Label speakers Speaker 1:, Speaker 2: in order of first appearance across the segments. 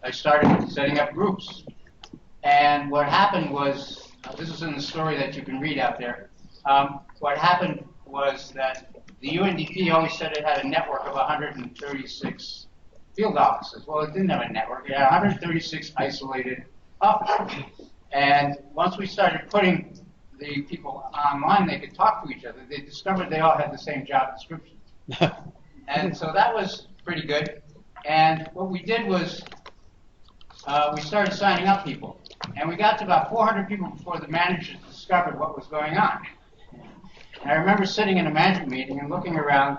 Speaker 1: I started setting up groups. And what happened was, this is in the story that you can read out there. What happened was that the UNDP always said it had a network of 136 field offices. Well, it didn't have a network. It had 136 isolated offices. And once we started putting the people online, they could talk to each other. They discovered they all had the same job description. And so that was pretty good. And what we did was we started signing up people. And we got to about 400 people before the managers discovered what was going on. And I remember sitting in a management meeting and looking around,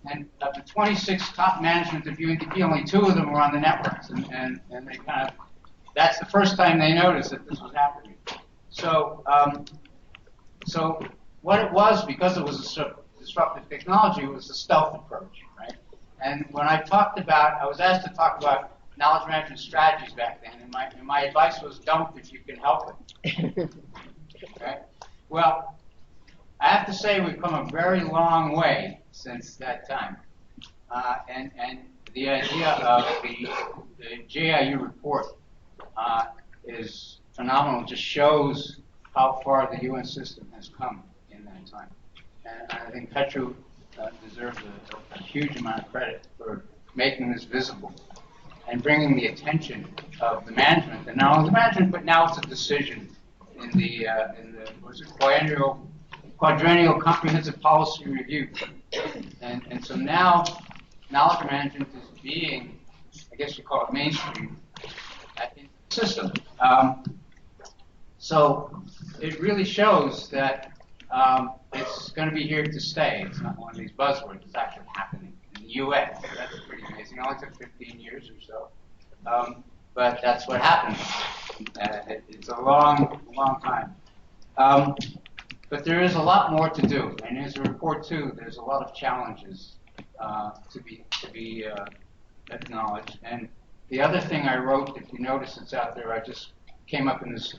Speaker 1: and of the 26 top management of UNDP, only 2 of them were on the networks. And they kind of, that's the first time they noticed that this was happening. So, so what it was, because it was a disruptive technology, it was a stealth approach, right? And when I talked about, I was asked to talk about knowledge management strategies back then, and my advice was don't if you can help it. Okay? Well, I have to say we've come a very long way since that time. And the idea of the JIU report is phenomenal. It just shows how far the UN system has come in that time. And I think Petru deserves a huge amount of credit for making this visible and bringing the attention of the management, and not only the management, but now it's a decision in the what's it, quadrennial comprehensive policy review. And so now knowledge management is being, I guess you call it mainstream, in the system. So it really shows that it's going to be here to stay. It's not one of these buzzwords. It's actually happening in the U.S. That's pretty amazing. It only took 15 years or so. But that's what happened. It's a long, long time. But there is a lot more to do. And as a report, too, there's a lot of challenges to be acknowledged. And the other thing I wrote, if you notice it's out there, I just came up in this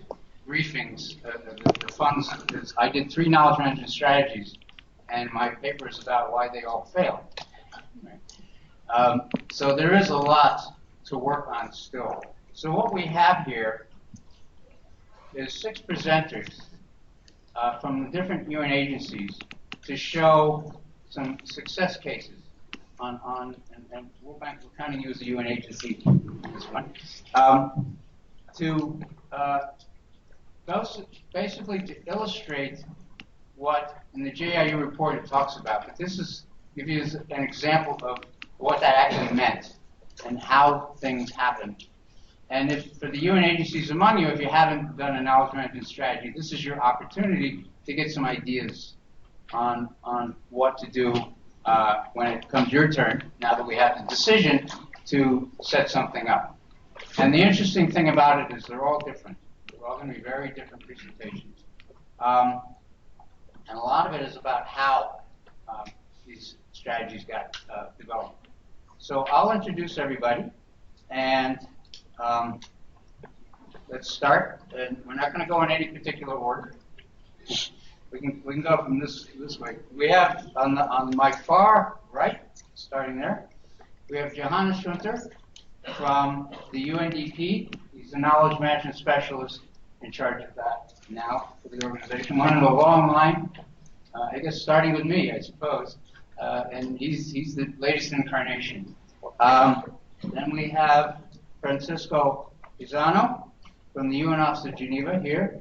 Speaker 1: briefings, the funds, I did 3 knowledge management strategies, and my paper is about why they all failed. Right? So there is a lot to work on still. So what we have here is 6 presenters from the different UN agencies to show some success cases on and World Bank will kind of use the UN agency in this one, to basically to illustrate what in the JIU report it talks about. But this is give you an example of what that actually meant and how things happened. And if for the UN agencies among you, if you haven't done a knowledge management strategy, this is your opportunity to get some ideas on what to do when it comes your turn, now that we have the decision to set something up. And the interesting thing about it is they're all different. They're all going to be very different presentations. And a lot of it is about how these strategies got developed. So I'll introduce everybody, and let's start. And we're not going to go in any particular order. We can go from this way. We have on my far right, starting there, we have Johannes Schunter from the UNDP. He's a knowledge management specialist in charge of that now for the organization. One in a long line, I guess starting with me, I suppose. And he's the latest incarnation. Then we have Francisco Pisano from the UN Office of Geneva here.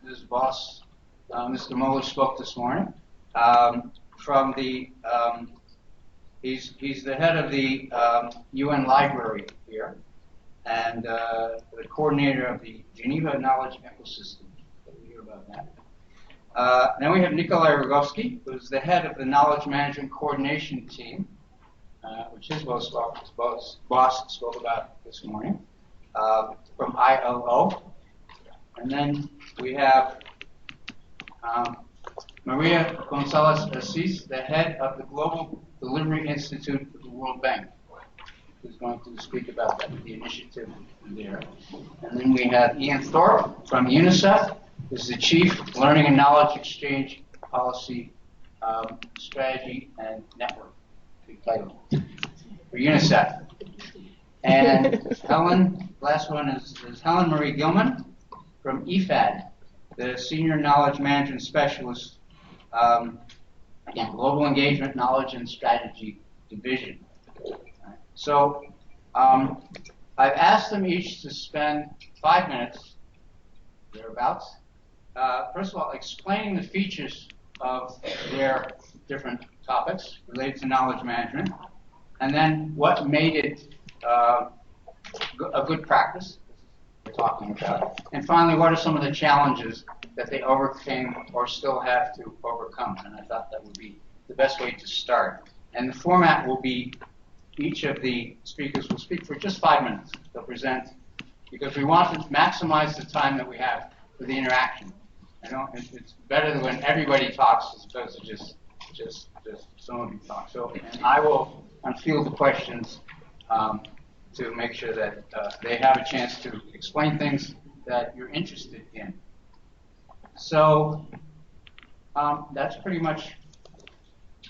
Speaker 1: His boss, Mr. Mueller, spoke this morning. From the he's the head of the UN Library here, and the coordinator of the Geneva Knowledge Ecosystem. We'll hear about that. Then we have Nikolai Rogovsky, who's the head of the Knowledge Management Coordination Team, which his boss spoke about this morning, from ILO. And then we have Maria Gonzalez-Assis, the head of the Global Delivery Institute of the World Bank, who's going to speak about that, the initiative there. And then we have Ian Thorpe from UNICEF, who's the Chief Learning and Knowledge Exchange Policy Strategy and Network, big title, for UNICEF. And Helen, last one is Helen Marie Gilman from EFAD, the Senior Knowledge Management Specialist, again, Global Engagement, Knowledge, and Strategy Division. So I've asked them each to spend 5 minutes, thereabouts, first of all, explaining the features of their different topics related to knowledge management, and then what made it a good practice we're talking about. And finally, what are some of the challenges that they overcame or still have to overcome? And I thought that would be the best way to start. And the format will be each of the speakers will speak for just 5 minutes. They'll present, because we want to maximize the time that we have for the interaction. It's better when everybody talks as opposed to just some of you talk. So, and I will field the questions to make sure that they have a chance to explain things that you're interested in. So that's pretty much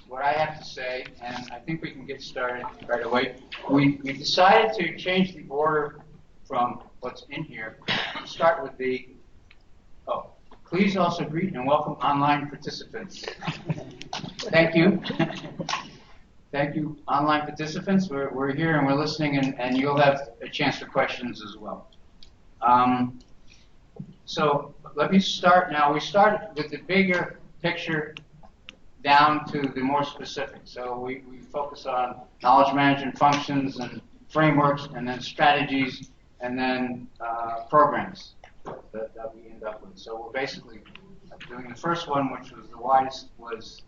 Speaker 1: what I have to say, and I think we can get started right away. We decided to change the order from what's in here. We'll start with the, please also greet and welcome online participants. Thank you. Thank you, online participants. We're here and we're listening, and you'll have a chance for questions as well. So let me start now. We started with the bigger picture down to the more specific. So we focus on knowledge management functions and frameworks, and then strategies, and then programs that we end up with. So we're basically doing the first one, which was the widest, was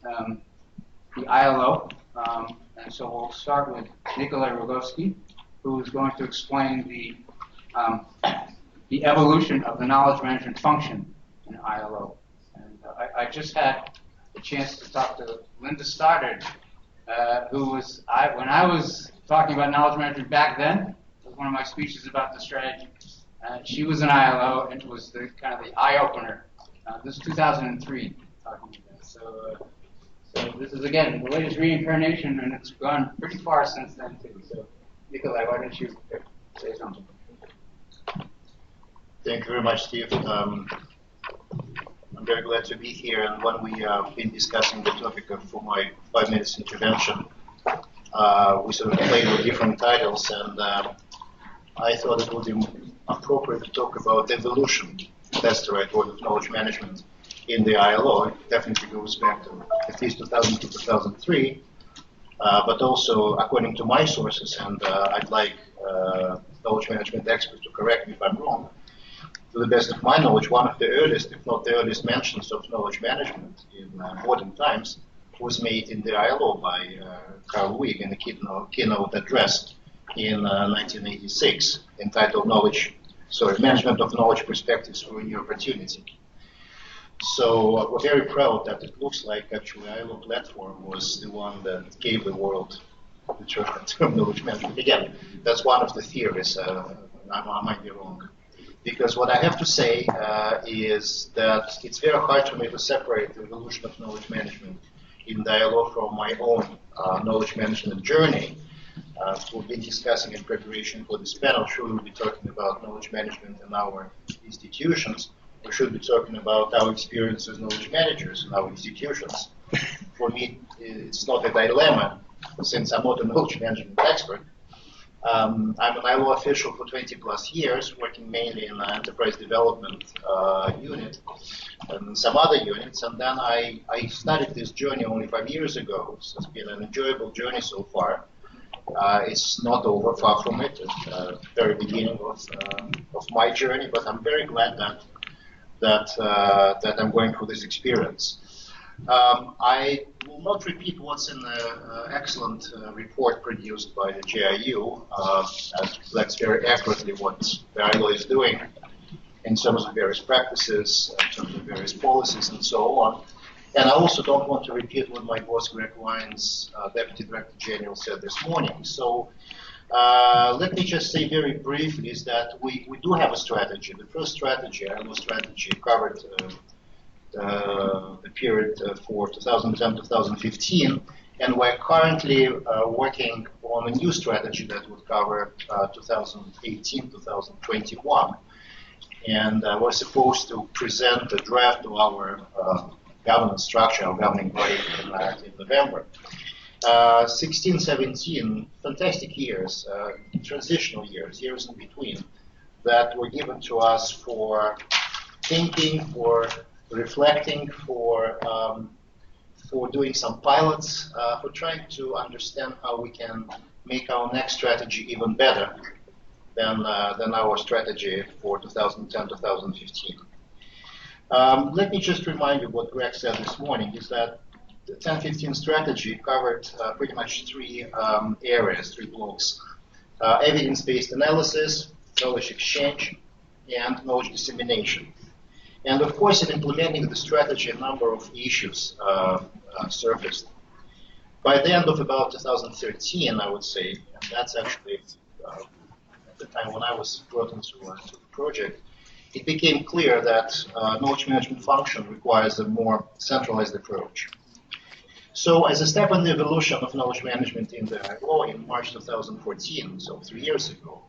Speaker 1: the ILO. And so we'll start with Nikolai Rogovsky, who is going to explain the evolution of the knowledge management function in ILO. And I just had a chance to talk to Linda Stoddard, who was, when I was talking about knowledge management back then, it was one of my speeches about the strategy. She was an ILO, and it was the kind of the eye-opener. This is 2003 talking about. So this is, again, the latest reincarnation, and it's gone pretty far since then, too. So, Nikolai, why don't you say something?
Speaker 2: Thank you very much, Steve. I'm very glad to be here, and when we have been discussing the topic for my 5 minutes intervention, we sort of played with different titles, and I thought it would be appropriate to talk about evolution. That's the right word, of knowledge management in the ILO. It definitely goes back to at least 2000 to 2003, but also according to my sources, and I'd like knowledge management experts to correct me if I'm wrong. To the best of my knowledge, one of the earliest, if not the earliest mentions of knowledge management in modern times was made in the ILO by Carl Wigg in a keynote address in 1986, entitled Management of Knowledge Perspectives for a New Opportunity. So we're very proud that it looks like actually ILO platform was the one that gave the world the term knowledge management. Again, that's one of the theories. I might be wrong. Because what I have to say is that it's very hard for me to separate the evolution of knowledge management in dialogue from my own knowledge management journey. We've been discussing in preparation for this panel, should we be talking about knowledge management in our institutions, or should we be talking about our experience as knowledge managers in our institutions? For me, it's not a dilemma, since I'm not a knowledge management expert. I'm an ILO official for 20 plus years, working mainly in the enterprise development unit and some other units. And then I started this journey only 5 years ago. So it's been an enjoyable journey so far. It's not over, far from it. It's the very beginning of my journey, but I'm very glad that I'm going through this experience. I will not repeat what's in the excellent report produced by the GIU. That reflects very accurately what the ILO is doing in terms of various practices, in terms of various policies, and so on. And I also don't want to repeat what my boss, Greg Lyons, Deputy Director General, said this morning. So let me just say very briefly is that we do have a strategy. The first strategy, ILO strategy, covered the period for 2010-2015, And we're currently working on a new strategy that would cover 2018-2021. And we're supposed to present a draft of our governance structure, our governing body in November. 16, 17, fantastic years, transitional years, years in between, that were given to us for thinking, for reflecting, for doing some pilots, for trying to understand how we can make our next strategy even better than our strategy for 2010-2015. Let me just remind you what Greg said this morning, is that the 10-15 strategy covered pretty much three areas, three blocks. Evidence-based analysis, knowledge exchange, and knowledge dissemination. And of course, in implementing the strategy, a number of issues surfaced. By the end of about 2013, I would say, and that's actually at the time when I was brought into the project, it became clear that knowledge management function requires a more centralized approach. So as a step in the evolution of knowledge management in the law in March 2014, so 3 years ago,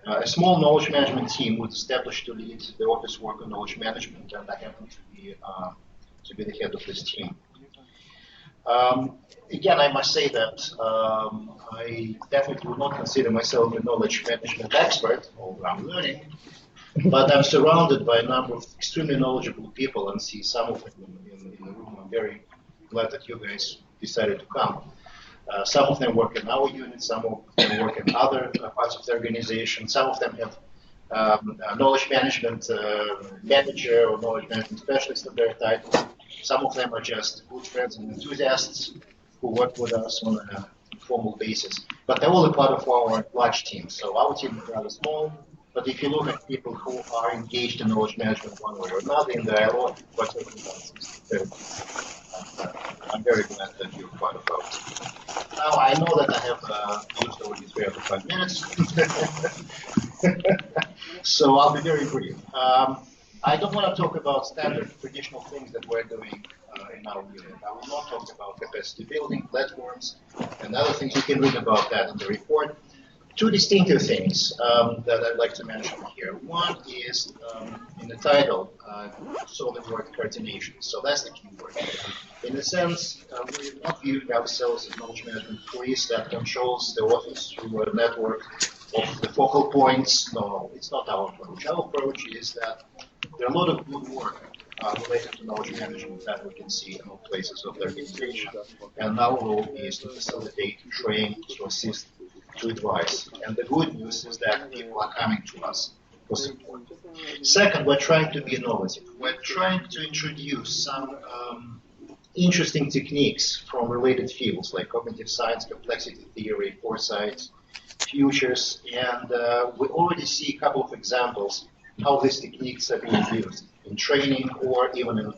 Speaker 2: a small knowledge management team was established to lead the office work on knowledge management, and I happen to be the head of this team. Again, I must say that I definitely would not consider myself a knowledge management expert, although I'm learning, but I'm surrounded by a number of extremely knowledgeable people and see some of them in the room. I'm very glad that you guys decided to come. Some of them work in our unit, some of them work in other parts of the organization, some of them have knowledge management manager or knowledge management specialist in their titles. Some of them are just good friends and enthusiasts who work with us on a formal basis. But they're all a part of our large team. So our team is rather small, but if you look at people who are engaged in knowledge management one way or another in the ILO, we're talking about 60-30. I'm very glad that you're part of our team. Now, I know that I have used already 3 or 5 minutes, so I'll be very brief. I don't want to talk about standard traditional things that we're doing in our unit. I will not talk about capacity building, platforms, and other things. You can read about that in the report. 2 distinctive things that I'd like to mention here. One is in the title, saw the word coordination. So that's the key word. In a sense, we're not viewing ourselves as knowledge management police that controls the office through a network of the focal points. No, it's not our approach. Our approach is that there are a lot of good work related to knowledge management that we can see in all places of the organization. And our role is to facilitate, train, to assist, to advise. And the good news is that people are coming to us for support. Second, we're trying to be innovative. We're trying to introduce some interesting techniques from related fields like cognitive science, complexity theory, foresight, futures, and we already see a couple of examples how these techniques are being used in training or even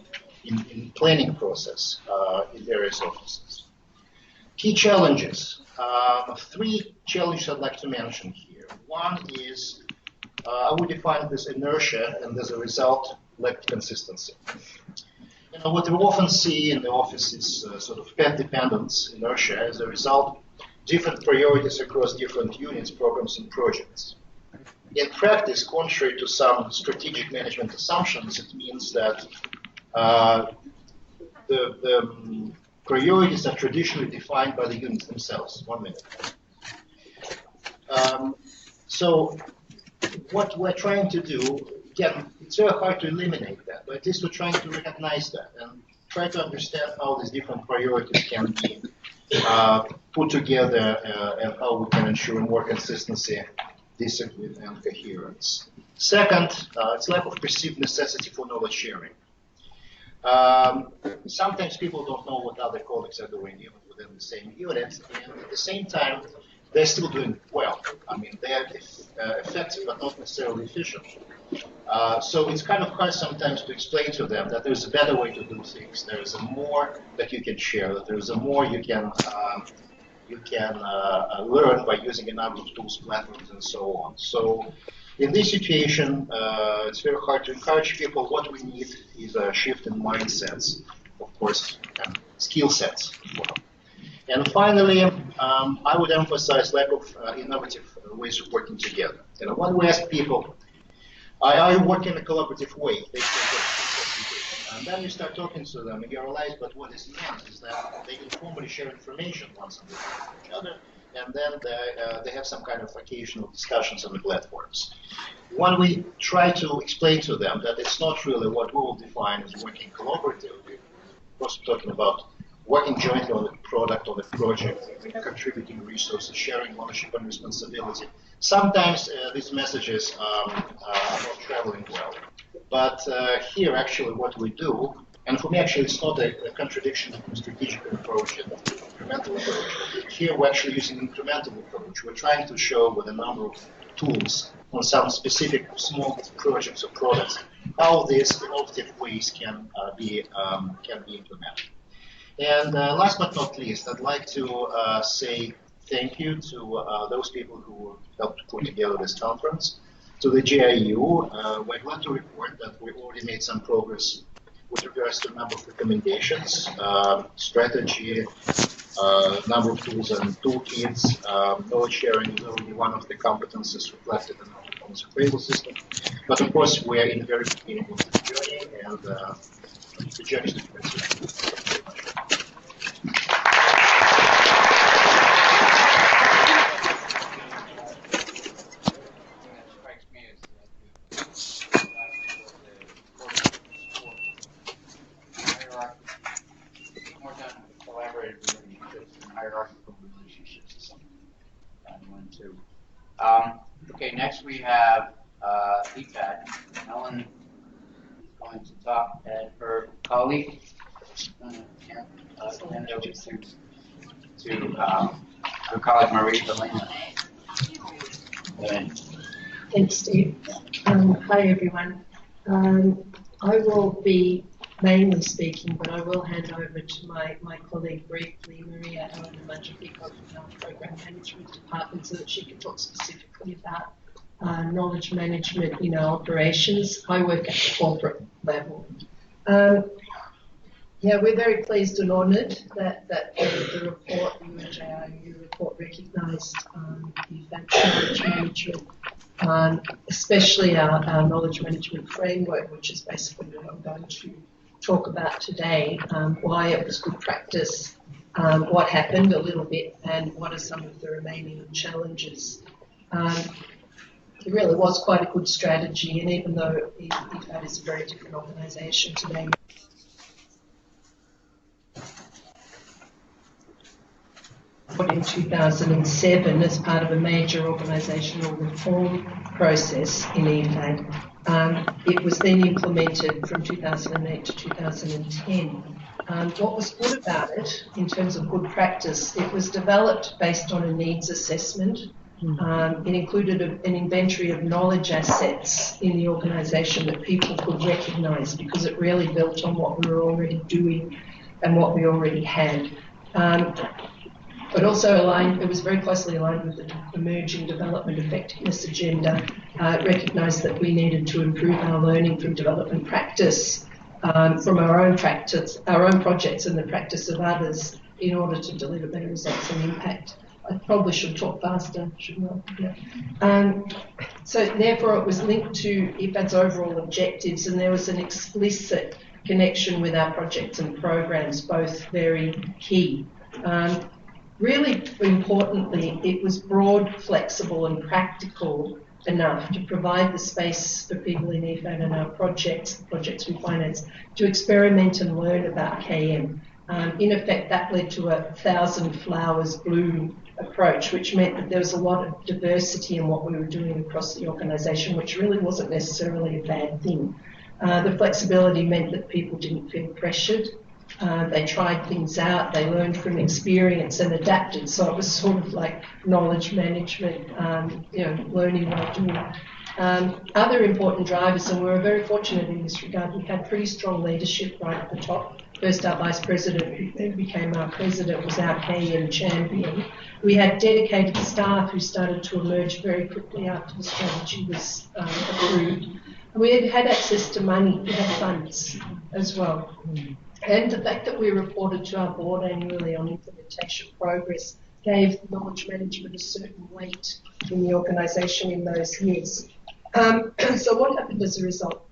Speaker 2: in planning process in various offices. Key challenges. 3 challenges I'd like to mention here. One is I would define this inertia, and as a result, lack of consistency. You know, what we often see in the office is sort of path dependence, inertia. As a result, different priorities across different units, programs, and projects. In practice, contrary to some strategic management assumptions, it means that the priorities are traditionally defined by the units themselves. 1 minute. So what we're trying to do, again, it's very hard to eliminate that, but at least we're trying to recognize that and try to understand how these different priorities can be put together and how we can ensure more consistency, discipline, and coherence. Second, it's lack of perceived necessity for knowledge sharing. Sometimes people don't know what other colleagues are doing even within the same unit, and at the same time, they're still doing well. I mean, they're effective but not necessarily efficient. So it's kind of hard sometimes to explain to them that there's a better way to do things. There is a more that you can share, that there is a more you can learn by using a number of tools, platforms, and so on. So in this situation, it's very hard to encourage people. What we need is a shift in mindsets, of course, and skill sets as well. And finally, I would emphasize lack of innovative ways of working together. You know, when we ask people, I work in a collaborative way, they say, yes, and then you start talking to them and you realize, but what is meant is that they informally share information once with each other, and then they have some kind of occasional discussions on the platforms. When we try to explain to them that it's not really what we will define as working collaboratively, we're also talking about working jointly on the product or the project, contributing resources, sharing ownership and responsibility. Sometimes these messages are not traveling well. But here, actually, what we do, and for me, actually, it's not a contradiction of the strategic approach and the incremental approach. Here, we're actually using an incremental approach. We're trying to show with a number of tools on some specific small projects or products how these innovative ways can be implemented. And last but not least, I'd like to say thank you to those people who helped put together this conference. To the GIU, we're glad to report that we already made some progress with regards to a number of recommendations, strategy, number of tools and toolkits. Knowledge sharing is already one of the competencies reflected in our performance appraisal system. But of course, we are in the very beginning of the journey, and the journey is to continue.
Speaker 1: Hierarchical relationships is something that I went to. Okay, next we have EPAD. Ellen is going to talk, and her colleague hand over to her colleague Marie Helena.
Speaker 3: Thanks, Steve. Hi, everyone. I will be mainly speaking, but I will hand over to my colleague briefly, Maria Helena Manjafico from our Program Management Department, so that she can talk specifically about knowledge management in our operations. I work at the corporate level. Yeah, we're very pleased and honoured that the report, the UNJIU report, recognised the knowledge management, especially our knowledge management framework, which is basically what I'm going to talk about today, why it was good practice, what happened a little bit, and what are some of the remaining challenges. It really was quite a good strategy, and even though EFAD is a very different organisation today, put in 2007 as part of a major organisational reform process in EFAD. It was then implemented from 2008 to 2010. What was good about it, in terms of good practice, it was developed based on a needs assessment. It included an inventory of knowledge assets in the organisation that people could recognise, because it really built on what we were already doing and what we already had. But also it was very closely aligned with the emerging development effectiveness agenda. It recognised that we needed to improve our learning from development practice, from our own projects and the practice of others, in order to deliver better results and impact. I probably should talk faster, shouldn't I? Yeah. So therefore it was linked to EFAD's overall objectives, and there was an explicit connection with our projects and programs, both very key. Really importantly, it was broad, flexible and practical enough to provide the space for people in EFAD and our projects, the projects we finance, to experiment and learn about KM. In effect, that led to a 1,000 flowers bloom approach, which meant that there was a lot of diversity in what we were doing across the organisation, which really wasn't necessarily a bad thing. The flexibility meant that people didn't feel pressured. They tried things out, they learned from experience and adapted. So it was sort of like knowledge management, learning while doing. Other important drivers, and we were very fortunate in this regard, we had pretty strong leadership right at the top. First, our Vice President, who then became our President, was our KM champion. We had dedicated staff who started to emerge very quickly after the strategy was approved. We had access to money, we had funds as well. And the fact that we reported to our board annually on implementation progress gave knowledge management a certain weight in the organisation in those years. So what happened as a result?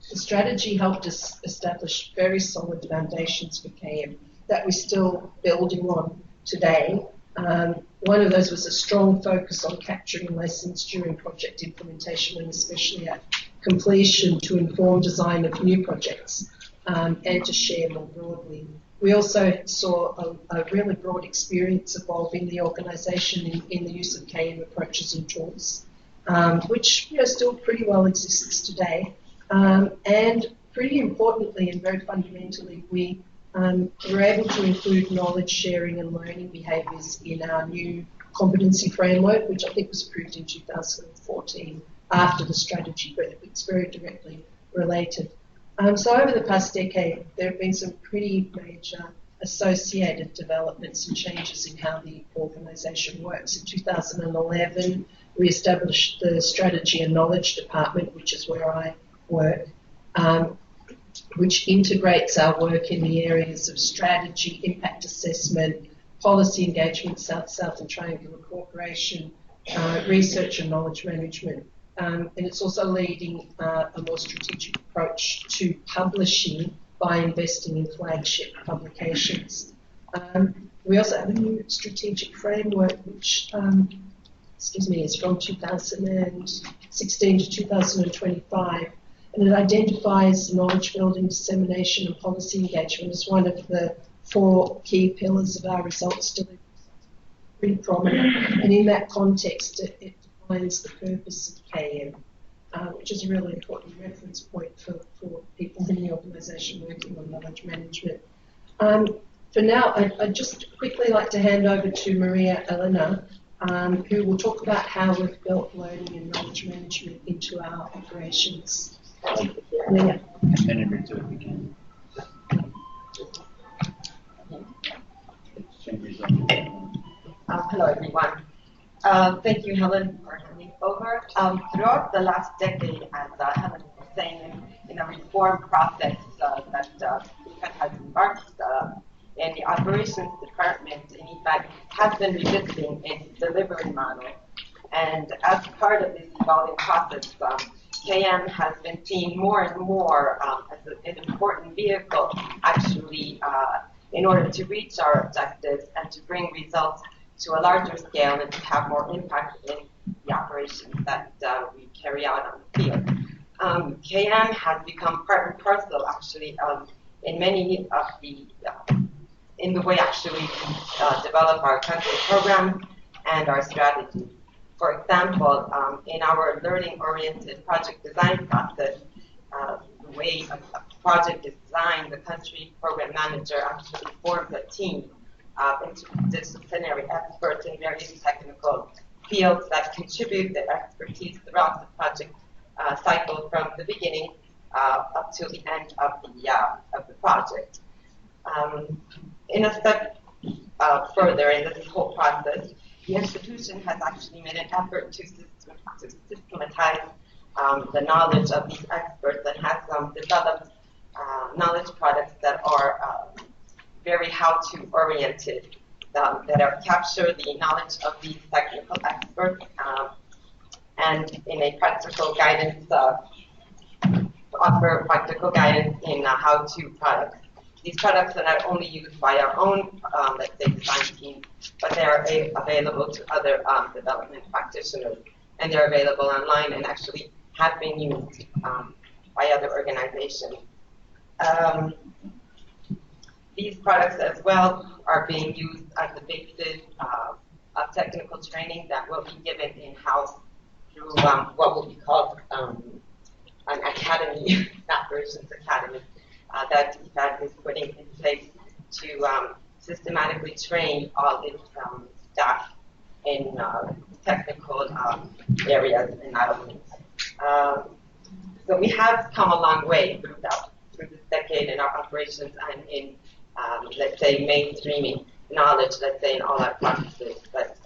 Speaker 3: The strategy helped us establish very solid foundations for KM that we're still building on today. One of those was a strong focus on capturing lessons during project implementation and especially at completion to inform design of new projects and to share more broadly. We also saw a really broad experience evolving the organisation in the use of KM approaches and tools, which still pretty well exists today. And pretty importantly and very fundamentally, we were able to include knowledge sharing and learning behaviours in our new competency framework, which I think was approved in 2014 after the strategy, but it's very directly related. So over the past decade, there have been some pretty major associated developments and changes in how the organisation works. In 2011, we established the Strategy and Knowledge Department, which is where I work, which integrates our work in the areas of strategy, impact assessment, policy engagement, South and Triangular Cooperation, research and knowledge management. And it's also leading a more strategic approach to publishing by investing in flagship publications. We also have a new strategic framework, which is from 2016 to 2025, and it identifies knowledge building, dissemination, and policy engagement as one of the 4 key pillars of our results delivery. Pretty prominent, and in that context, it defines the purpose of KM, which is a really important reference point for people in the organisation working on knowledge management. For now, I'd just quickly like to hand over to Maria Elena, who will talk about how we've built learning and knowledge management into our operations. Maria.
Speaker 4: Hello, everyone. Thank you, Helen, for coming over. Throughout the last decade, as Helen was saying, in a reform process that IFAD has embarked in the operations department in IFAD has been revisiting its delivery model. And as part of this evolving process, KM has been seen more and more as an important vehicle, actually, in order to reach our objectives and to bring results to a larger scale and to have more impact in the operations that we carry out on the field. KM has become part and parcel, actually, in many of the, in the way actually we develop our country program and our strategy. For example, in our learning-oriented project design process, the way a project is designed, the country program manager actually forms a team interdisciplinary experts in various technical fields that contribute their expertise throughout the project cycle from the beginning up to the end of the project. In a step further in this whole process, the institution has actually made an effort to systematize the knowledge of these experts and has developed knowledge products that are very how-to oriented, that capture the knowledge of these technical experts and in a practical guidance, offer practical guidance in how-to products. These products are not only used by our own, let's say, design team, but they are available to other development practitioners, and they're available online and actually have been used by other organizations. These products as well are being used as the basis of technical training that will be given in-house through what will be called an academy, operations academy, that IFAD is putting in place to systematically train all its staff in technical areas and elements. So we have come a long way through this decade in our operations and in, let's say, mainstreaming knowledge, let's say, in all our practices that's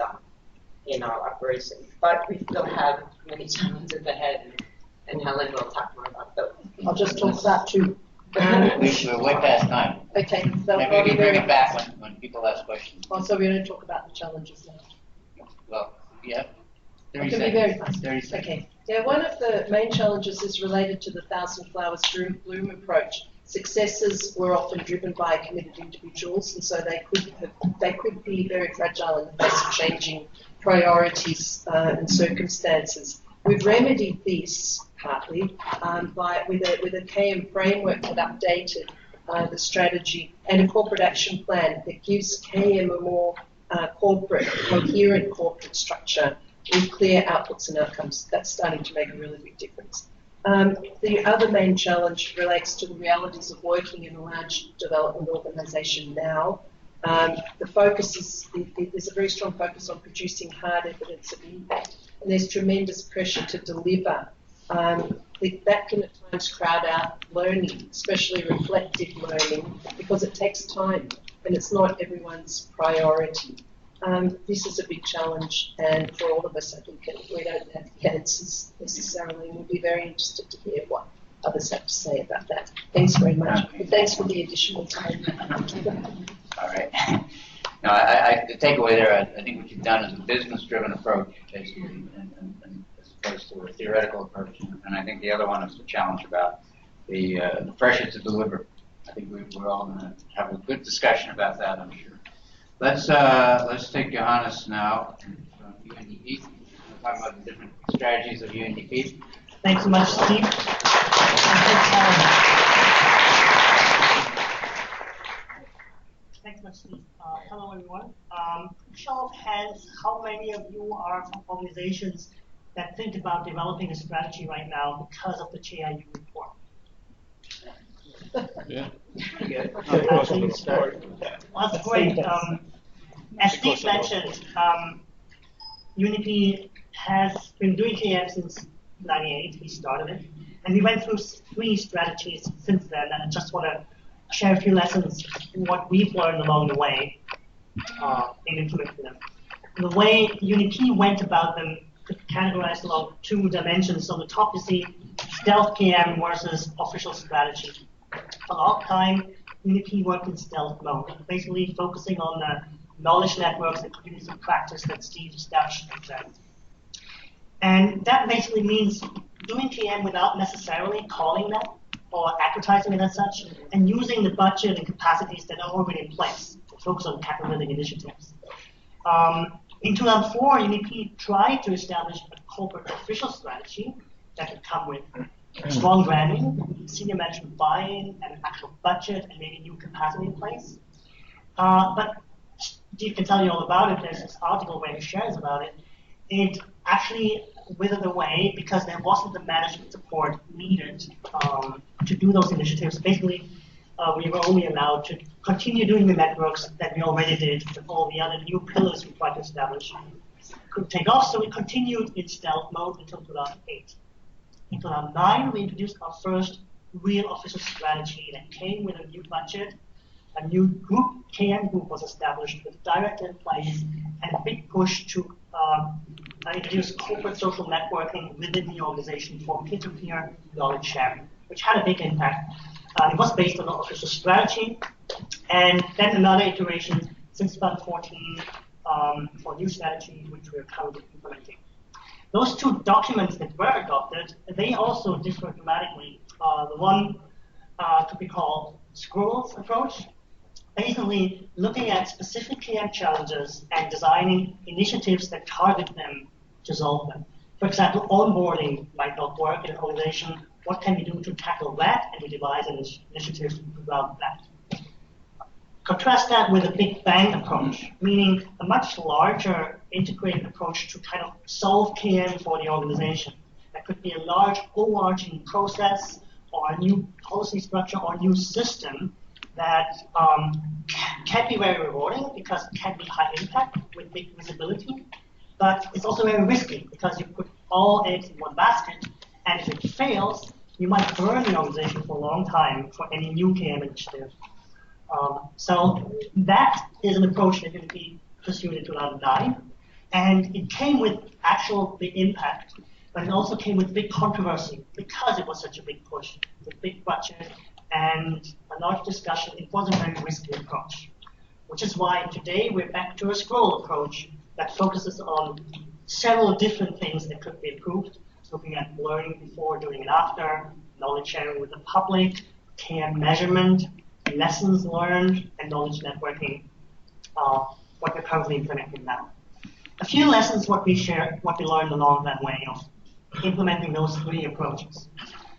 Speaker 4: in our operations. But we still have many challenges ahead, and Helen will talk more about those.
Speaker 3: I'll just talk about 2.
Speaker 1: We're way past time.
Speaker 3: Okay, so
Speaker 1: Maybe we can bring it back when people ask questions.
Speaker 3: Oh, so we're going to talk about the challenges now.
Speaker 1: Well, yeah. 30
Speaker 3: I can
Speaker 1: seconds.
Speaker 3: be very fast.
Speaker 1: 30 seconds.
Speaker 3: Okay. Yeah, one of the main challenges is related to the thousand flowers bloom approach. Successes were often driven by committed individuals, and so they could be very fragile in the face of changing priorities and circumstances. We've remedied this partly with a KM framework that updated the strategy and a corporate action plan that gives KM a more coherent corporate structure with clear outputs and outcomes. That's starting to make a really big difference. The other main challenge relates to the realities of working in a large development organisation now. The focus is, there's a very strong focus on producing hard evidence of impact, and there's tremendous pressure to deliver. That can at times crowd out learning, especially reflective learning, because it takes time and it's not everyone's priority. This is a big challenge, and for all of us, I think we don't have the answers necessarily, and we'll be very interested to hear what others have to say about that. Thanks very much. And thanks for the additional time.
Speaker 1: All right. Now, the takeaway there, I think what you've done is a business-driven approach, basically, and as opposed to a theoretical approach. And I think the other one is the challenge about the pressure to deliver. I think we're all going to have a good discussion about that, I'm sure. Let's take Johannes now from UNDP. We'll talk about the different strategies of UNDP.
Speaker 5: Thanks so much, Steve. Thanks so much, Steve. Hello, everyone. Show of hands, how many of you are from organizations that think about developing a strategy right now because of the JIU report?
Speaker 6: Yeah.
Speaker 5: Well, that's great. As Steve mentioned, UNDP has been doing KM since '98. We started it, and we went through 3 strategies since then. And I just want to share a few lessons what we've learned along the way in implementing them. The way UNDP went about them could be categorized along 2 dimensions. On the top, you see stealth KM versus official strategy. For a long time, UNDP worked in stealth mode, basically focusing on the knowledge networks and communities of practice that Steve established. And that basically means doing KM without necessarily calling that or advertising it as such, and using the budget and capacities that are already in place to focus on capability initiatives. In 2004, UNDP tried to establish a corporate official strategy that could come with strong branding, senior management buy-in, and an actual budget, and maybe new capacity in place. But Steve can tell you all about it. There's this article where he shares about it. It actually withered away because there wasn't the management support needed to do those initiatives. Basically, we were only allowed to continue doing the networks that we already did, but all the other new pillars we tried to establish couldn't take off, so we continued in stealth mode until 2008. In 2009, we introduced our first real official strategy that came with a new budget. A new group, KM group, was established with a director in place and a big push to introduce corporate social networking within the organization for peer-to-peer knowledge sharing, which had a big impact. It was based on an official strategy, and then another iteration since 2014 for a new strategy, which we're currently implementing. Those 2 documents that were adopted, they also differ dramatically. The one could be called Squirrel's approach, basically looking at specific KM challenges and designing initiatives that target them to solve them. For example, onboarding might not work in an organization. What can we do to tackle that? And we devise initiatives around that. Contrast that with a big bang approach, meaning a much larger integrated approach to kind of solve KM for the organization. That could be a large overarching process or a new policy structure or a new system that can be very rewarding because it can be high impact with big visibility, but it's also very risky because you put all eggs in one basket, and if it fails, you might burn the organization for a long time for any new KM initiative. So that is an approach that can be pursued in 2009, and it came with actual big impact, but it also came with big controversy because it was such a big push, with big budget and a large discussion. It was a very risky approach, which is why today we're back to a scroll approach that focuses on several different things that could be improved, looking at learning before, during, and after, knowledge sharing with the public, KM measurement, lessons learned, and knowledge networking, what we're currently implementing now. A few lessons what we learned along that way of implementing those three approaches.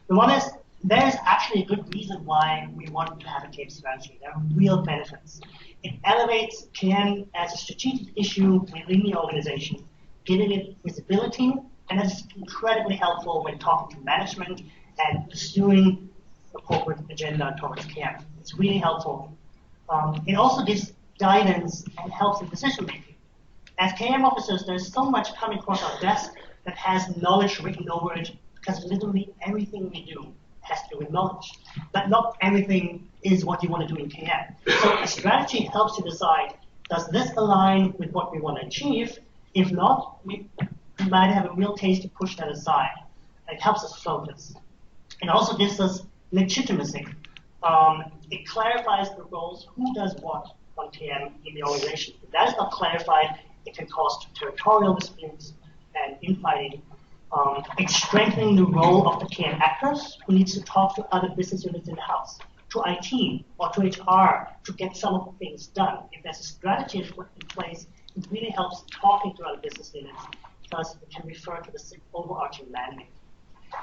Speaker 5: The one is, there is actually a good reason why we want to have a KM strategy. There are real benefits. It elevates KM as a strategic issue within the organization, giving it visibility, and that's incredibly helpful when talking to management and pursuing the corporate agenda towards KM. It's really helpful. It also gives guidance and helps in decision making. As KM officers, there's so much coming across our desk that has knowledge written over it, because literally everything we do has to do with knowledge. But not everything is what you want to do in KM. So a strategy helps you decide, does this align with what we want to achieve? If not, we might have a real case to push that aside. It helps us focus. It also gives us legitimacy. It clarifies the roles, who does what on KM in the organization. If that is not clarified, it can cause territorial disputes and infighting. It's strengthening the role of the KM actors who needs to talk to other business units in the house, to IT or to HR to get some of the things done. If there's a strategy in place, it really helps talking to other business units because it can refer to the overarching mandate.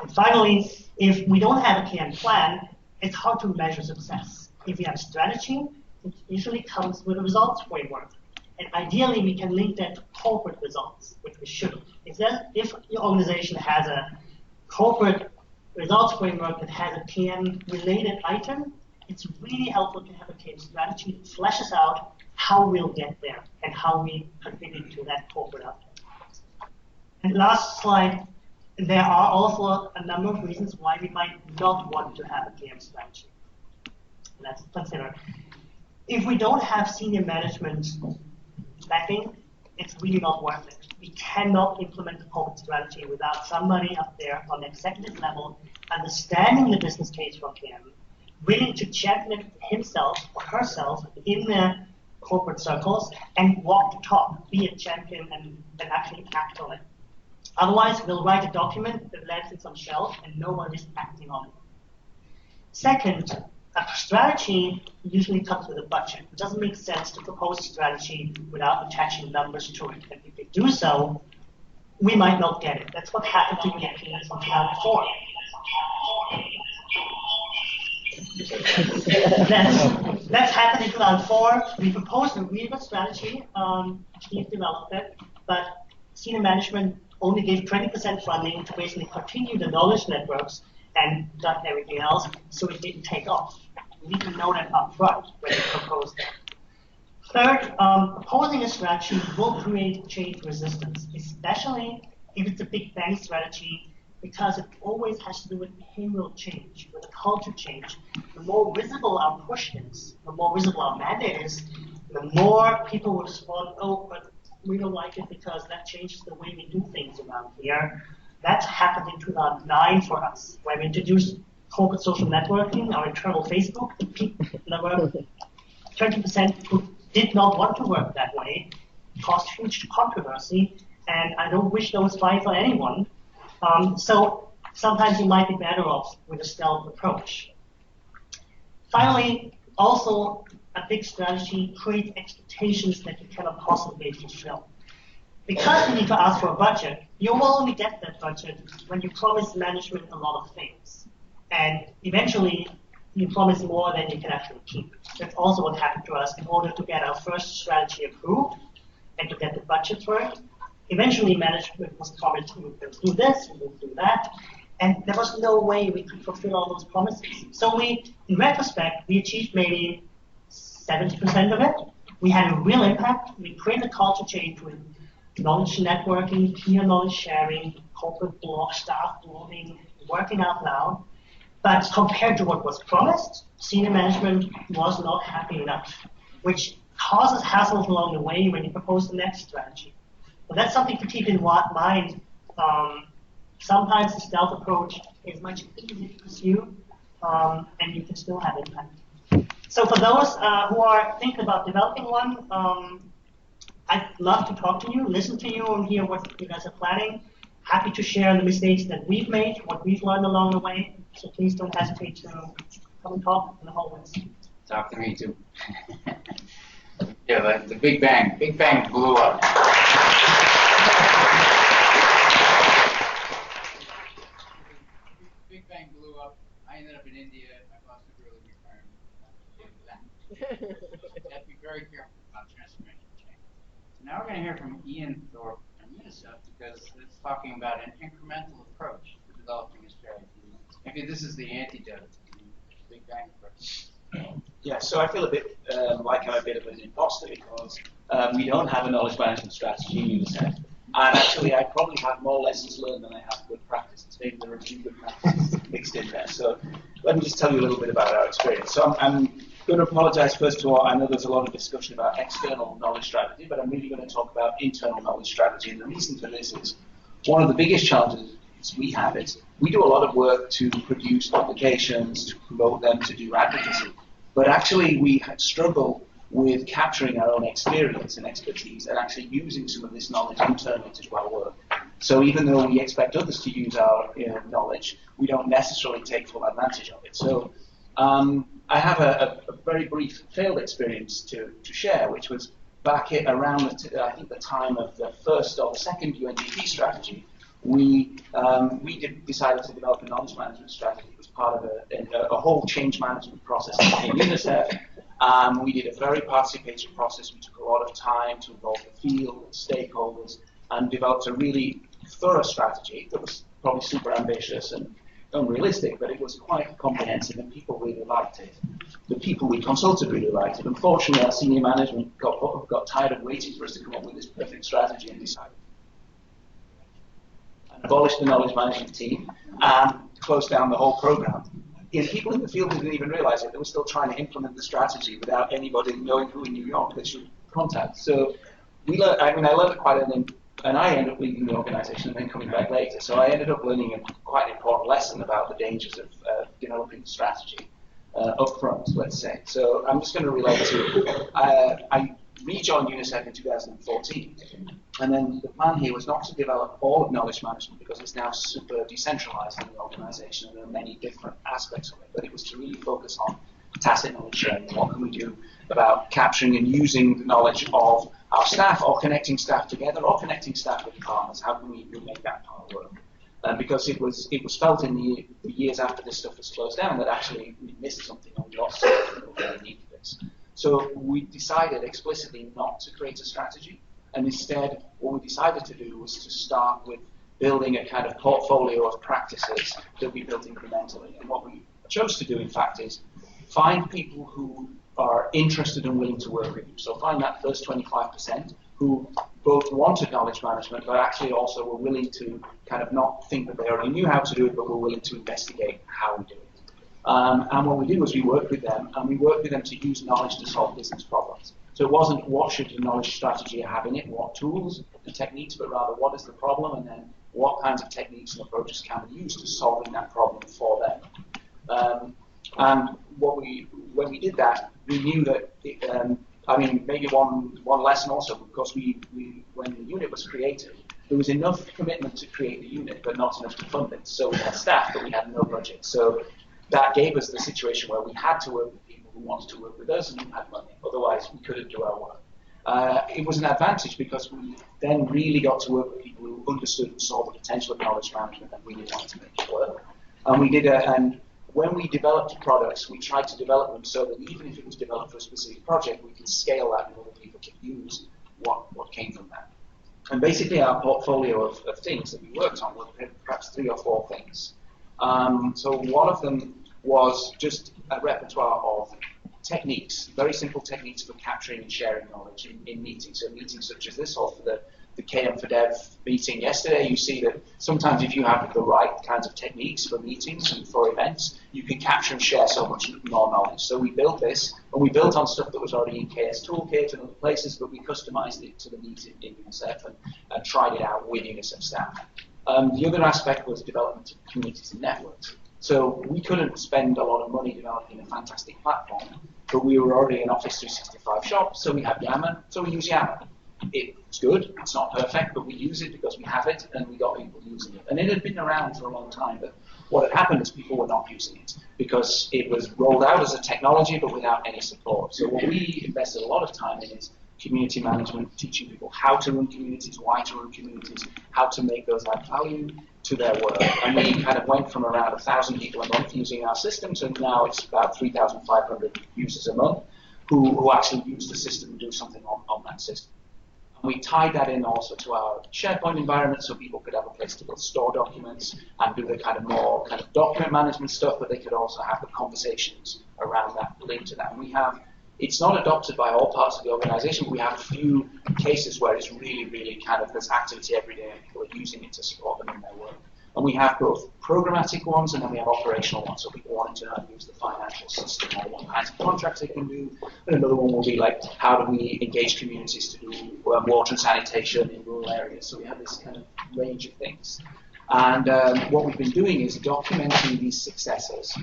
Speaker 5: And finally, if we don't have a KM plan, it's hard to measure success. If we have a strategy, it usually comes with a results framework. And ideally, we can link that to corporate results, which we should. If your organization has a corporate results framework that has a KM-related item, it's really helpful to have a KM strategy that fleshes out how we'll get there and how we contribute to that corporate outcome. And last slide, there are also a number of reasons why we might not want to have a KM strategy. Let's consider. If we don't have senior management backing, it's really not worth it. We cannot implement the corporate strategy without somebody up there on the executive level understanding the business case for KM, willing to champion it himself or herself in the corporate circles and walk the talk, be a champion and actually act on it. Otherwise, we'll write a document that lands in some shelf and nobody's acting on it. Second, a strategy usually comes with a budget. It doesn't make sense to propose a strategy without attaching numbers to it. And if we do so, we might not get it. That's what happened to UNDP in 2004. That's happened in 2004. We proposed a really good strategy. Steve developed it, but senior management only gave 20% funding to basically continue the knowledge networks and done everything else, so it didn't take off. We need to know that up front when we propose that. Third, proposing a strategy will create change resistance, especially if it's a big bang strategy, because it always has to do with behavioral change, with a culture change. The more visible our push is, the more visible our mandate is, the more people will respond, oh, but we don't like it because that changes the way we do things around here. That happened in 2009 for us, when we introduced corporate social networking, our internal Facebook. There were 20% who did not want to work that way, caused huge controversy, and I don't wish those fights on anyone. So sometimes you might be better off with a stealth approach. Finally, also a big strategy creates expectations that you cannot possibly fulfill. Because you need to ask for a budget, you will only get that budget when you promise management a lot of things. And eventually, you promise more than you can actually keep. That's also what happened to us in order to get our first strategy approved and to get the budget for it. Eventually, management was promised we will do this, we will do that, and there was no way we could fulfill all those promises. So in retrospect, we achieved maybe 70% of it. We had a real impact. We created a culture change with knowledge networking, peer knowledge sharing, corporate blog, staff blogging, working out loud. But compared to what was promised, senior management was not happy enough, which causes hassles along the way when you propose the next strategy. But that's something to keep in mind. Sometimes the stealth approach is much easier to pursue. and you can still have impact. So for those who are thinking about developing one, I'd love to talk to you, listen to you, and hear what you guys are planning. Happy to share the mistakes that we've made, what we've learned along the way. So please don't hesitate to come and talk in the hallways.
Speaker 1: Talk to me too. Yeah, the Big Bang. Big Bang blew up. Big Bang blew up. I ended up in India. My boss took early retirement. You have to be very careful about transformation change. So now we're going to hear from Ian Thorpe from UNICEF because it's talking about an incremental approach to developing a strategy. Maybe this is the antidote to the Big Bang approach.
Speaker 6: Yeah, so I feel a bit like I'm a bit of an imposter because we don't have a knowledge management strategy in UNICEF. And actually, I probably have more lessons learned than I have good practices. Maybe there are a few good practices mixed in there. So let me just tell you a little bit about our experience. So I'm going to apologize first of all. I know there's a lot of discussion about external knowledge strategy, but I'm really going to talk about internal knowledge strategy. And the reason for this is one of the biggest challenges we have is we do a lot of work to produce publications, to promote them, to do advocacy. But actually, we struggle with capturing our own experience and expertise and actually using some of this knowledge internally to do our work. So even though we expect others to use our knowledge, we don't necessarily take full advantage of it. So I have a very brief failed experience to share, which was back around, I think, the time of the first or the second UNDP strategy. We decided to develop a knowledge management strategy. It was part of a whole change management process in UNICEF. We did a very participatory process. We took a lot of time to involve the field, stakeholders, and developed a really thorough strategy that was probably super ambitious and unrealistic, but it was quite comprehensive, and people really liked it. The people we consulted really liked it. Unfortunately, our senior management got tired of waiting for us to come up with this perfect strategy and decided and abolished the knowledge management team and closed down the whole program. And people in the field didn't even realize it. They were still trying to implement the strategy without anybody knowing who in New York they should contact. So I learned quite a lot, and I ended up leaving the organization and then coming back later. So I ended up learning quite an important lesson about the dangers of developing the strategy up front, let's say. So I'm just going to relate to, I rejoined UNICEF in 2014. And then the plan here was not to develop all of knowledge management because it's now super decentralized in the organization and there are many different aspects of it, but it was to really focus on tacit knowledge sharing. What can we do about capturing and using the knowledge of our staff or connecting staff together or connecting staff with partners? How can we make that part work? Because it was felt in the years after this stuff was closed down that actually we missed something and we lost something and we really needed this. So we decided explicitly not to create a strategy. And instead, what we decided to do was to start with building a kind of portfolio of practices that we built incrementally. And what we chose to do, in fact, is find people who are interested and willing to work with you. So find that first 25% who both wanted knowledge management, but actually also were willing to kind of not think that they already knew how to do it, but were willing to investigate how we do it. And what we did was we worked with them, and we worked with them to use knowledge to solve business problems. So it wasn't what should the knowledge strategy have in it, what tools and techniques, but rather what is the problem, and then what kinds of techniques and approaches can we use to solving that problem for them. And when we did that, we knew that, maybe one lesson also, because when the unit was created, there was enough commitment to create the unit, but not enough to fund it. So we had staff, but we had no budget. So that gave us the situation where we had to work with people who wanted to work with us and who had money. Otherwise, we couldn't do our work. It was an advantage because we then really got to work with people who understood and saw the potential of knowledge management and really wanted to make it work. And when we developed products, we tried to develop them so that even if it was developed for a specific project, we could scale that and other people could use what came from that. And basically, our portfolio of things that we worked on were perhaps 3 or 4 things. So one of them was just a repertoire of techniques, very simple techniques for capturing and sharing knowledge in meetings. So meetings such as this, or for the K4D meeting yesterday, you see that sometimes if you have the right kinds of techniques for meetings and for events, you can capture and share so much more knowledge. So we built this, and we built on stuff that was already in KS Toolkit and other places, but we customized it to the needs in UNICEF and tried it out with UNICEF staff. The other aspect was development of communities and networks. So we couldn't spend a lot of money developing a fantastic platform, but we were already an Office 365 shop, so we had Yammer, so we use Yammer. It's good, it's not perfect, but we use it because we have it, and we got people using it. And it had been around for a long time, but what had happened is people were not using it because it was rolled out as a technology, but without any support. So what we invested a lot of time in is community management, teaching people how to run communities, why to run communities, how to make those add value to their work. And we kind of went from around 1,000 people a month using our systems, and now it's about 3,500 users a month who actually use the system and do something on that system. And we tied that in also to our SharePoint environment so people could have a place to go store documents and do the kind of more kind of document management stuff, but they could also have the conversations around that, linked to that. And we have, it's not adopted by all parts of the organization. We have a few cases where it's really, really kind of, there's activity every day and people are using it to support them in their work. And we have both programmatic ones and then we have operational ones. So people wanting to know how to use the financial system or what kinds of contracts they can do. And another one will be like, how do we engage communities to do water and sanitation in rural areas? So we have this kind of range of things. And what we've been doing is documenting these successes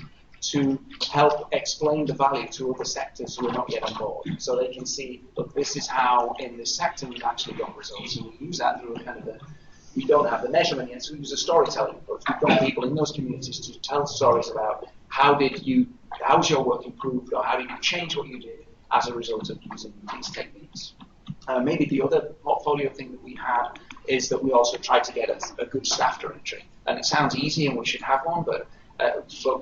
Speaker 6: to help explain the value to other sectors who are not yet on board. So they can see, look, this is how in this sector we've actually got results. And we use that through a kind of a, we don't have the measurement yet, so we use a storytelling approach. We've got people in those communities to tell stories about how's your work improved, or how did you change what you did as a result of using these techniques. Maybe the other portfolio thing that we had is that we also tried to get a good staff directory. And it sounds easy and we should have one, but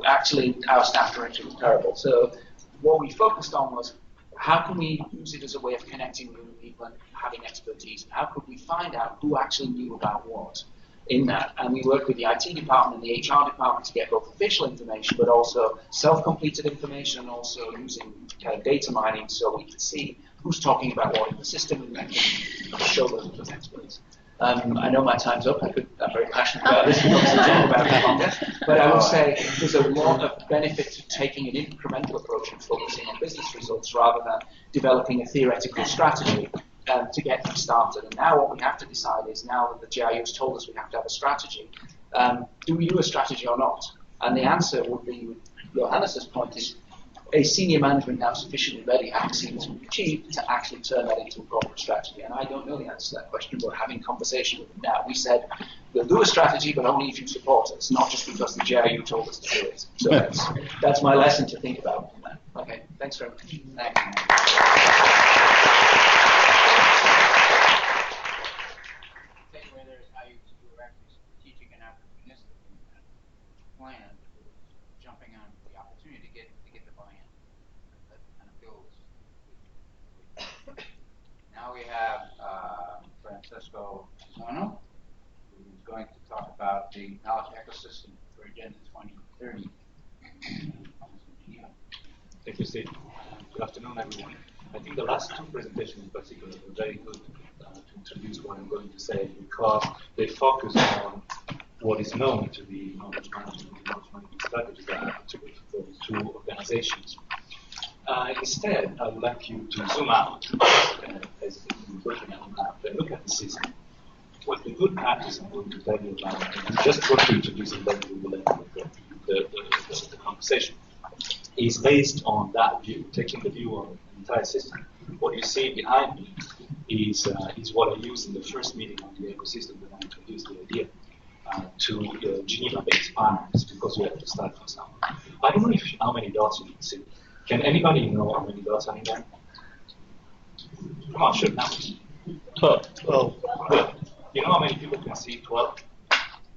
Speaker 6: actually our staff directory was terrible. So what we focused on was, how can we use it as a way of connecting with people and having expertise? And how could we find out who actually knew about what in that? And we worked with the IT department and the HR department to get both official information, but also self-completed information, and also using kind of data mining so we could see who's talking about what in the system and then show those experts. I know my time's up. I'm very passionate about this. We obviously talk about it longer. But I would say there's a lot of benefit to taking an incremental approach and focusing on business results rather than developing a theoretical strategy to get things started. And now what we have to decide is, now that the GIU has told us we have to have a strategy, do we do a strategy or not? And the answer would be, with Johannes' point, is a senior management now sufficiently ready, having seen this we've achieved, to actually turn that into a corporate strategy? And I don't know the answer to that question. We're having conversation with them now. We said, we'll do a strategy, but only if you support us, not just because the GIU told us to do it. So that's my lesson to think about on that. Okay, thanks very much. Thanks.
Speaker 1: Takeaway there is how you were actually strategic and opportunistic in that plan, jumping on the opportunity to get the buy-in. That kind of goes. Now we have Francesco Zono, who's going to talk about the knowledge ecosystem for Agenda 2030.
Speaker 7: Thank you, Steve. Good afternoon, everyone. I think the last two presentations in particular were very good to introduce what I'm going to say, because they focus on what is known to be knowledge management and knowledge management strategies that are attributed to those two organizations. Instead, I would like you to zoom out, as you're looking at the map, and look at the system. What the good practice I'm going to tell you about, and just what to introduce and then we will end the conversation, is based on that view, taking the view of the entire system. What you see behind me is what I used in the first meeting on the ecosystem when I introduced the idea to Geneva-based partners, because we have to start from somewhere. I don't know how many dots you can see. Can anybody know how many dots are in there? Come on, shoot now. 12. 12. Good. You know how many people can see 12?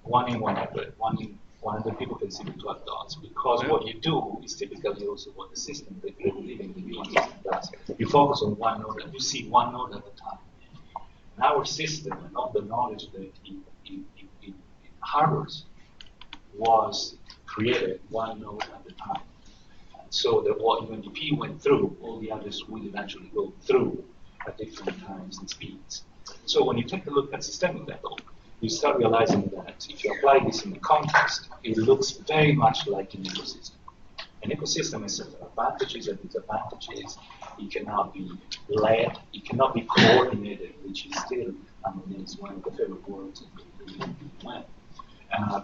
Speaker 7: 1 in 100. 100 people can see the 12 dots, because what you do is typically also what the system that you're living, the human system does. You focus on one node and you see one node at a time. And our system, and all the knowledge that it harbors, was created one node at a time. And so that what Unddp went through, all the others will eventually go through at different times and speeds. So when you take a look at systemic level, you start realizing that if you apply this in the context, it looks very much like an ecosystem. An ecosystem has certain advantages and disadvantages. It cannot be led, it cannot be coordinated, which is still, is one of the favorite words in the plan.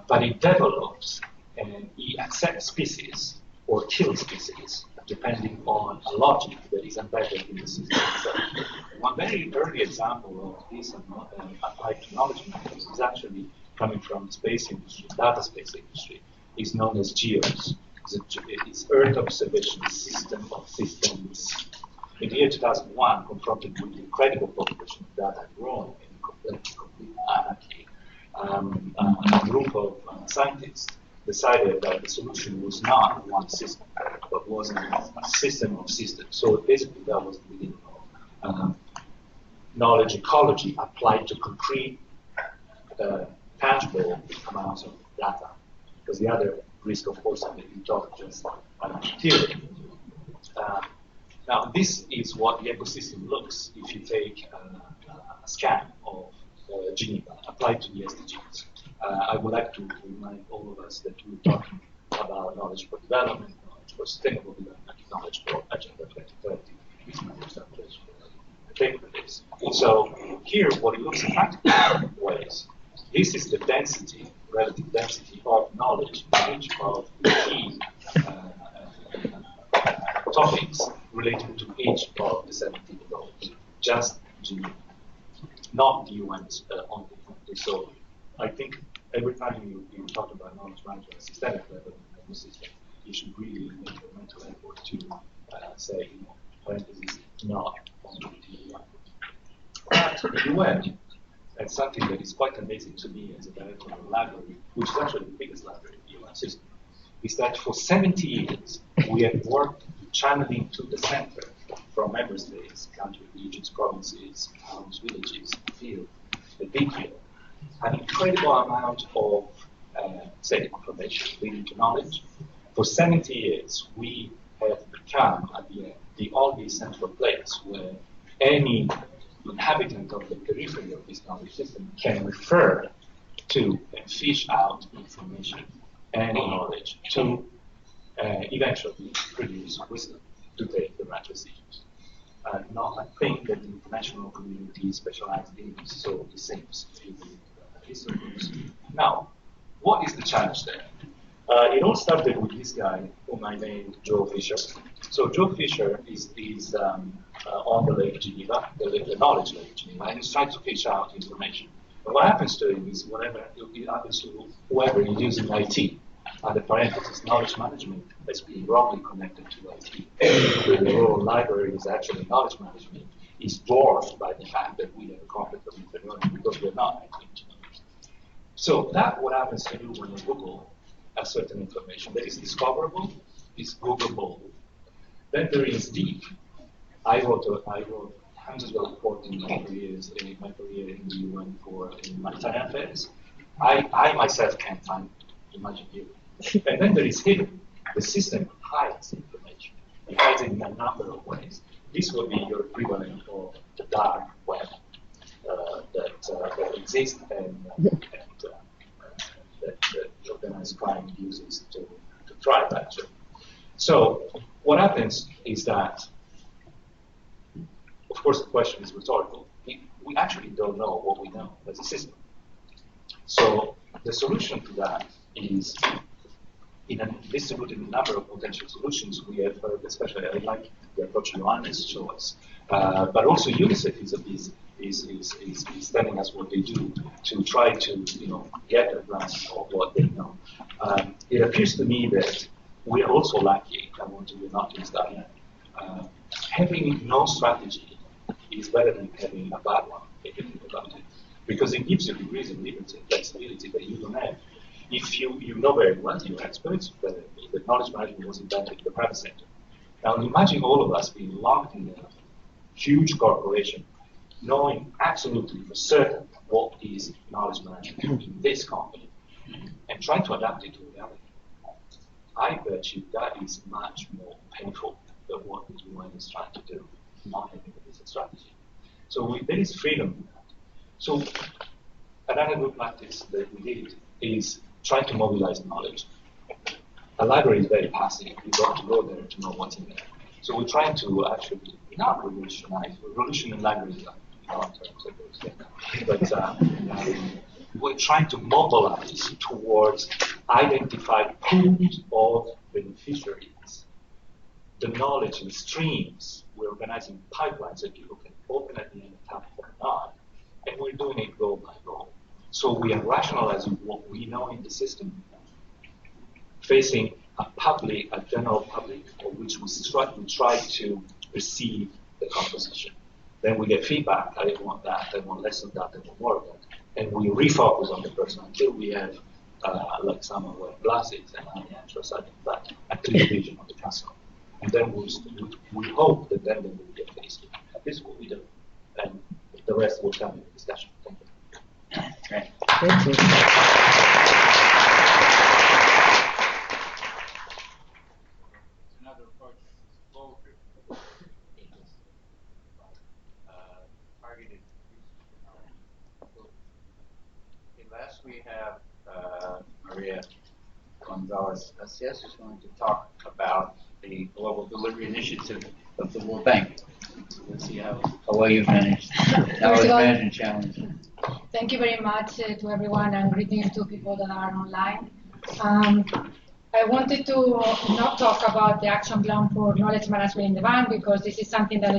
Speaker 7: But it develops, and accept species or kill species depending on a logic that is embedded in the system itself. One very early example of this applied to knowledge management is actually coming from the space industry, data space industry. It's known as GEOS. It's Earth Observation System of Systems. In the year 2001, confronted with the incredible population of data growing in complete anarchy, a group of scientists decided that the solution was not one system, but was a system of systems. So basically, that was the beginning of knowledge ecology applied to concrete, tangible amounts of data. Because the other risk, of course, is the intelligence theory. Now, this is what the ecosystem looks if you take a scan of Geneva applied to the SDGs. I would like to remind all of us that we're talking about knowledge for development, knowledge for sustainable development, knowledge for Agenda 2030. These matters are take for this. So here, what it looks in practical ways, this is the density, relative density of knowledge in each of the key topics related to each of the 17 goals. Just Geneva, not the UN's only. So I think every time you talk about knowledge management at a systemic level in the system, you should really make a mental effort to say, parentheses, not only the UN. The UN, and something that is quite amazing to me as a director of a library, which is actually the biggest library in the UN system, is that for 70 years we have worked channeling to the center from member states, countries, regions, provinces, towns, villages, field, the big field, an incredible amount of information leading to knowledge. For 70 years, we have become, at the end, the only central place where any inhabitant of the periphery of this knowledge system can refer to and fish out information and knowledge to eventually produce wisdom to take the right decisions. Not a thing that the international community is specialized in, so it seems to be history. Now, what is the challenge there? It all started with this guy, whom I named Joe Fisher. So Joe Fisher is on the Lake Geneva, the knowledge Lake Geneva, and he's trying to fish out information. But what happens to him is whatever it happens to whoever is using IT, and the parenthesis, knowledge management has been wrongly connected to IT. The role of library is actually knowledge management is dwarfed by the fact that we have a conflict of inferiority because we're not IT engineers. So that what happens to you when you Google a certain information that is discoverable, is Googleable. Then there is deep. I wrote hundreds of reports in my career in the UN for humanitarian affairs. I myself can't find it. Imagine you. And then there is hidden. The system hides information. It hides it in a number of ways. This would be your equivalent of the dark web that exists and that organized crime uses to thrive, actually. So what happens is that, of course, the question is rhetorical. We actually don't know what we know as a system. So the solution to that is distributed a number of potential solutions. We have heard, especially I like the approach Johannes shows us, but also UNICEF is telling us what they do to try to get a grasp of what they know. It appears to me that we are also lucky. I want to not use that yet. Having no strategy is better than having a bad one, if you think about it, because it gives you degrees of liberty and flexibility that you don't have. If you know very well, you're experts, better than me, that knowledge management was invented in the private sector. Now imagine all of us being locked in a huge corporation, knowing absolutely for certain what is knowledge management in this company, and trying to adapt it to reality. I bet you that is much more painful than what the UN is trying to do, not having a business strategy. So there is freedom in that. So another good practice that we did is trying to mobilize knowledge. A library is very passive. You don't have to go there to know what's in there. So we're trying to actually not revolutionize libraries, but we're trying to mobilize towards identify pools of beneficiaries, the knowledge and streams. We're organizing pipelines that people can open at the end and tap or not, and we're doing it goal by goal. So we are rationalizing what we know in the system, facing a public, a general public, for which we try to perceive the composition. Then we get feedback. I didn't want that. I want less of that. I want more of that. And we refocus on the person until we have, like someone who glasses and but a clear vision of the customer. And then we hope that then they will get faced. This is what we do. And the rest will come in the discussion. Thank you.
Speaker 1: Great.
Speaker 3: Thank you.
Speaker 1: Another approach is bold, targeted research. Okay, last we have Maria Gonzalez Garcias, who's going to talk about the Global Delivery Initiative of the World Bank. Let's see how well you've managed. How it's managed challenge.
Speaker 8: Thank you very much to everyone, and greetings to people that are online. I wanted to not talk about the action plan for knowledge management in the bank, because this is something that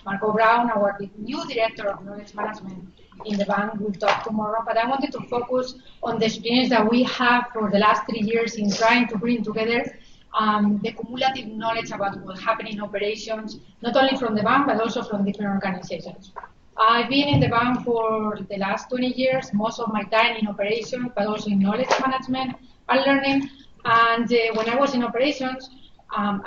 Speaker 8: Marco Brown, our new director of knowledge management in the bank, will talk tomorrow. But I wanted to focus on the experience that we have for the last 3 years in trying to bring together the cumulative knowledge about what happened in operations, not only from the bank, but also from different organizations. I've been in the bank for the last 20 years, most of my time in operations, but also in knowledge management and learning. And when I was in operations,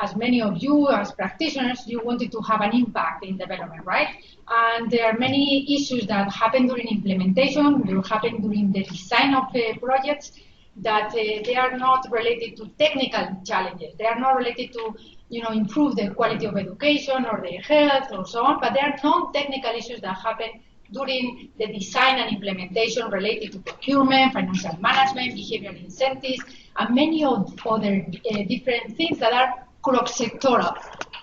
Speaker 8: as many of you as practitioners, you wanted to have an impact in development, right? And there are many issues that happen during implementation, that happen during the design of projects, that they are not related to technical challenges. They are not related to, improve the quality of education or their health or so on, but they are non-technical issues that happen during the design and implementation related to procurement, financial management, behavioral incentives, and many other different things that are cross-sectoral.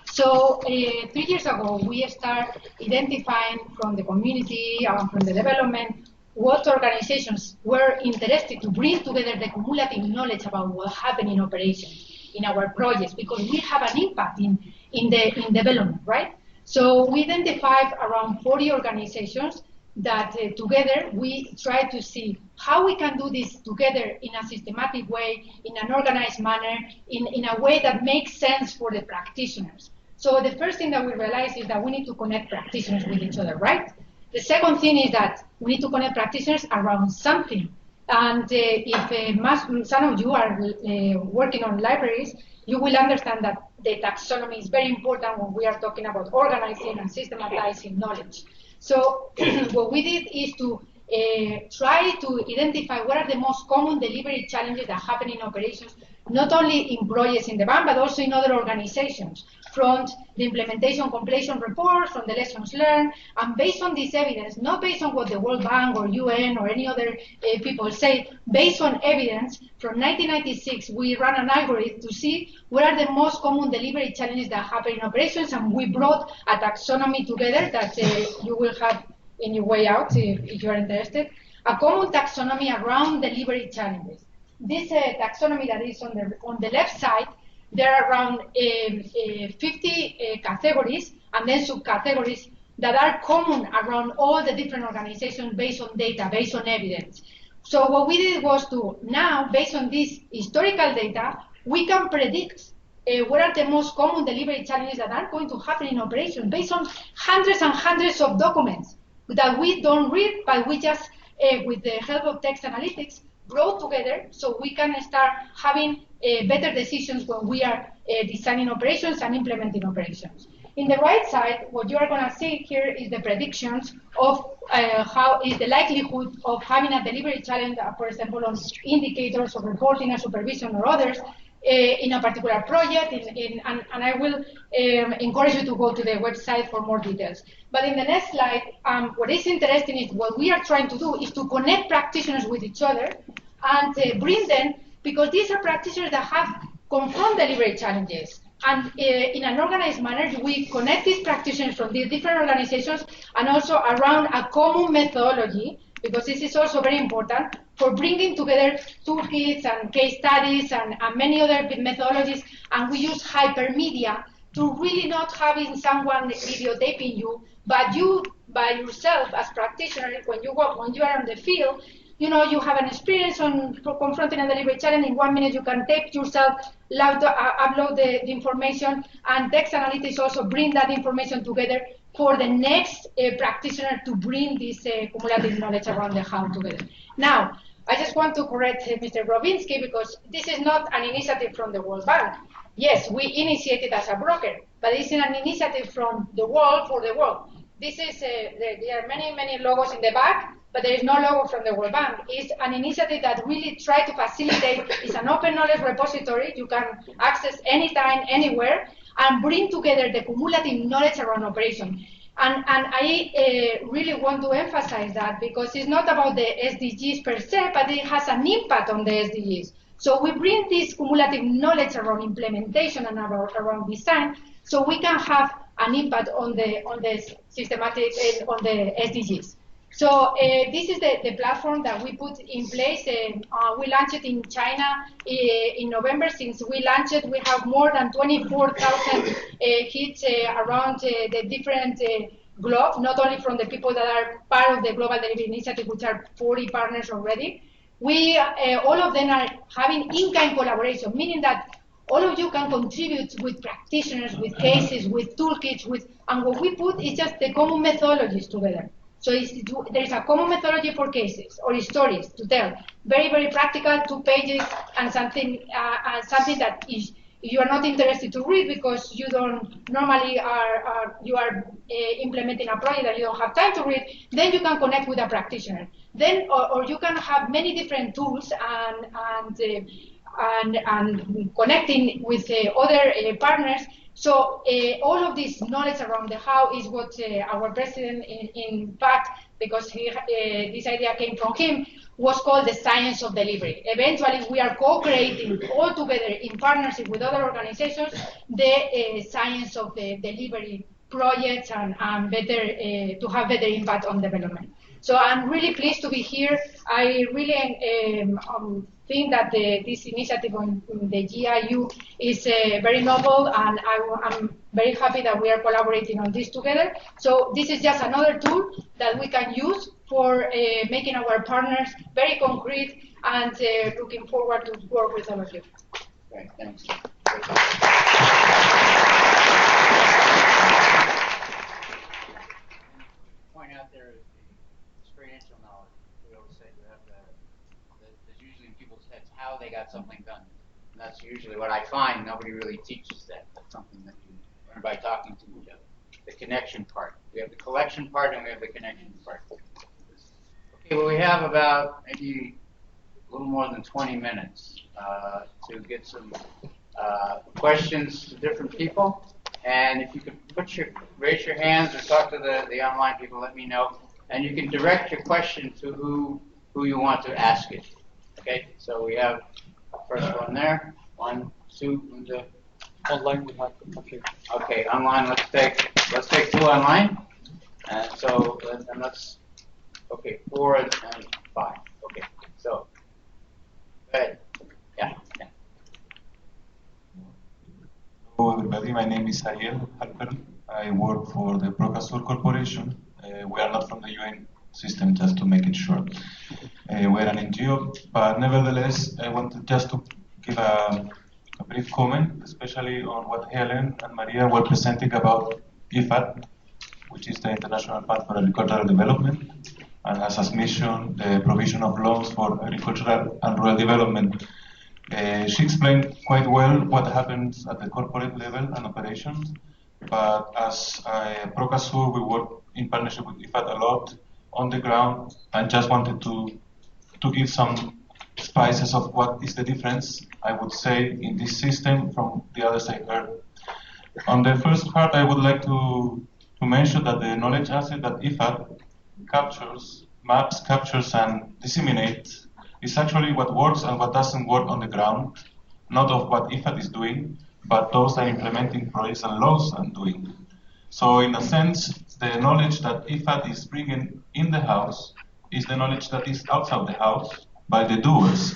Speaker 8: So 3 years ago, we started identifying from the community, from the development, what organizations were interested to bring together the cumulative knowledge about what happened in operations in our projects, because we have an impact in development, right? So we identified around 40 organizations that together we try to see how we can do this together in a systematic way, in an organized manner, in a way that makes sense for the practitioners. So the first thing that we realized is that we need to connect practitioners with each other, right? The second thing is that we need to connect practitioners around something. And if some of you are working on libraries, you will understand that the taxonomy is very important when we are talking about organizing and systematizing knowledge. So what we did is to try to identify what are the most common delivery challenges that happen in operations, not only in projects in the bank, but also in other organizations, from the implementation completion reports, from the lessons learned, and based on this evidence, not based on what the World Bank or UN or any other people say, based on evidence, from 1996, we ran an algorithm to see what are the most common delivery challenges that happen in operations, and we brought a taxonomy together that you will have in your way out if you are interested, a common taxonomy around delivery challenges. This taxonomy that is on the left side, there are around 50 categories and then subcategories that are common around all the different organizations based on data, based on evidence. So what we did was to now, based on this historical data, we can predict what are the most common delivery challenges that are going to happen in operations based on hundreds and hundreds of documents that we don't read, but we just, with the help of text analytics, brought together so we can start having better decisions when we are designing operations and implementing operations. In the right side, what you are going to see here is the predictions of how is the likelihood of having a delivery challenge, for example, on indicators of reporting and supervision or others in a particular project, and I will encourage you to go to the website for more details. But in the next slide, what is interesting is what we are trying to do is to connect practitioners with each other and bring them, because these are practitioners that have confront delivery challenges. And in an organized manner, we connect these practitioners from these different organizations and also around a common methodology because this is also very important for bringing together toolkits and case studies and many other methodologies, and we use hypermedia to really not having someone videotaping you, but you by yourself as practitioner, when you are on the field, you know, you have an experience on confronting a delivery challenge. In 1 minute, you can tape yourself, upload the information, and text analytics also bring that information together for the next practitioner to bring this cumulative knowledge around the how together. Now, I just want to correct Mr. Robinsky, because this is not an initiative from the World Bank. Yes, we initiated as a broker, but it's an initiative from the world for the world. This is, there are many, many logos in the back, but there is no logo from the World Bank. It's an initiative that really tries to facilitate, it's an open knowledge repository you can access anytime, anywhere, and bring together the cumulative knowledge around operation. And I really want to emphasize that, because it's not about the SDGs per se, but it has an impact on the SDGs. So we bring this cumulative knowledge around implementation and around design, so we can have an impact on the systematic, on the SDGs. So this is the platform that we put in place. We launched it in China in November. Since we launched it, we have more than 24,000 hits around the different globe, not only from the people that are part of the Global Delivery Initiative, which are 40 partners already. We, all of them are having in-kind collaboration, meaning that all of you can contribute with practitioners, with cases, with toolkits, and what we put is just the common methodologies together. So there is a common methodology for cases or stories to tell. Very, very practical, 2 pages, and something that is, you are not interested to read because you don't normally you are implementing a project that you don't have time to read, then you can connect with a practitioner. Then, or you can have many different tools and connecting with other partners. So all of this knowledge around the how is what our president, in fact, because this idea came from him, was called the science of delivery. Eventually, we are co-creating all together in partnership with other organizations the science of the delivery projects and better to have better impact on development. So I'm really pleased to be here. I really think that this initiative on the GIU is very novel, and I'm very happy that we are collaborating on this together. So this is just another tool that we can use for making our partners very concrete, and looking forward to work with all of you.
Speaker 1: Great, thanks. Point out there is the experiential knowledge. We always say you have there's usually in people's heads how they got something done. And that's usually what I find. Nobody really teaches that. That's something that you learn by talking to each other. The connection part. We have the collection part and we have the connection part. Okay, well, we have about maybe a little more than 20 minutes to get some questions to different people. And if you could raise your hands or talk to the online people, let me know. And you can direct your question to who you want to ask it. Okay, so we have first one there. 1, 2, and
Speaker 7: Online we have
Speaker 1: okay, online. Let's take 2 online. And so and let's 4 and 5. Okay, so go ahead. Yeah.
Speaker 9: Hello everybody, my name is Ariel Halper. I work for the Procasur Corporation. We are not from the UN system, just to make it short. We're an NGO, but nevertheless, I wanted just to give a brief comment, especially on what Helen and Maria were presenting about IFAD, which is the International Fund for Agricultural Development, and has as mission the provision of loans for agricultural and rural development. She explained quite well what happens at the corporate level and operations, but as Procasur, we work in partnership with IFAD a lot on the ground, and just wanted to give some spices of what is the difference, I would say, in this system from the others I heard. On the first part, I would like to mention that the knowledge asset that IFAD captures, maps, captures, and disseminates is actually what works and what doesn't work on the ground, not of what IFAD is doing, but those that are implementing projects and laws and doing. So in a sense, the knowledge that IFAD is bringing in the house is the knowledge that is outside the house by the doers.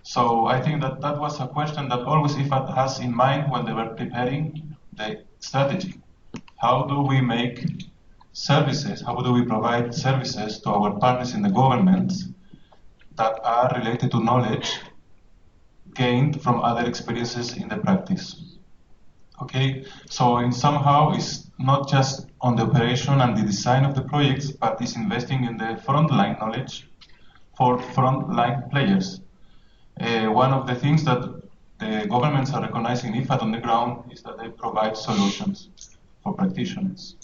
Speaker 9: So I think that that was a question that always IFAD has in mind when they were preparing the strategy. How do we make services, how do we provide services to our partners in the government that are related to knowledge gained from other experiences in the practice? Okay, so in somehow it's not just on the operation and the design of the projects, but it's investing in the frontline knowledge for frontline players. One of the things that the governments are recognizing IFAD on the ground is that they provide solutions for practitioners.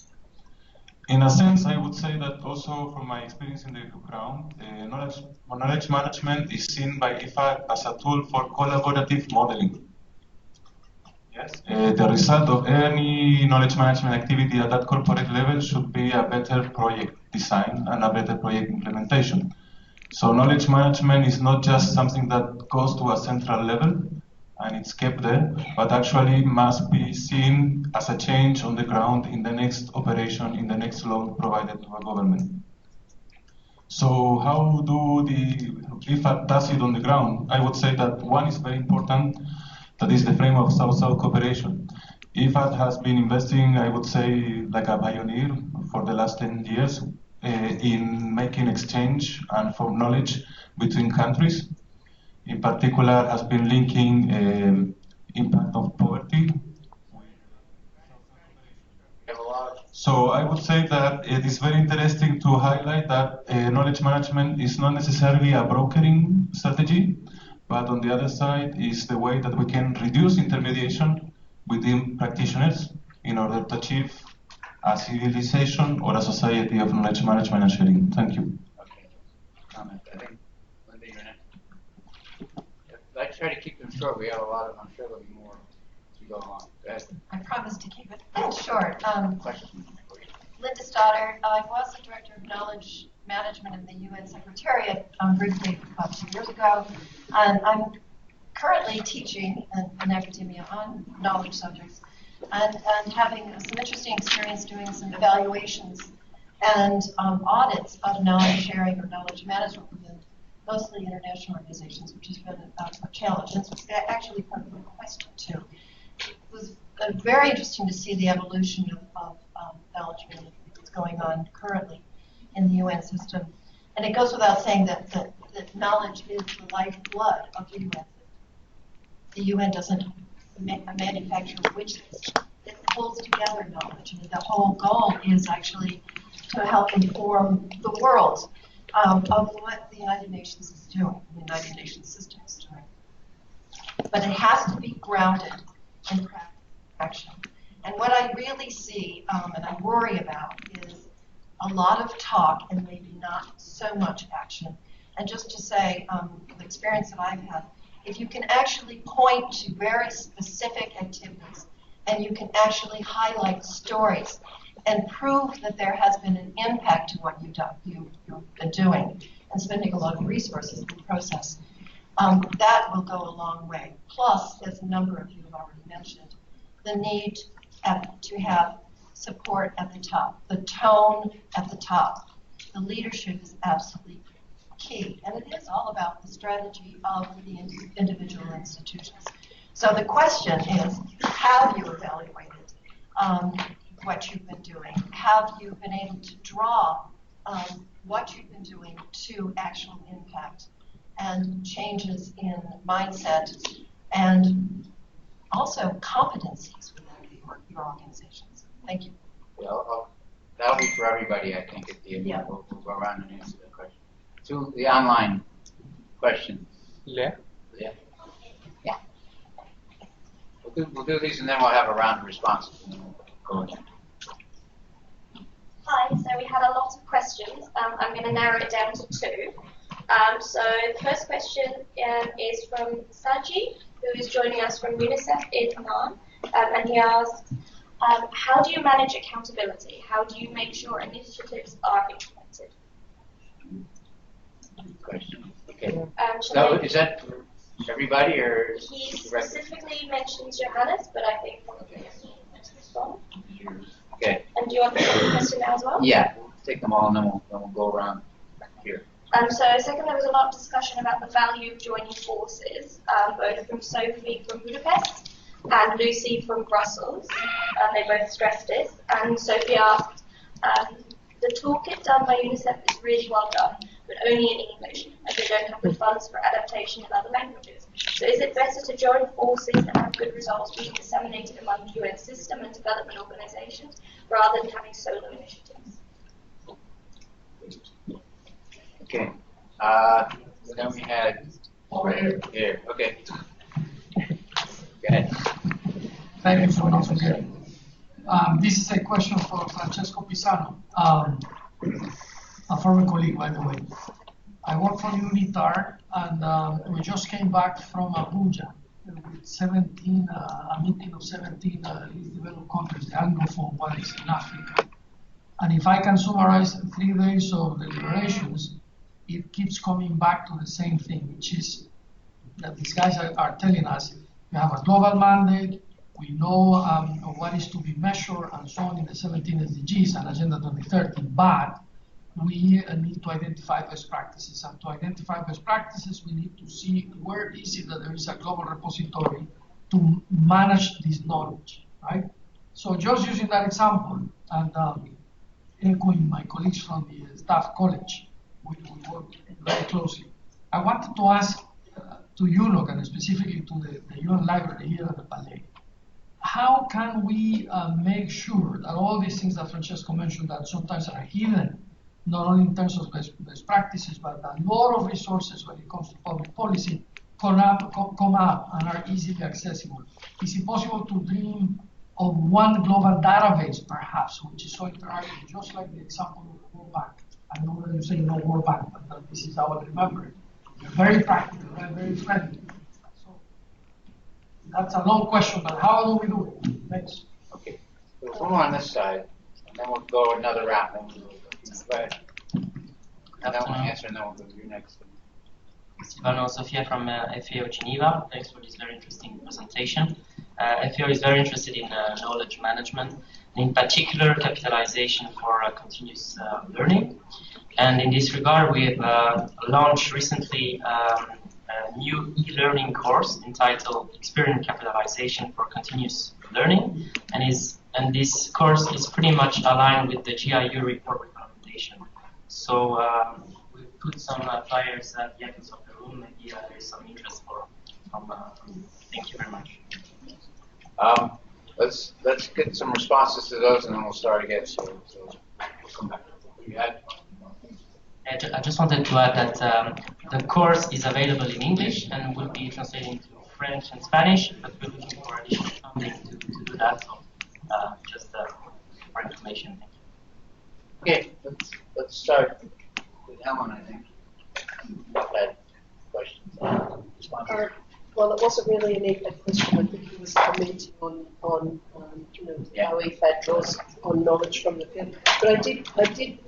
Speaker 9: In a sense, I would say that also from my experience in the ground, knowledge management is seen by IFAD as a tool for collaborative modeling. Yes. The result of any knowledge management activity at that corporate level should be a better project design and a better project implementation. So knowledge management is not just something that goes to a central level and it's kept there, but actually must be seen as a change on the ground in the next operation, in the next loan provided to a government. So how do the IFAD does it on the ground? I would say that one is very important, that is the frame of South-South cooperation. IFAD has been investing, I would say, like a pioneer for the last 10 years in making exchange and for knowledge between countries. In particular, has been linking impact of poverty. So I would say that it is very interesting to highlight that knowledge management is not necessarily a brokering strategy, but on the other side is the way that we can reduce intermediation within practitioners in order to achieve a civilization or a society of knowledge management and sharing. Thank you.
Speaker 1: Okay. Comment. I think, Linda, you're next. I try to keep them short. We have a lot of them. I'm sure there'll be more as we go along. Go ahead.
Speaker 10: I promise to keep it short.
Speaker 1: Question.
Speaker 10: Linda Stoddard. I was the Director of Knowledge Management in the UN Secretariat briefly about 2 years ago. And I'm currently teaching in academia on knowledge subjects and having some interesting experience doing some evaluations and audits of knowledge sharing or knowledge management within mostly international organizations, which has been a challenge. And it's actually part of my question, too. It was very interesting to see the evolution of knowledge management that's going on currently in the UN system. And it goes without saying that knowledge is the lifeblood of the UN system. The UN doesn't manufacture widgets. It pulls together knowledge. And the whole goal is actually to help inform the world of what the United Nations is doing, the United Nations system is doing. But it has to be grounded in action. And what I really see and I worry about is a lot of talk and maybe not so much action. And just to say, the experience that I've had, if you can actually point to very specific activities and you can actually highlight stories and prove that there has been an impact to what you've been doing and spending a lot of resources in the process, that will go a long way. Plus, as a number of you have already mentioned, the need to have support at the top, the tone at the top. The leadership is absolutely key, and it is all about the strategy of the individual institutions. So the question is, have you evaluated what you've been doing? Have you been able to draw what you've been doing to actual impact and changes in mindset and also competencies within your organizations? Thank you.
Speaker 1: Yeah, that'll be for everybody, I think, at the end. Yeah. We'll go around and answer that question. To the online questions.
Speaker 11: Yeah.
Speaker 1: Yeah. Yeah. We'll do these and then we'll have a round of responses and then we'll go again.
Speaker 12: Hi, so we had a lot of questions. I'm going to narrow it down to 2. So the first question is from Saji, who is joining us from UNICEF in Amman, and he asks, how do you manage accountability? How do you make sure initiatives are implemented?
Speaker 1: Question. Okay. Is that for everybody or?
Speaker 12: He specifically mentions Johannes, but I think probably to respond.
Speaker 1: Okay.
Speaker 12: And do you want the second question now as well?
Speaker 1: Yeah, we'll take them all and then we'll go around.
Speaker 12: So second, there was a lot of discussion about the value of joining forces, both from Sophie from Budapest and Lucy from Brussels. They both stressed this. And Sophie asked, the toolkit done by UNICEF is really well done, but only in English, as they don't have the funds for adaptation in other languages. So is it better to join forces and have good results being disseminated among the UN system and development organizations, rather than having solo initiatives?
Speaker 1: Okay. Then we had right here. Okay. Go ahead.
Speaker 11: Thank you so much again. This is a question for Francesco Pisano, a former colleague, by the way. I work for UNITAR, and we just came back from Abuja with 17, a meeting of 17 least developed countries, the Anglophone ones in Africa. And if I can summarize 3 days of deliberations, it keeps coming back to the same thing, which is that these guys are telling us we have a global mandate, we know what is to be measured and so on in the 17 SDGs and Agenda 2030, but we need to identify best practices. And to identify best practices, we need to see where is it that there is a global repository to manage this knowledge, right? So just using that example and echoing my colleagues from the staff college, we work very closely. I wanted to ask to UNOC and specifically to the UN Library here at the Palais, how can we make sure that all these things that Francesco mentioned that sometimes are hidden, not only in terms of best practices, but a lot of resources when it comes to public policy come up and are easily accessible? Is it possible to dream of one global database, perhaps, which is so interactive, just like the example of the World Bank? I know that you say no World Bank, but this is how I remember it. Very practical, right? Very friendly. So that's a long question, but how do we do it? Thanks.
Speaker 1: Okay. So one on this side, and then we'll go another round. Then we'll go ahead. And then we'll answer, and then we'll go to you next.
Speaker 13: Silvano Sofia from FAO Geneva. Thanks for this very interesting presentation. FAO is very interested in knowledge management, and in particular capitalization for continuous learning. And in this regard, we have launched recently a new e-learning course entitled Experience Capitalization for Continuous Learning. And this course is pretty much aligned with the GIU report recommendation. So we've put some flyers at the entrance of the room. Maybe there's some interest from thank you very much.
Speaker 1: Let's get some responses to those, and then we'll start again. So we'll come back. You had?
Speaker 13: I just wanted to add that the course is available in English and will be translated into French and Spanish, but we're looking for additional funding to do that. So just for information. Thank you.
Speaker 1: Okay, let's start with Helen, I think. Had questions.
Speaker 3: Well, it wasn't really an EFAD question. I think he was commenting on how EFAD draws on knowledge from the field. But I did.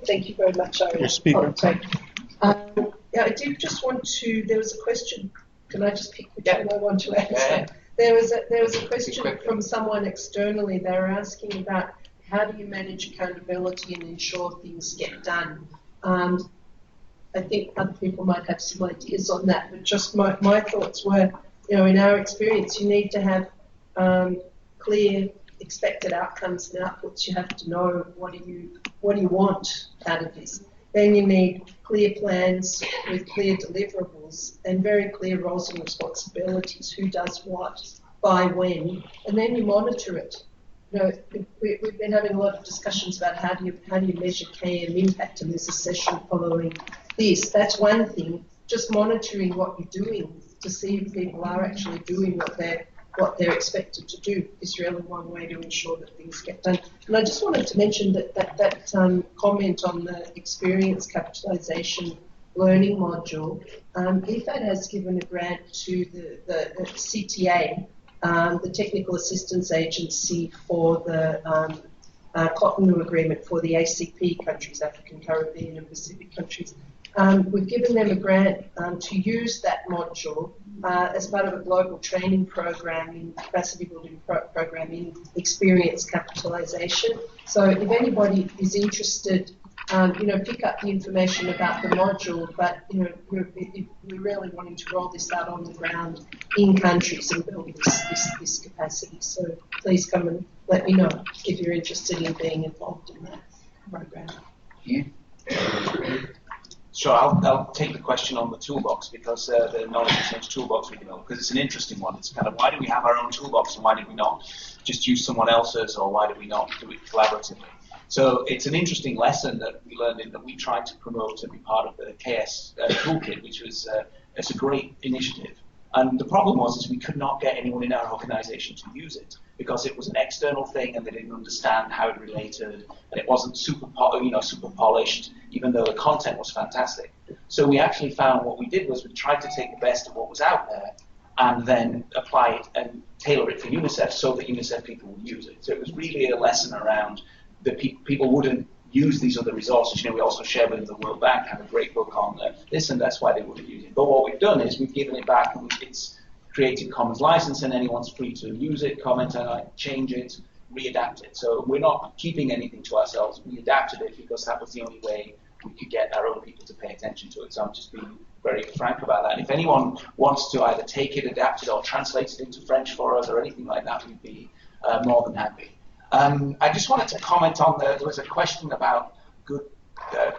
Speaker 3: Thank you very much, Ari.
Speaker 14: Your speaker.
Speaker 3: Yeah, I did just want to. There was a question. Can I just pick which one I want to answer? There was a question from someone externally. They were asking about how do you manage accountability and ensure things get done. I think other people might have some ideas on that, but just my thoughts were, in our experience, you need to have clear expected outcomes and outputs. You have to know what do you want out of this. Then you need clear plans with clear deliverables and very clear roles and responsibilities. Who does what, by when, and then you monitor it. We've been having a lot of discussions about how do you measure KM impact, and there's a session following this. That's one thing. Just monitoring what you're doing to see if people are actually doing what they're expected to do is really one way to ensure that things get done. And I just wanted to mention that comment on the experience capitalization learning module. EFAD has given a grant to the CTA, the Technical Assistance Agency for the Cotonou Agreement for the ACP countries, African, Caribbean and Pacific countries. We've given them a grant to use that module as part of a global training program in capacity building program in experience capitalization. So if anybody is interested pick up the information about the module, but we're really wanting to roll this out on the ground in countries and build this capacity. So please come and let me know if you're interested in being involved in that program.
Speaker 6: Sure, I'll take the question on the toolbox, because the knowledge exchange toolbox we developed, because it's an interesting one. It's kind of, why do we have our own toolbox, and why did we not just use someone else's, or why did we not do it collaboratively? So it's an interesting lesson that we learned in that we tried to promote and be part of the KS toolkit, which was it's a great initiative. And the problem was we could not get anyone in our organization to use it, because it was an external thing and they didn't understand how it related, and it wasn't super polished, even though the content was fantastic. So we actually found what we did was we tried to take the best of what was out there and then apply it and tailor it for UNICEF so that UNICEF people would use it. So it was really a lesson around that people wouldn't use these other resources. We also share with the World Bank, have a great book on this, and that's why they wouldn't use it. But what we've done is we've given it back, and it's Creative Commons license, and anyone's free to use it, comment on it, change it, readapt it. So we're not keeping anything to ourselves. We adapted it because that was the only way we could get our own people to pay attention to it. So I'm just being very frank about that. And if anyone wants to either take it, adapt it, or translate it into French for us or anything like that, we'd be more than happy. I just wanted to comment on there was a question about good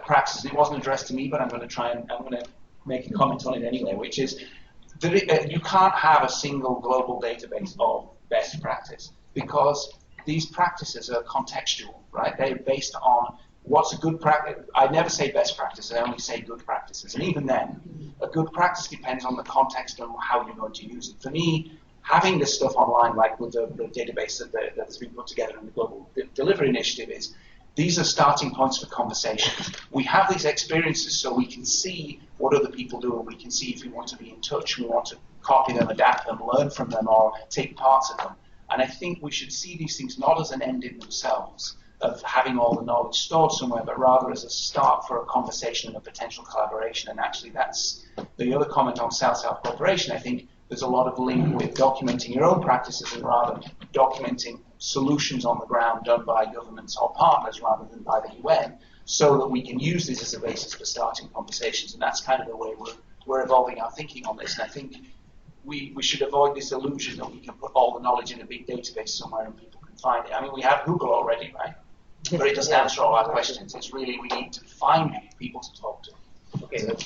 Speaker 6: practices. It wasn't addressed to me, but I'm going to make a comment on it anyway, which is that you can't have a single global database of best practice, because these practices are contextual, right? They're based on what's a good practice. I never say best practice, I only say good practices. And even then, a good practice depends on the context and how you're going to use it. For me, having this stuff online, like with the database that's been put together in the Global Delivery Initiative, is these are starting points for conversations. We have these experiences so we can see what other people do, and we can see if we want to be in touch, we want to copy them, adapt them, learn from them, or take parts of them. And I think we should see these things not as an end in themselves, of having all the knowledge stored somewhere, but rather as a start for a conversation and a potential collaboration. And actually that's the other comment on South-South cooperation. I think there's a lot of link with documenting your own practices and rather documenting solutions on the ground done by governments or partners rather than by the UN, so that we can use this as a basis for starting conversations. And that's kind of the way we're evolving our thinking on this. And I think we should avoid this illusion that we can put all the knowledge in a big database somewhere and people can find it. I mean, we have Google already, right? But it doesn't answer all our questions. It's really, we need to find people to talk to.
Speaker 1: Okay, let's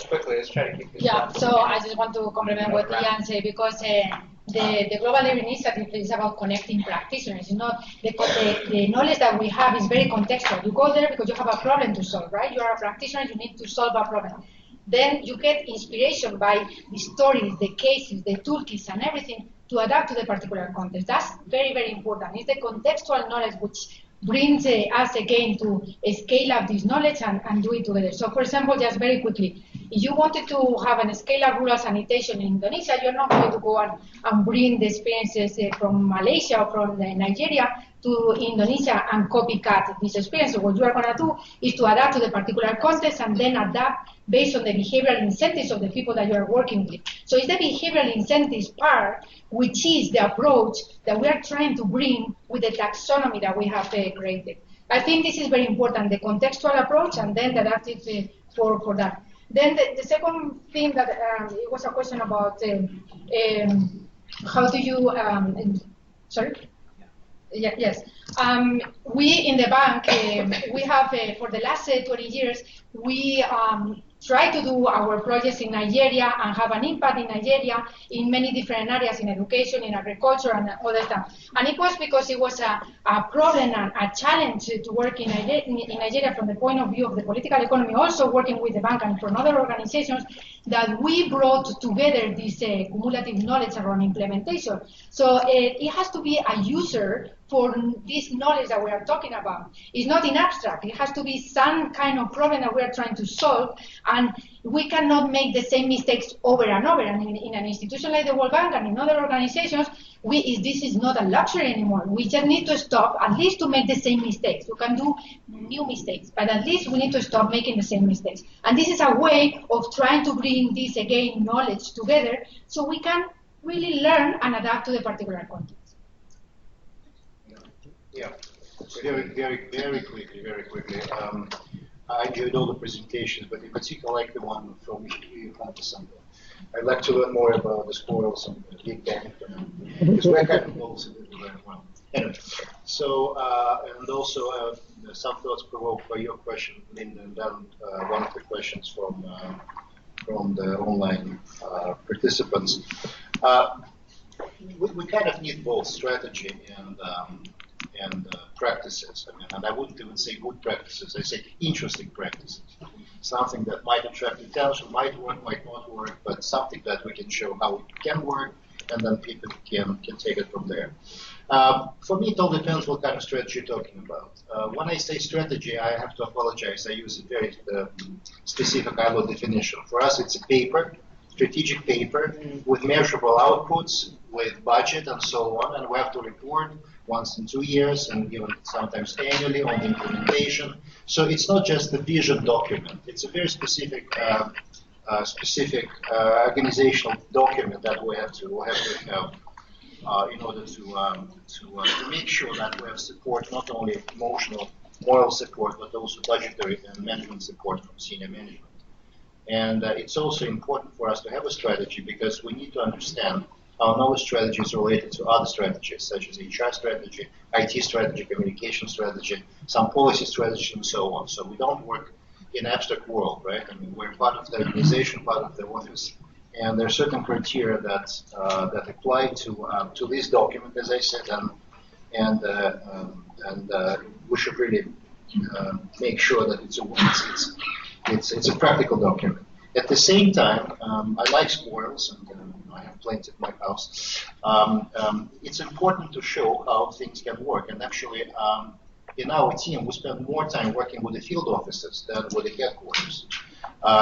Speaker 1: quickly, let's try to keep this
Speaker 8: Yeah,
Speaker 1: down.
Speaker 8: so I just want to complement what Ian said, because the Global Delivery Initiative is about connecting practitioners. You know, the knowledge that we have is very contextual. You go there because you have a problem to solve, right? You are a practitioner, you need to solve a problem. Then you get inspiration by the stories, the cases, the toolkits, and everything to adapt to the particular context. That's very, very important. It's the contextual knowledge which brings us again to scale up this knowledge and do it together. So for example, just very quickly, if you wanted to have a scale up rural sanitation in Indonesia, you're not going to go and bring the experiences from Malaysia or from Nigeria to Indonesia and copycat this experience. So what you are going to do is to adapt to the particular context and then adapt based on the behavioral incentives of the people that you are working with. So it's the behavioral incentives part, which is the approach that we are trying to bring with the taxonomy that we have created. I think this is very important, the contextual approach and then the adaptive for that. Then the second thing that it was a question about how do you, sorry? Yeah, yes. We in the bank, we have, for the last 20 years, we try to do our projects in Nigeria and have an impact in Nigeria in many different areas, in education, in agriculture, and other stuff. And it was because it was a problem and a challenge to work in Nigeria from the point of view of the political economy, also working with the bank and from other organizations, that we brought together this cumulative knowledge around implementation. So it has to be a user for this knowledge that we are talking about. It's not in abstract. It has to be some kind of problem that we are trying to solve, and we cannot make the same mistakes over and over. And in an institution like the World Bank and in other organizations, this is not a luxury anymore. We just need to stop, at least to make the same mistakes. You can do new mistakes, but at least we need to stop making the same mistakes. And this is a way of trying to bring this, again, knowledge together so we can really learn and adapt to the particular context.
Speaker 2: Yeah. Very quickly. I enjoyed all the presentations, but in particular, I like the one from Hunter. I'd like to learn more about the squirrels and the Big Bang, because we're kind of also did very well. Anyway, so and also some thoughts provoked by your question, Linda, and then one of the questions from the online participants. We kind of need both strategy and practices. I mean, and I wouldn't even say good practices. I say interesting practices. Something that might attract attention, might work, might not work, but something that we can show how it can work, and then people can take it from there. For me, it all depends what kind of strategy you're talking about. When I say strategy, I have to apologize. I use a very specific ILO definition. For us, it's a paper, strategic paper, with measurable outputs, with budget and so on, and we have to report once in 2 years and even sometimes annually on the implementation. So it's not just a vision document. It's a very specific organizational document that we have to have in order to make sure that we have support, not only emotional, moral support, but also budgetary and management support from senior management. And it's also important for us to have a strategy because we need to understand how knowledge strategy is related to other strategies, such as HR strategy, IT strategy, communication strategy, some policy strategy, and so on. So we don't work in an abstract world, right? I mean, we're part of the organization, part of the office, and there are certain criteria that that apply to this document, as I said, and we should really make sure that it's a practical document. At the same time, I like squirrels, and I have plenty at my house. It's important to show how things can work. And actually, in our team, we spend more time working with the field offices than with the headquarters,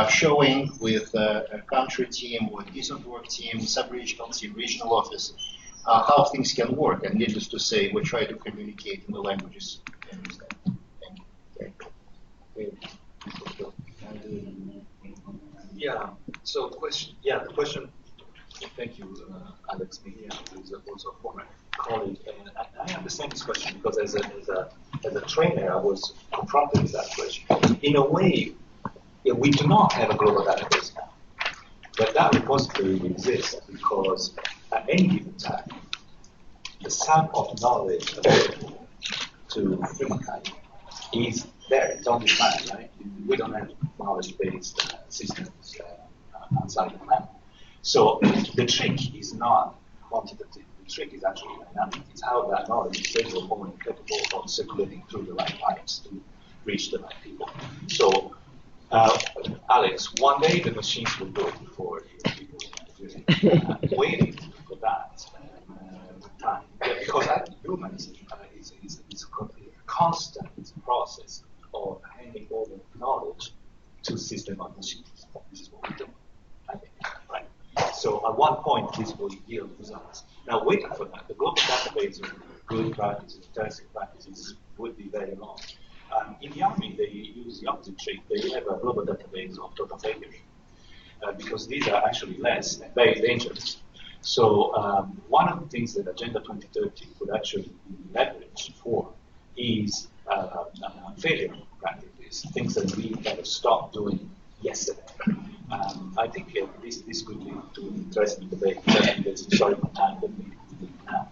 Speaker 2: showing with a country team, with decent work team, sub-regional team, regional office, how things can work. And needless to say, we try to communicate in the languages. Thank you.
Speaker 7: Yeah. So the question. Thank you, Alex, who's also a former colleague. And I understand this question because as a trainer, I was confronted with that question. In a way, we do not have a global database now, but that repository exists because at any given time, the sum of knowledge available to humankind is there. It's on demand, right? We don't have knowledge-based systems outside the planet. So the trick is not quantitative. The trick is actually dynamic. It's how that knowledge is capable and capable of circulating through the right pipes to reach the right people. So, Alex, one day the machines will do it for people. Waiting for that time. Yeah, because humans is a constant process of handing over knowledge to system of machines. This is what we do, I think, right? So at one point, this will yield results. Now, waiting for that, the global database of good practices, interesting practices would be very long. In the Army, they use the opposite trick. They have a global database of total failures because these are actually less and very dangerous. So one of the things that Agenda 2030 could actually be leveraged for is failure practices, things that we never stopped doing yesterday. I think this could lead to an interesting debate. There's historical time that we need now.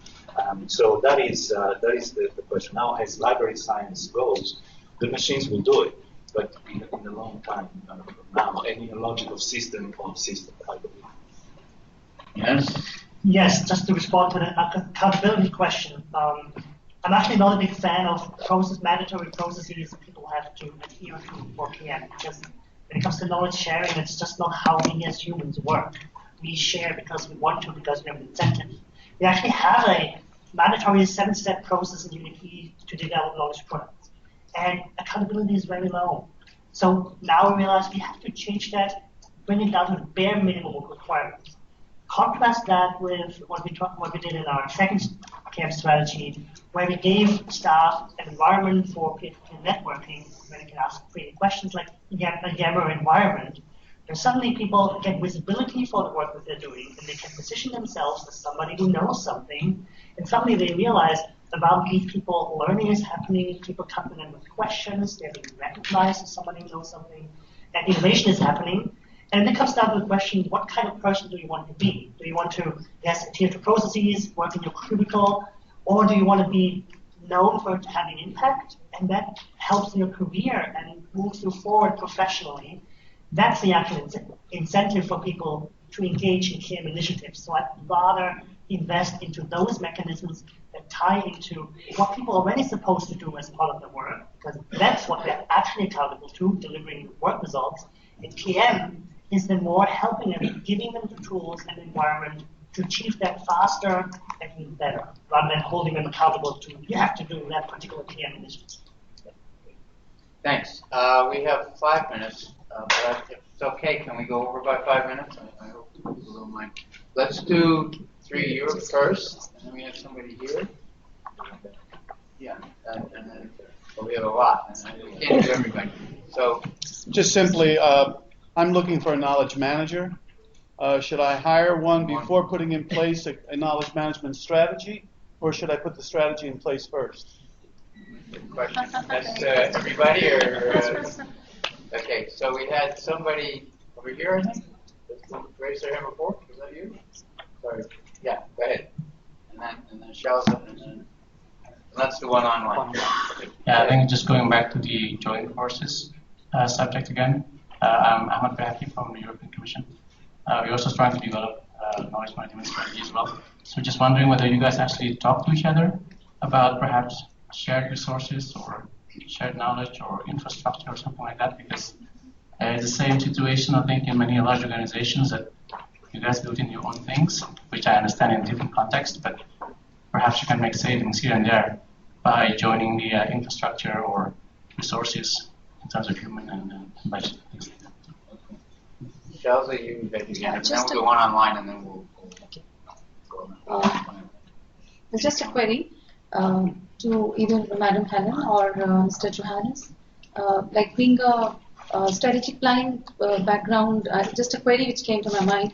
Speaker 7: So that is the question. Now, as library science goes, the machines will do it, but in a long time now, and in a logical system of systems, I believe.
Speaker 1: Yes.
Speaker 5: Yes, just to respond to the accountability question. I'm actually not a big fan of mandatory processes people have to adhere to for PM, because when it comes to knowledge sharing, it's just not how we as humans work. We share because we want to, because we have an incentive. We actually have a mandatory 7-step process in Unity to develop knowledge products. And accountability is very low. So now we realize we have to change that, bring it down to the bare minimum requirements. Contrast that with what we did in our second camp strategy, where we gave staff an environment for peer-to-peer networking, where they can ask free questions like a Yammer environment. And suddenly people get visibility for the work that they're doing, and they can position themselves as somebody who knows something, and suddenly they realize, about these people, learning is happening, people come to them with questions, they're being recognized as somebody who knows something, and innovation is happening. And then it comes down to the question, what kind of person do you want to be? Do you want to, yes, adhere to processes, work in your cubicle, or do you want to be known for having impact? And that helps in your career and moves you forward professionally. That's the actual incentive for people to engage in KM initiatives. So I'd rather invest into those mechanisms that tie into what people are already supposed to do as part of their work, because that's what they're actually accountable to, delivering work results. And KM is then more helping them, giving them the tools and environment to achieve that faster and even better, rather than holding them accountable to, you have to do that particular KM initiative.
Speaker 1: Thanks. We have 5 minutes, but if it's okay, can we go over by 5 minutes? I hope people don't mind. Let's do 3 Europe first, and then we have somebody here. Yeah, and then well, we have a lot, and we can't do everybody. So,
Speaker 14: just simply, I'm looking for a knowledge manager. Should I hire one before putting in place a knowledge management strategy, or should I put the strategy in place first?
Speaker 1: Good question. That's everybody, or okay. So we had somebody over here, I think. Raised their hand before. Was that you? Sorry. Yeah. Go ahead. And then Shelza, and then that's the one online.
Speaker 15: Yeah, I think just going back to the joint forces subject again. I'm Ahmad Behaki from the European Commission. We're also trying to develop knowledge management strategy as well. So just wondering whether you guys actually talk to each other about perhaps shared resources or shared knowledge or infrastructure or something like that, because it's the same situation, I think, in many large organizations that you guys build in your own things, which I understand in different contexts, but perhaps you can make savings here and there by joining the infrastructure or resources in terms of human and budget.
Speaker 1: Shelza, you bet again. And then we'll go one online, and then we'll go.
Speaker 16: Just a query to either Madam Helen or Mr. Johannes. Like being a strategic planning background, just a query which came to my mind.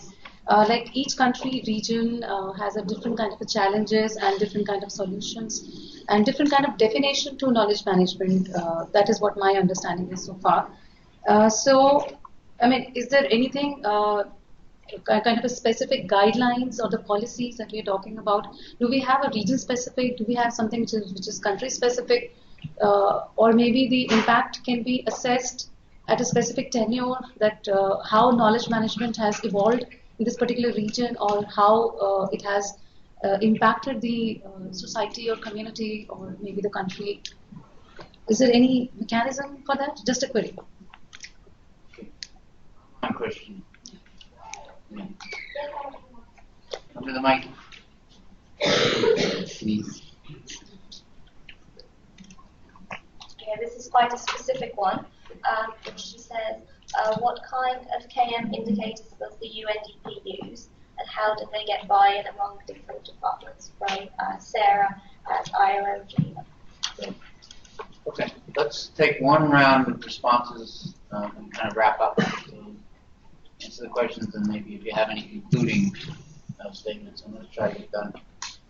Speaker 16: Like each country, region has a different kind of challenges and different kind of solutions and different kind of definition to knowledge management. That is what my understanding is so far. So, I mean, is there anything kind of a specific guidelines or the policies that we're talking about? Do we have a region specific? Do we have something which is country specific? Or maybe the impact can be assessed at a specific tenure, that how knowledge management has evolved in this particular region, or how it has impacted the society or community or maybe the country. Is there any mechanism for that? Just a query.
Speaker 1: One question. Yeah. Come to the mic. Please.
Speaker 12: Yeah, this is quite a specific one. She says, what kind of KM indicators does the UNDP use, and how did they get buy-in among different departments, from Sarah at IOM Geneva?
Speaker 1: Okay, let's take one round of responses and kind of wrap up. Answer the questions, and maybe if you have any concluding statements, I'm going to try to get done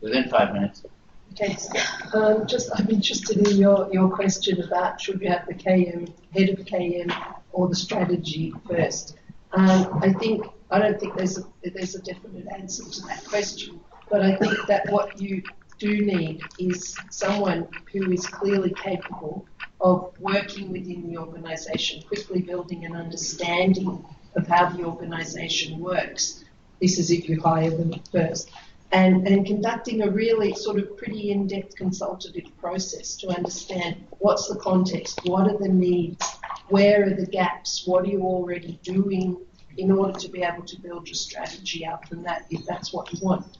Speaker 1: within 5 minutes.
Speaker 3: Okay, I'm interested in your question about should we have the KM, head of KM, or the strategy first. I don't think there's a definite answer to that question, but I think that what you do need is someone who is clearly capable of working within the organisation, quickly building an understanding of how the organisation works. This is if you hire them first. And conducting a really sort of pretty in-depth consultative process to understand what's the context, what are the needs, where are the gaps, what are you already doing in order to be able to build your strategy out from that, if that's what you want.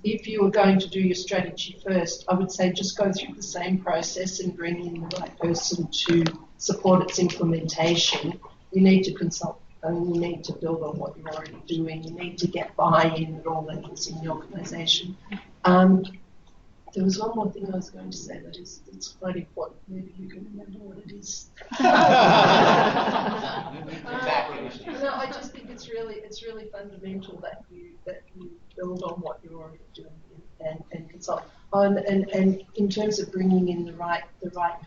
Speaker 3: If you were going to do your strategy first, I would say just go through the same process and bring in the right person to support its implementation. You need to consult. And you need to build on what you're already doing. You need to get buy-in at all levels in the organisation. There was one more thing I was going to say that it's quite important. Maybe you can remember what it is. No, I just think it's really fundamental that you build on what you're already doing. and consult. And in terms of bringing in the right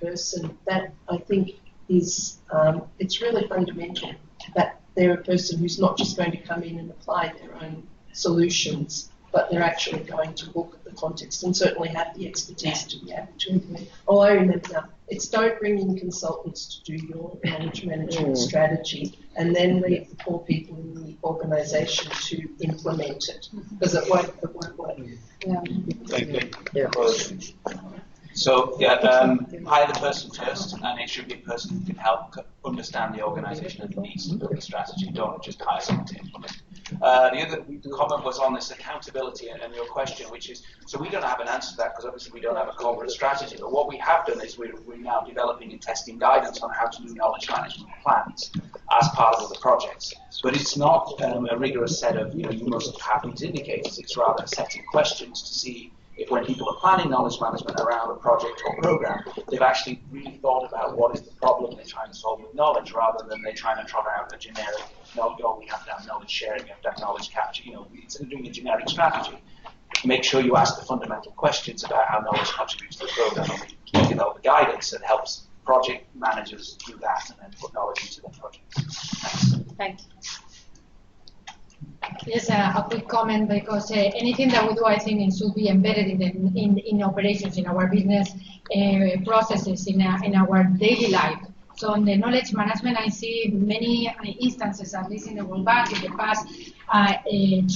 Speaker 3: person, that I think is it's really fundamental that they're a person who's not just going to come in and apply their own solutions, but they're actually going to look at the context and certainly have the expertise to be able to implement. Oh, I remember now. It's don't bring in consultants to do your knowledge management strategy and then leave the poor people in the organisation to implement it, because it won't work.
Speaker 6: So hire the person first, and it should be a person who can help understand the organisation and the needs to build the strategy. Don't just hire someone to implement. The other comment was on this accountability and your question, which is, so we don't have an answer to that because obviously we don't have a corporate strategy, but what we have done is we're now developing and testing guidance on how to do knowledge management plans as part of the projects. But it's not a rigorous set of, you must have these indicators. It's rather a set of questions to see if when people are planning knowledge management around a project or program, they've actually really thought about what is the problem they're trying to solve with knowledge, rather than they're trying to trot out a generic, we have to have knowledge sharing, we have to have knowledge capture. Instead of doing a generic strategy, make sure you ask the fundamental questions about how knowledge contributes to the program, and develop the guidance that helps project managers do that and then put knowledge into their projects.
Speaker 16: Thank you.
Speaker 8: Yes, a quick comment, because anything that we do, I think it should be embedded in operations, in our business processes, in our daily life. So in the knowledge management, I see many instances, at least in the World Bank, in the past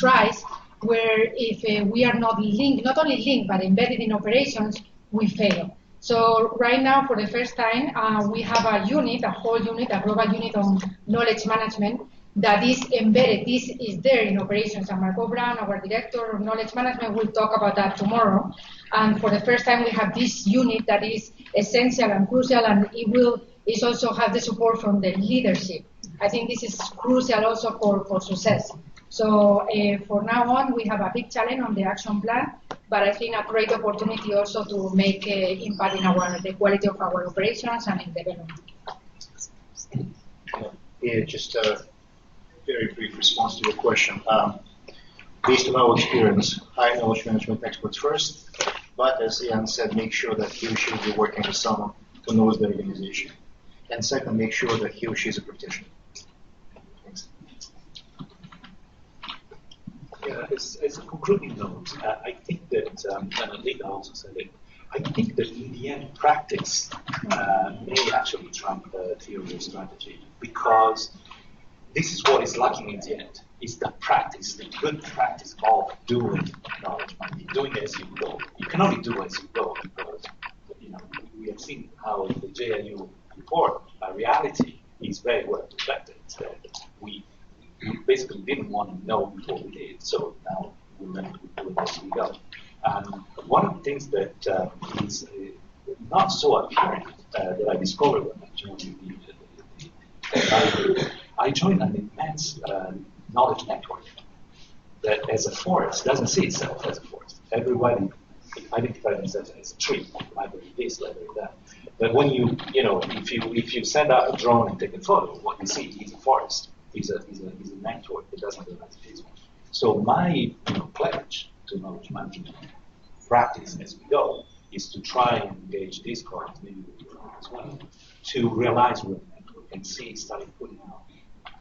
Speaker 8: tries, where if we are not linked, not only linked, but embedded in operations, we fail. So right now, for the first time, we have a unit, a whole unit, a global unit on knowledge management, that is embedded. This is there in operations, and Marco Brown, our director of knowledge management, will talk about that tomorrow. And for the first time, we have this unit that is essential and crucial, and it also have the support from the leadership. I think this is crucial also for success. So for now on, we have a big challenge on the action plan, but I think a great opportunity also to make impact in the quality of our operations and in development.
Speaker 2: Yeah, just very brief response to your question. Based on our experience, hire knowledge management experts first, but as Ian said, make sure that he or she will be working with someone who knows the organization. And second, make sure that he or she is a practitioner. Thanks.
Speaker 7: Yeah, as a concluding note, I think that, and Lina also said it, I think that in the end, practice may actually trump theory or strategy, because this is what is lacking in the end, is the practice, the good practice of doing knowledge management, doing it as you go. You can only do as you go, because we have seen how the JIU report, reality is very well reflected. We basically didn't want to know before we did, so now we learn to do it as we go. One of the things that is not so apparent that I discovered when I joined I joined an immense knowledge network that, as a forest, doesn't see itself as a forest. Everybody identifies themselves as a tree, library this, library that. But when if you send out a drone and take a photo, what you see is a forest. Is a network that doesn't realize it is one. So my pledge to knowledge management practice as we go is to try and engage this course, maybe as well, to realize we're a network and start putting out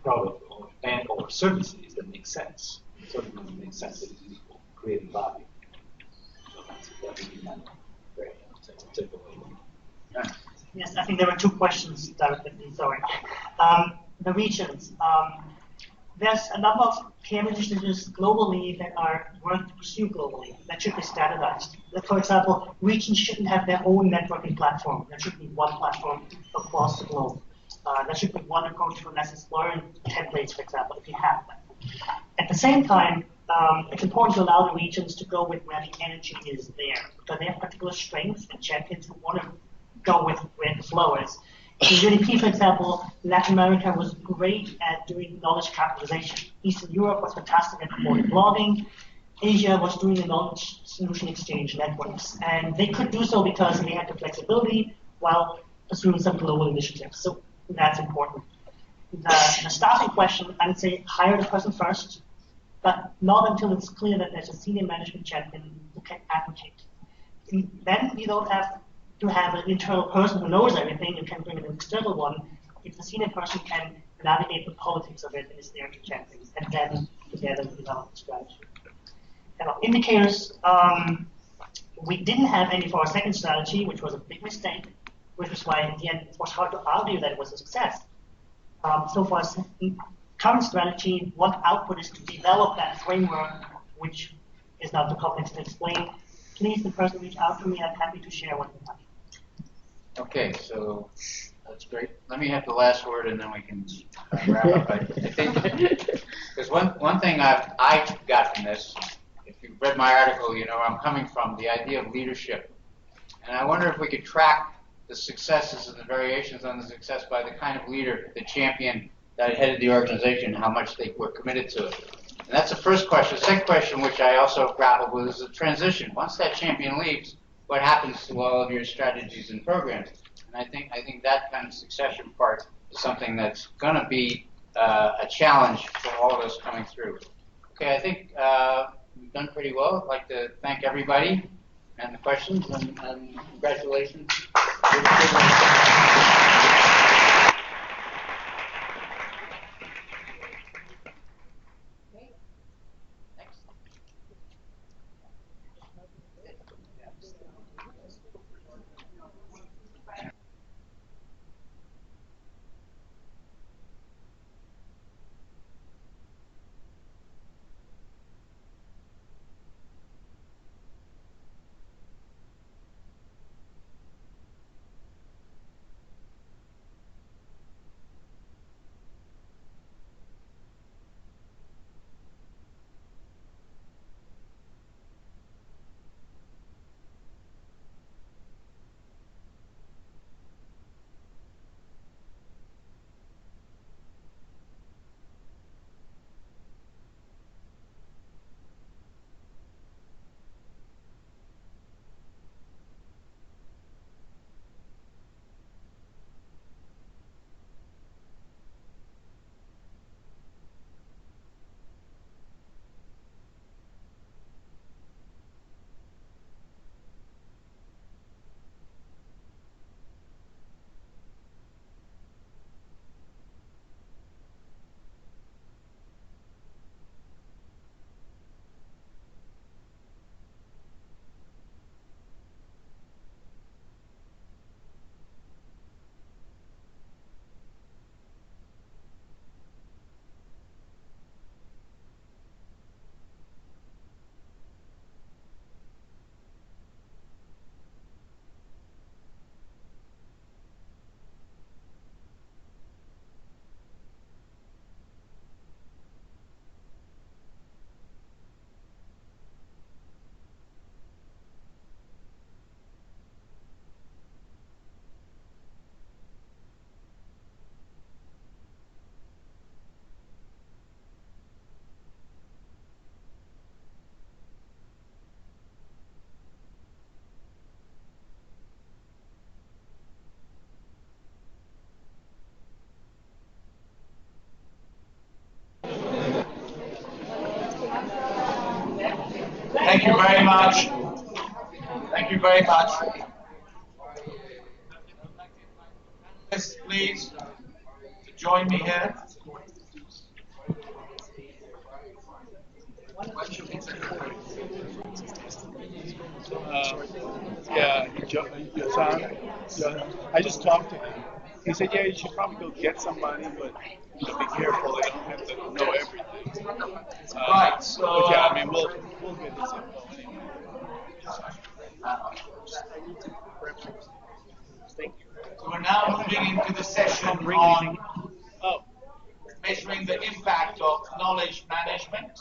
Speaker 7: product or services that make sense. Certainly makes sense that it's equal, creating value. So that would be my very takeaway.
Speaker 5: Yes, I think there were two questions directed. Sorry. The regions. There's a number of care initiatives globally that are worth to pursue globally that should be standardized. For example, regions shouldn't have their own networking platform. There should be one platform across the globe. There should be one approach for lessons learned templates, for example, if you have them. At the same time, it's important to allow the regions to go with where the energy is there, because they have particular strengths and champions who want to go with where the flow is. In UNDP, for example, Latin America was great at doing knowledge capitalization. Eastern Europe was fantastic at promoting blogging. Asia was doing the knowledge solution exchange networks. And they could do so because they had the flexibility while pursuing some global initiatives. So that's important. The staffing question, I would say hire the person first, but not until it's clear that there's a senior management champion who advocate. Then you don't have to have an internal person who knows everything. You can bring an external one. If the senior person can navigate the politics of it and is there to check things, and then together we develop the strategy. Now, indicators, we didn't have any for our second strategy, which was a big mistake, which is why in the end it was hard to argue that it was a success. So for our current strategy, one output is to develop that framework, which is not too complex to explain. Please, the person reach out to me. I'm happy to share what we have.
Speaker 1: Okay, so that's great. Let me have the last word, and then we can wrap up. I think because one thing I got from this, if you've read my article, you know where I'm coming from, the idea of leadership. And I wonder if we could track the successes and the variations on the success by the kind of leader, the champion that headed the organization, how much they were committed to it. And that's the first question. The second question, which I also grappled with, is the transition. Once that champion leaves, what happens to all of your strategies and programs? And I think that kind of succession part is something that's going to be a challenge for all of us coming through. Okay, I think we've done pretty well. I'd like to thank everybody and the questions, and congratulations.
Speaker 6: Thank you very much. Thank you very much. Panelists, please, to join me here.
Speaker 14: I just talked to him. He said, yeah, you should probably go get somebody, but be careful. They don't have to know everything.
Speaker 6: Right, so...
Speaker 14: But yeah, I mean, we'll get this info anyway.
Speaker 6: So we're now moving into the session on measuring the impact of knowledge management.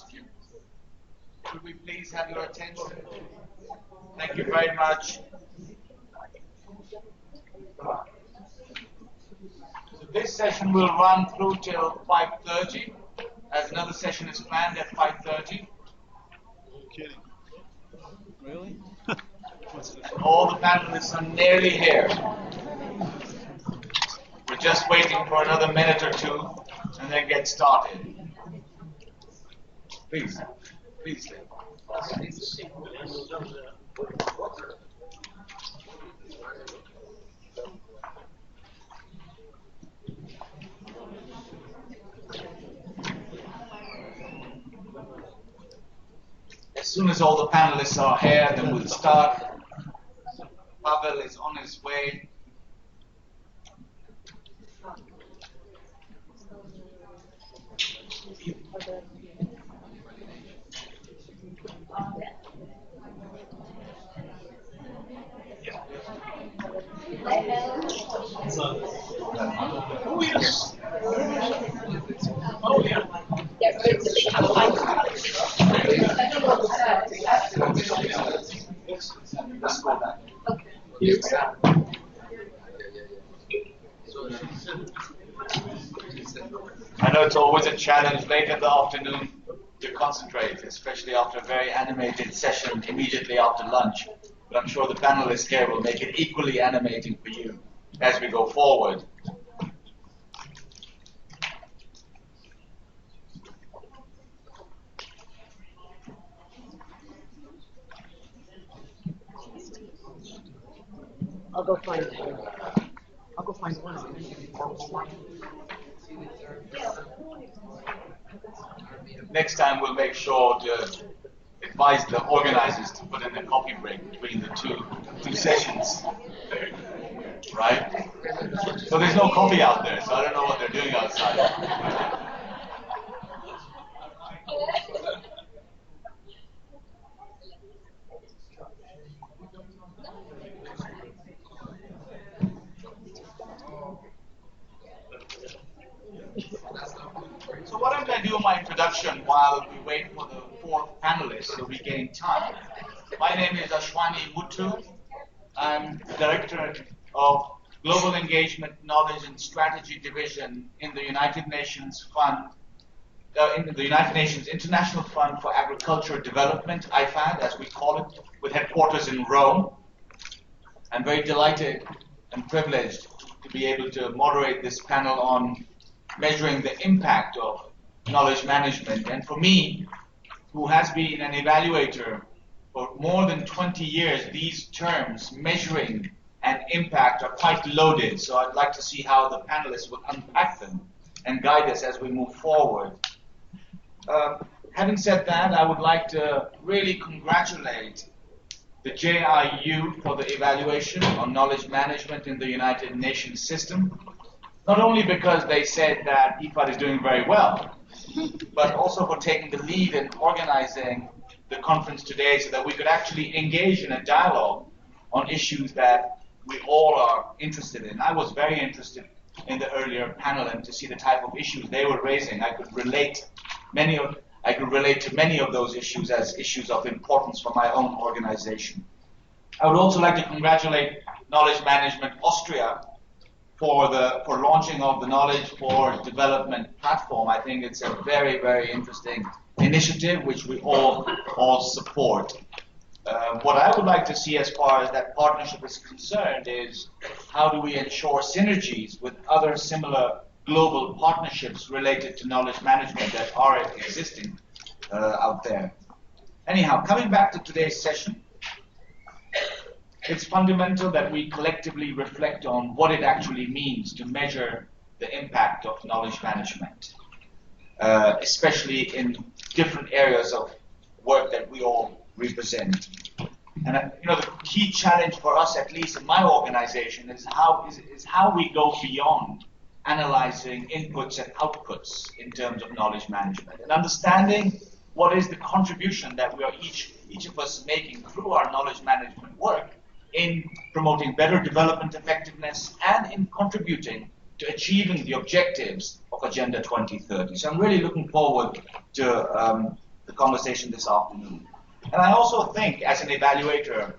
Speaker 6: Could we please have your attention? Thank you very much. So this session will run through till 5:30, as another session is planned at 5:30.
Speaker 14: No kidding. Really?
Speaker 6: And all the panelists are nearly here. We're just waiting for another minute or two and then get started. Please stay. As soon as all the panelists are here, then we'll start. Pavel is on his way. I know it's always a challenge late in the afternoon to concentrate, especially after a very animated session immediately after lunch. But I'm sure the panelists here will make it equally animating for you as we go forward.
Speaker 5: I'll go find one.
Speaker 6: Next time we'll make sure to advise the organizers to put in a coffee break between the two sessions. Right? So there's no coffee out there, so I don't know what they're doing outside. So what I'm going to do in my introduction while we wait for the fourth panelist so we gain time. My name is Ashwani Muthu. I'm Director of Global Engagement, Knowledge and Strategy Division in the United Nations International Fund for Agricultural Development, IFAD, as we call it, with headquarters in Rome. I'm very delighted and privileged to be able to moderate this panel on measuring the impact of knowledge management. And for me, who has been an evaluator for more than 20 years, these terms, measuring and impact, are quite loaded. So I'd like to see how the panelists will unpack them and guide us as we move forward. Having said that, I would like to really congratulate the JIU for the evaluation on knowledge management in the United Nations system. Not only because they said that IFAD is doing very well, but also for taking the lead in organizing the conference today so that we could actually engage in a dialogue on issues that we all are interested in. I was very interested in the earlier panel and to see the type of issues they were raising. I could relate to many of those issues as issues of importance for my own organization. I would also like to congratulate Knowledge Management Austria for launching of the Knowledge for Development platform. I think it's a very, very interesting initiative which we all support. What I would like to see as far as that partnership is concerned is how do we ensure synergies with other similar global partnerships related to knowledge management that are existing out there. Anyhow, coming back to today's session, it's fundamental that we collectively reflect on what it actually means to measure the impact of knowledge management, especially in different areas of work that we all represent. And the key challenge for us, at least in my organization, is how we go beyond analyzing inputs and outputs in terms of knowledge management and understanding what is the contribution that we are each of us making through our knowledge management work in promoting better development effectiveness and in contributing to achieving the objectives of Agenda 2030. So I'm really looking forward to the conversation this afternoon. And I also think, as an evaluator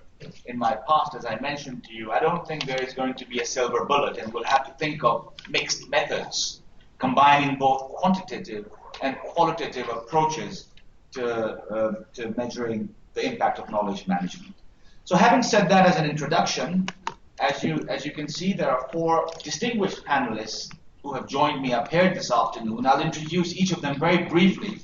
Speaker 6: in my past, as I mentioned to you, I don't think there is going to be a silver bullet, and we'll have to think of mixed methods, combining both quantitative and qualitative approaches to measuring the impact of knowledge management. So having said that as an introduction, as you can see, there are four distinguished panelists who have joined me up here this afternoon. I'll introduce each of them very briefly.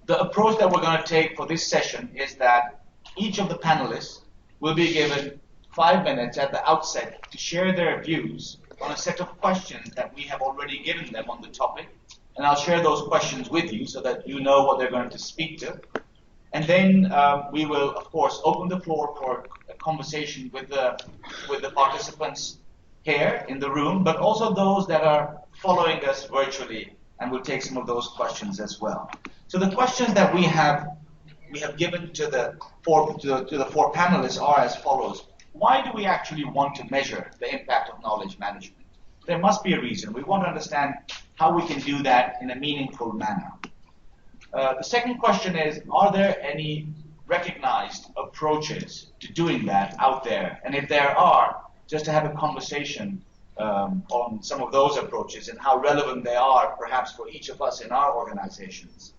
Speaker 6: the approach that we're going to take for this session is that each of the panelists will be given 5 minutes at the outset to share their views on a set of questions that we have already given them on the topic. And I'll share those questions with you so that you know what they're going to speak to. And then we will, of course, open the floor for a conversation with the participants here in the room, but also those that are following us virtually, and we'll take some of those questions as well. So the questions that we have given to the four panelists are as follows. Why do we actually want to measure the impact of knowledge management? There must be a reason. We want to understand how we can do that in a meaningful manner. The second question is, are there any recognized approaches to doing that out there? And if there are, just to have a conversation on some of those approaches and how relevant they are, perhaps for each of us in our organizations.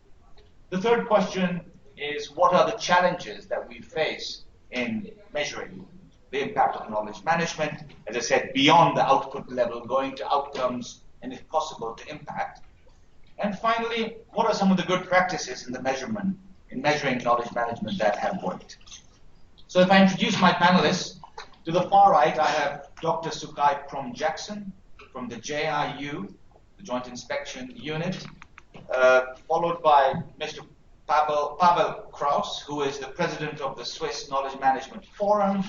Speaker 6: The third question is, what are the challenges that we face in measuring the impact of knowledge management? As I said, beyond the output level, going to outcomes, and if possible, to impact. And finally, what are some of the good practices in measuring knowledge management that have worked? So if I introduce my panelists, to the far right, I have Dr. Sukai Prom-Jackson from the JIU, the Joint Inspection Unit, followed by Mr. Pavel Krauss, who is the president of the Swiss Knowledge Management Forum.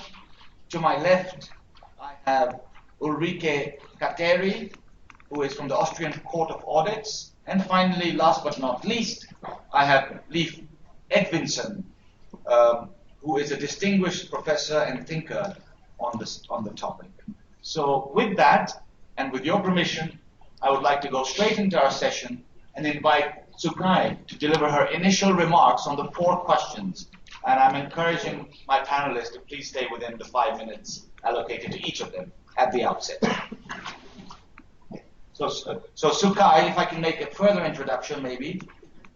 Speaker 6: To my left, I have Ulrike Kateri, who is from the Austrian Court of Audits. And finally, last but not least, I have Leif Edvinsson, who is a distinguished professor and thinker on the topic. So with that, and with your permission, I would like to go straight into our session and invite Sukai to deliver her initial remarks on the 4 questions. And I'm encouraging my panelists to please stay within the 5 minutes allocated to each of them at the outset. So Sukai, if I can make a further introduction maybe.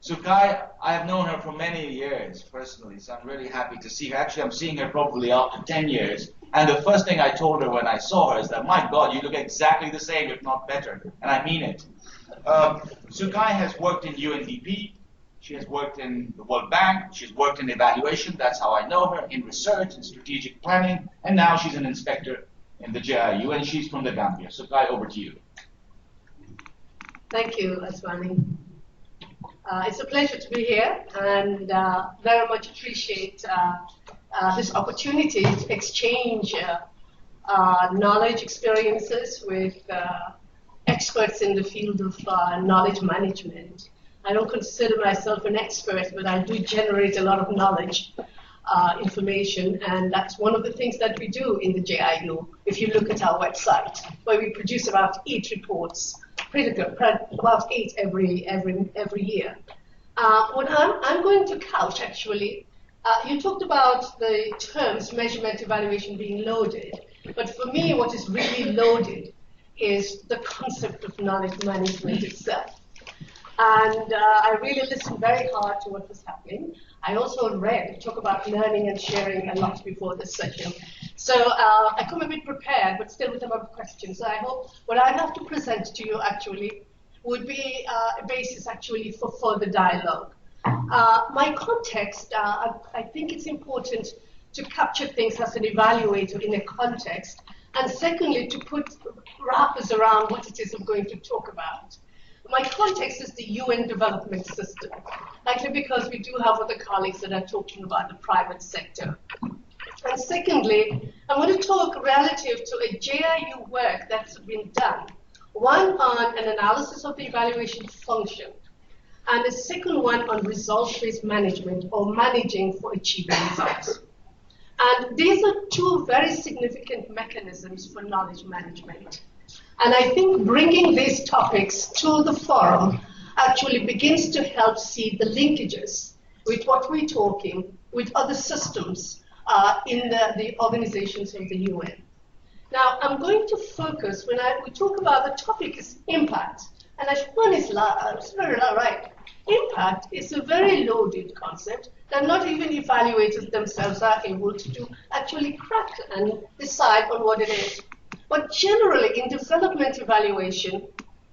Speaker 6: Sukai, I have known her for many years personally, so I'm really happy to see her. Actually, I'm seeing her probably after 10 years. And the first thing I told her when I saw her is that, my God, you look exactly the same, if not better. And I mean it. Sukai has worked in UNDP. She has worked in the World Bank. She's worked in evaluation. That's how I know her, in research, in strategic planning. And now she's an inspector in the JIU, and she's from the Gambia. Sukai, over to you.
Speaker 17: Thank you, Aswani. It's a pleasure to be here, and very much appreciate this opportunity to exchange knowledge experiences with experts in the field of knowledge management. I don't consider myself an expert, but I do generate a lot of knowledge, information, and that's one of the things that we do in the JIU. If you look at our website, where we produce about 8 reports, about 8 every year. What I'm going to couch, actually, you talked about the terms measurement, evaluation being loaded, but for me, what is really loaded is the concept of knowledge management itself. And I really listened very hard to what was happening. I also talk about learning and sharing a lot before this session. So I come a bit prepared, but still with a lot of questions. So I hope what I have to present to you actually would be a basis actually for further dialogue. My context, I think it's important to capture things as an evaluator in a context, and secondly, to put wrappers around what it is I'm going to talk about. My context is the UN development system, likely because we do have other colleagues that are talking about the private sector. And secondly, I'm going to talk relative to a JIU work that's been done, one on an analysis of the evaluation function, and the second one on results-based management, or managing for achieving results. And these are 2 very significant mechanisms for knowledge management. And I think bringing these topics to the forum actually begins to help see the linkages with what we're talking with other systems in the organizations of the UN. Now, I'm going to focus, when we talk about the topic is impact, and as one is very right. Impact is a very loaded concept that not even evaluators themselves are able to actually crack and decide on what it is. But generally, in development evaluation,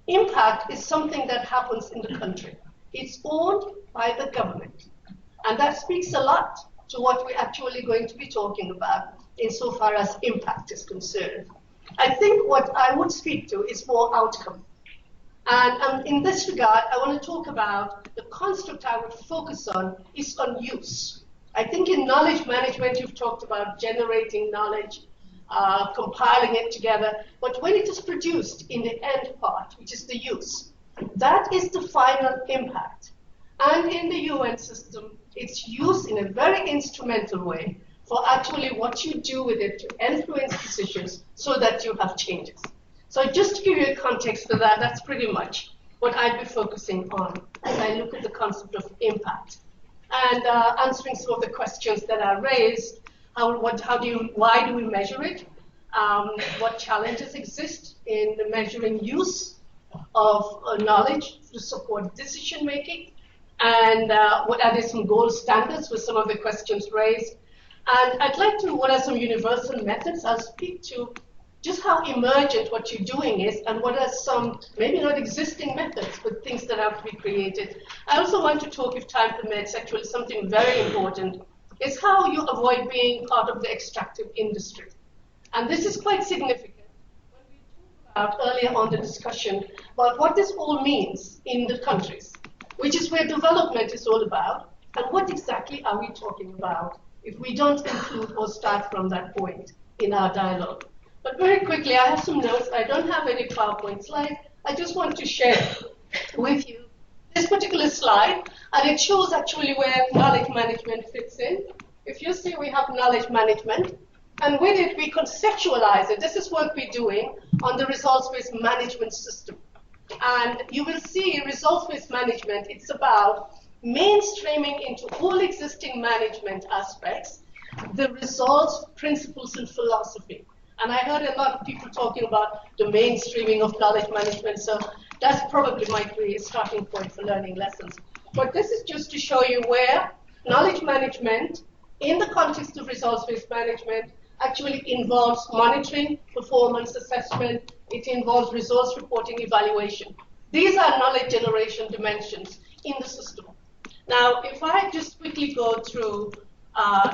Speaker 17: impact is something that happens in the country. It's owned by the government. And that speaks a lot to what we're actually going to be talking about insofar as impact is concerned. I think what I would speak to is more outcome. And in this regard, I want to talk about the construct I would focus on is on use. I think in knowledge management, you've talked about generating knowledge, compiling it together, but when it is produced in the end part, which is the use, that is the final impact. And in the UN system, it's used in a very instrumental way for actually what you do with it to influence decisions so that you have changes. So just to give you a context for that, that's pretty much what I'd be focusing on as I look at the concept of impact. And answering some of the questions that are raised, why do we measure it? What challenges exist in the measuring use of knowledge to support decision making? And what are some gold standards for some of the questions raised? And I'd like to, what are some universal methods? I'll speak to just how emergent what you're doing is, and what are some, maybe not existing methods, but things that have to be created. I also want to talk, if time permits, actually something very important, is how you avoid being part of the extractive industry. And this is quite significant when we talked about earlier on the discussion about what this all means in the countries, which is where development is all about, and what exactly are we talking about if we don't include or start from that point in our dialogue. But very quickly, I have some notes. I don't have any PowerPoint slides. I just want to share with you this particular slide, and it shows actually where knowledge management fits in. If you see, we have knowledge management, and with it, we conceptualize it. This is what we're doing on the results-based management system. And you will see results-based management, it's about mainstreaming into all existing management aspects the results, principles, and philosophy. And I heard a lot of people talking about the mainstreaming of knowledge management, so that's probably might be a starting point for learning lessons. But this is just to show you where knowledge management, in the context of results-based management, actually involves monitoring, performance assessment, it involves results reporting, evaluation. These are knowledge generation dimensions in the system. Now, if I just quickly go through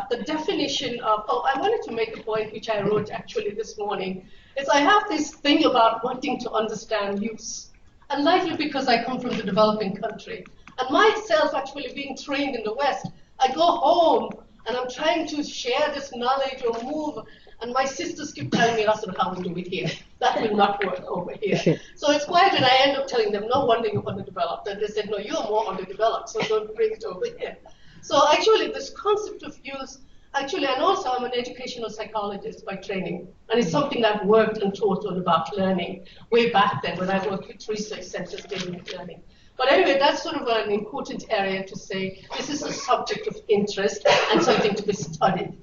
Speaker 17: the definition of, I wanted to make a point which I wrote actually this morning, is I have this thing about wanting to understand use. And likely because I come from the developing country. And myself actually being trained in the West, I go home and I'm trying to share this knowledge or move, and my sisters keep telling me that's not how we do it here. That will not work over here. So it's quite, and I end up telling them, no wonder you're underdeveloped. And they said, no, you're more underdeveloped, so don't bring it over here. So actually, this concept of use, actually, and also I'm an educational psychologist by training, and it's something I've worked and taught on about learning way back then when I worked with research centers dealing with learning. But anyway, that's sort of an important area to say this is a subject of interest and something to be studied.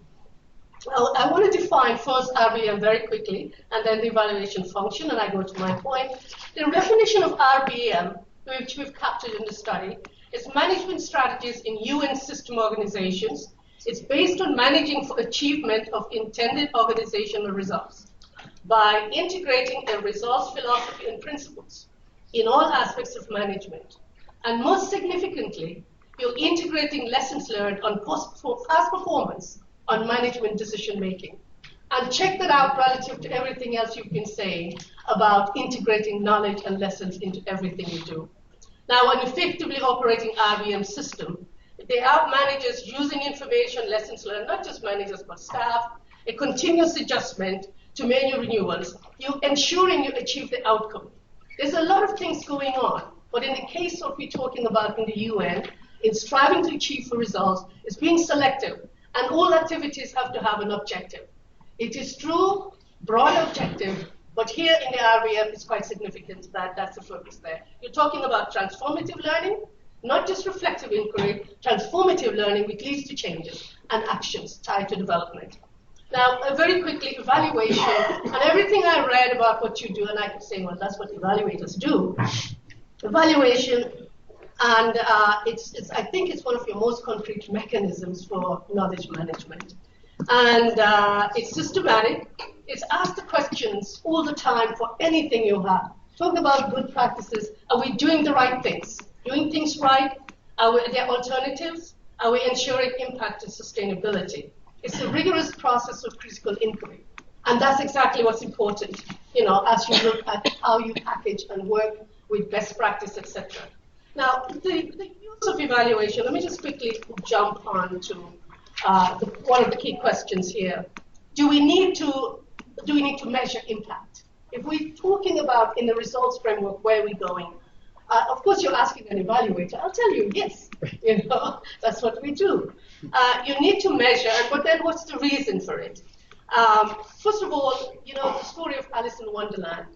Speaker 17: Now, I want to define first RBM very quickly, and then the evaluation function, and I go to my point. The definition of RBM, which we've captured in the study, is management strategies in UN system organizations. It's based on managing for achievement of intended organizational results by integrating a results philosophy and principles in all aspects of management. And most significantly, you're integrating lessons learned on past performance on management decision making. And check that out relative to everything else you've been saying about integrating knowledge and lessons into everything you do. Now, an effectively operating RBM system, they have managers using information, lessons learned, not just managers, but staff, a continuous adjustment to menu renewals, you ensuring you achieve the outcome. There's a lot of things going on, but in the case of we're talking about in the UN, in striving to achieve for results, it's being selective, and all activities have to have an objective. It is true, broad objective, but here in the RBM, it's quite significant that that's the focus there. You're talking about transformative learning, not just reflective inquiry, transformative learning which leads to changes and actions tied to development. Now, very quickly, evaluation, and everything I read about what you do, and I could say, well, that's what evaluators do. Evaluation, and I think it's one of your most concrete mechanisms for knowledge management. And it's systematic. It's ask the questions all the time for anything you have. Talk about good practices. Are we doing the right things? doing things right? Are there alternatives? Are we ensuring impact and sustainability? It's a rigorous process of critical inquiry. And that's exactly what's important, as you look at how you package and work with best practice, etc. Now, the use of evaluation, let me just quickly jump on to one of the key questions here. Do we need to measure impact? If we're talking about in the results framework, where are we going? Of course, you're asking an evaluator. I'll tell you, yes. That's what we do. You need to measure, but then what's the reason for it? First of all, the story of Alice in Wonderland.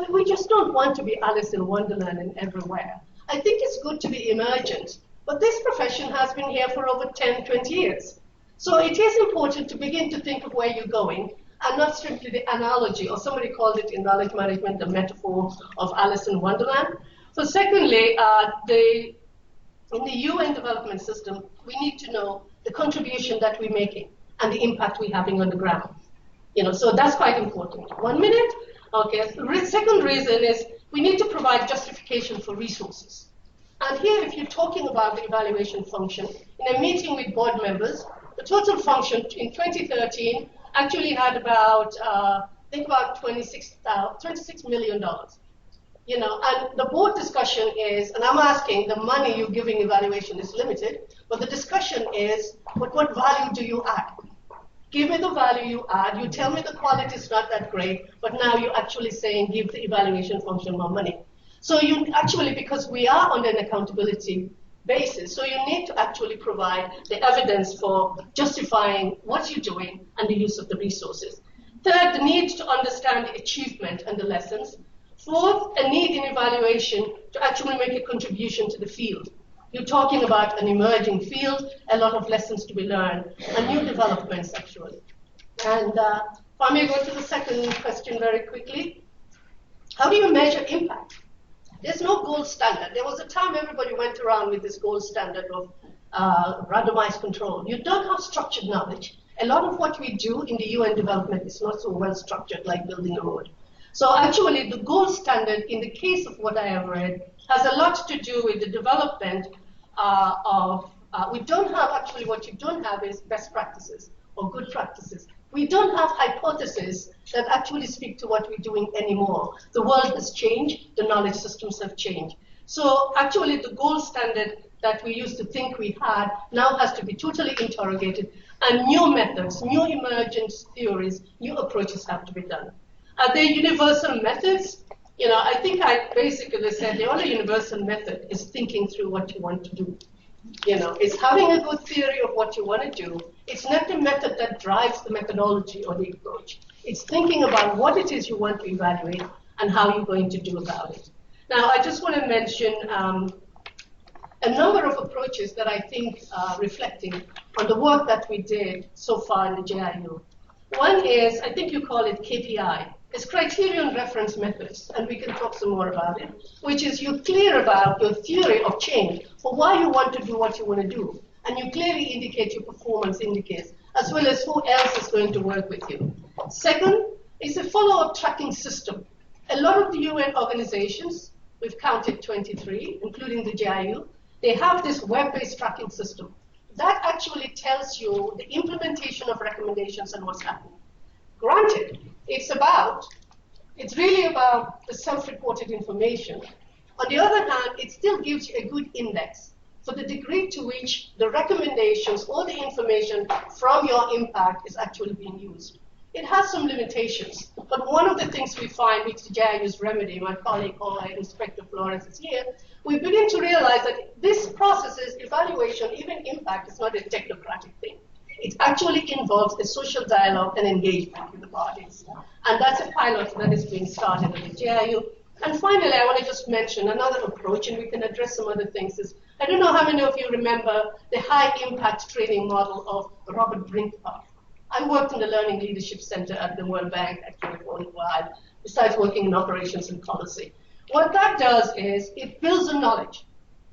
Speaker 17: We just don't want to be Alice in Wonderland and everywhere. I think it's good to be emergent, but this profession has been here for over 10, 20 years. So it is important to begin to think of where you're going, and not simply the analogy, or somebody called it in knowledge management the metaphor of Alice in Wonderland. So secondly, in the UN development system, we need to know the contribution that we're making and the impact we're having on the ground. So that's quite important. 1 minute? Okay. The second reason is we need to provide justification for resources. And here, if you're talking about the evaluation function, in a meeting with board members, the total function in 2013 actually had about, I think about $26 million. And the board discussion is, and I'm asking, the money you're giving evaluation is limited, but the discussion is, but what value do you add? Give me the value you add. You tell me the quality is not that great, but now you're actually saying give the evaluation function more money. So you actually, because we are on an accountability basis, so you need to actually provide the evidence for justifying what you're doing and the use of the resources. Third, the need to understand the achievement and the lessons. Fourth, a need in evaluation to actually make a contribution to the field. You're talking about an emerging field, a lot of lessons to be learned, and new developments, actually. And if I may go to the second question very quickly. How do you measure impact? There's no gold standard. There was a time everybody went around with this gold standard of randomized control. You don't have structured knowledge. A lot of what we do in the UN development is not so well structured, like building a road. So actually, the gold standard, in the case of what I have read, has a lot to do with the development we don't have, actually, what you don't have is best practices or good practices. We don't have hypotheses that actually speak to what we're doing anymore. The world has changed, the knowledge systems have changed. So actually, the gold standard that we used to think we had now has to be totally interrogated, and new methods, new emergent theories, new approaches have to be done. Are there universal methods? I think I basically said the only universal method is thinking through what you want to do. It's having a good theory of what you want to do. It's not the method that drives the methodology or the approach. It's thinking about what it is you want to evaluate and how you're going to do about it. Now, I just want to mention a number of approaches that I think are reflecting on the work that we did so far in the JIU. One is, I think you call it KPI. It's criterion reference methods, and we can talk some more about it, which is you're clear about your theory of change for why you want to do what you want to do, and you clearly indicate your performance indicators, as well as who else is going to work with you. Second is a follow-up tracking system. A lot of the UN organizations, we've counted 23, including the JIU, they have this web-based tracking system. That actually tells you the implementation of recommendations and what's happening. Granted, it's really about the self-reported information. On the other hand, it still gives you a good index for the degree to which the recommendations or the information from your impact is actually being used. It has some limitations, but one of the things we find, which the JIU's remedy, my colleague Inspector Flores is here, we begin to realize that this process is evaluation, even impact, is not a technocratic thing. It actually involves a social dialogue and engagement with the parties. And that's a pilot that is being started at the JIU. And finally, I want to just mention another approach, and we can address some other things. I don't know how many of you remember the high-impact training model of Robert Brinker. I worked in the Learning Leadership Center at the World Bank actually for a while, besides working in operations and policy. What that does is it builds the knowledge.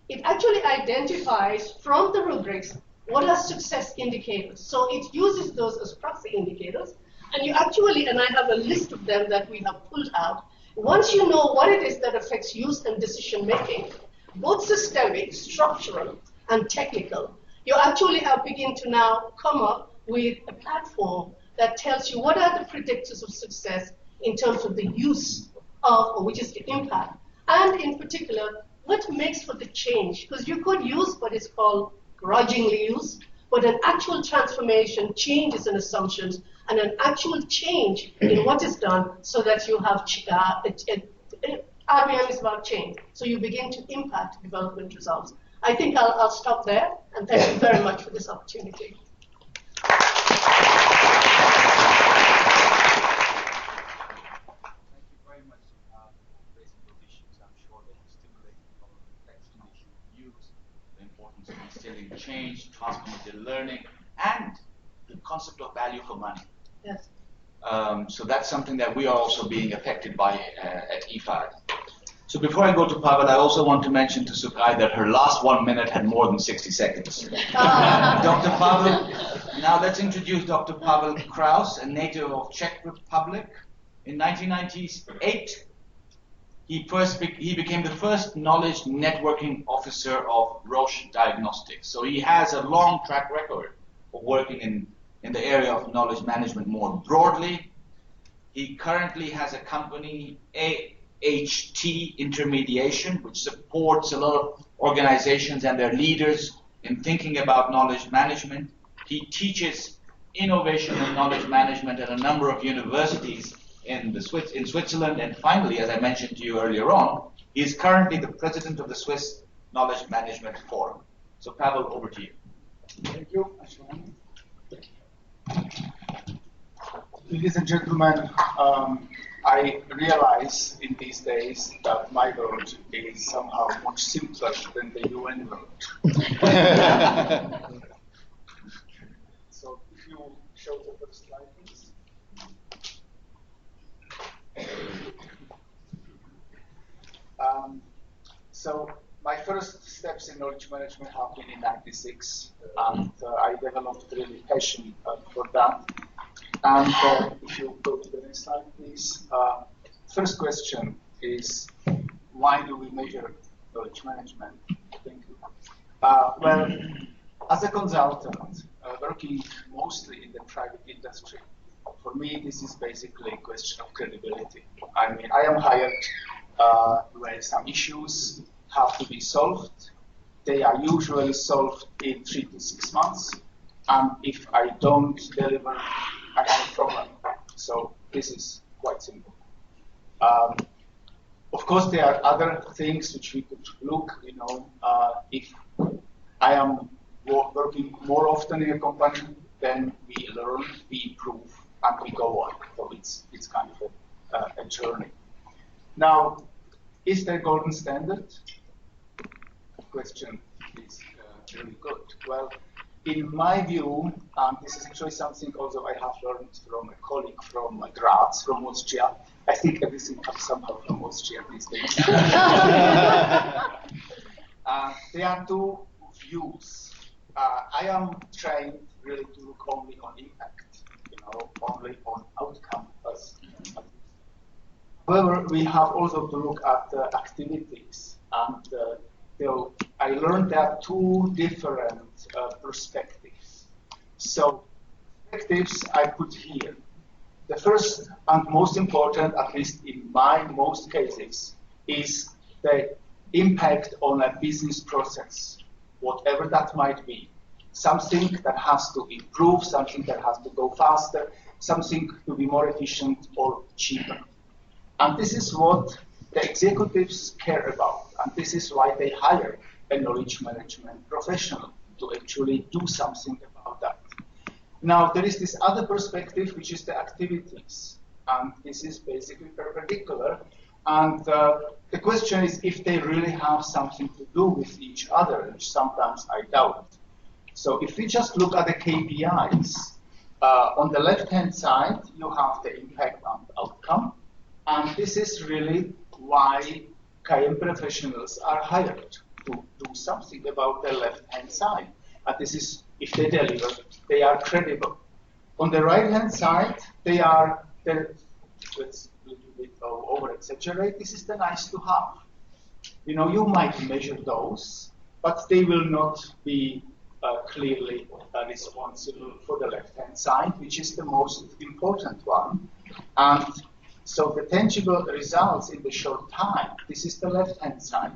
Speaker 17: It actually identifies from the rubrics what are success indicators. So it uses those as proxy indicators. And you actually, and I have a list of them that we have pulled out, once you know what it is that affects use and decision making, both systemic, structural, and technical, you actually have begin to now come up with a platform that tells you what are the predictors of success in terms of the use of, or which is the impact, and in particular, what makes for the change. Because you could use what is called grudgingly use, but an actual transformation, changes in assumptions, and an actual change in what is done so that you have, RBM is about change. So you begin to impact development results. I think I'll stop there, and thank you very much for this opportunity.
Speaker 6: Instilling change, transformative learning, and the concept of value for money.
Speaker 17: Yes.
Speaker 6: So that's something that we are also being affected by at IFAD. So before I go to Pavel, I also want to mention to Sukai that her last 1 minute had more than 60 seconds. Dr. Pavel, now let's introduce Dr. Pavel Krauss, a native of Czech Republic. In 1998, he became the first knowledge networking officer of Roche Diagnostics. So he has a long track record of working in the area of knowledge management more broadly. He currently has a company, AHT Intermediation, which supports a lot of organizations and their leaders in thinking about knowledge management. He teaches innovation and knowledge management at a number of universities in Switzerland, and finally, as I mentioned to you earlier on, he is currently the president of the Swiss Knowledge Management Forum. So Pavel, over to you.
Speaker 18: Thank you. Ladies and gentlemen, I realize in these days that my world is somehow much simpler than the UN world. So if you show the first slide, please. So my first steps in knowledge management happened in '96, and I developed really passion for that. And if you go to the next slide, please. First question is, why do we measure knowledge management? Thank you. Well, as a consultant, working mostly in the private industry, for me, this is basically a question of credibility. I mean, I am hired when some issues have to be solved. They are usually solved in 3 to 6 months. And if I don't deliver, I have a problem. So this is quite simple. Of course, there are other things which we could look, if I am working more often in a company, then we learn, we improve, and we go on. So it's kind of a journey. Now, is there a golden standard? The question is really good. Well, in my view, this is actually something also I have learned from a colleague from Graz, from Austria. I think everything comes somehow from Austria these days. There are two views. I am trained really to look only on impact, only on outcome. However, we have also to look at activities, and I learned there are two different perspectives. So, perspectives I put here. The first and most important, at least in my most cases, is the impact on a business process, whatever that might be. Something that has to improve, something that has to go faster, something to be more efficient or cheaper. And this is what the executives care about, and this is why they hire a knowledge management professional to actually do something about that. Now, there is this other perspective, which is the activities, and this is basically perpendicular. And the question is if they really have something to do with each other, which sometimes I doubt. So if we just look at the KPIs, on the left-hand side, you have the impact and outcome. And this is really why KM professionals are hired to do something about the left-hand side. And this is, if they deliver, they are credible. On the right-hand side, they are, let's a little bit over-exaggerate, this is the nice to have. You might measure those, but they will not be clearly responsible for the left-hand side, which is the most important one. And so the tangible results in the short time, this is the left-hand side.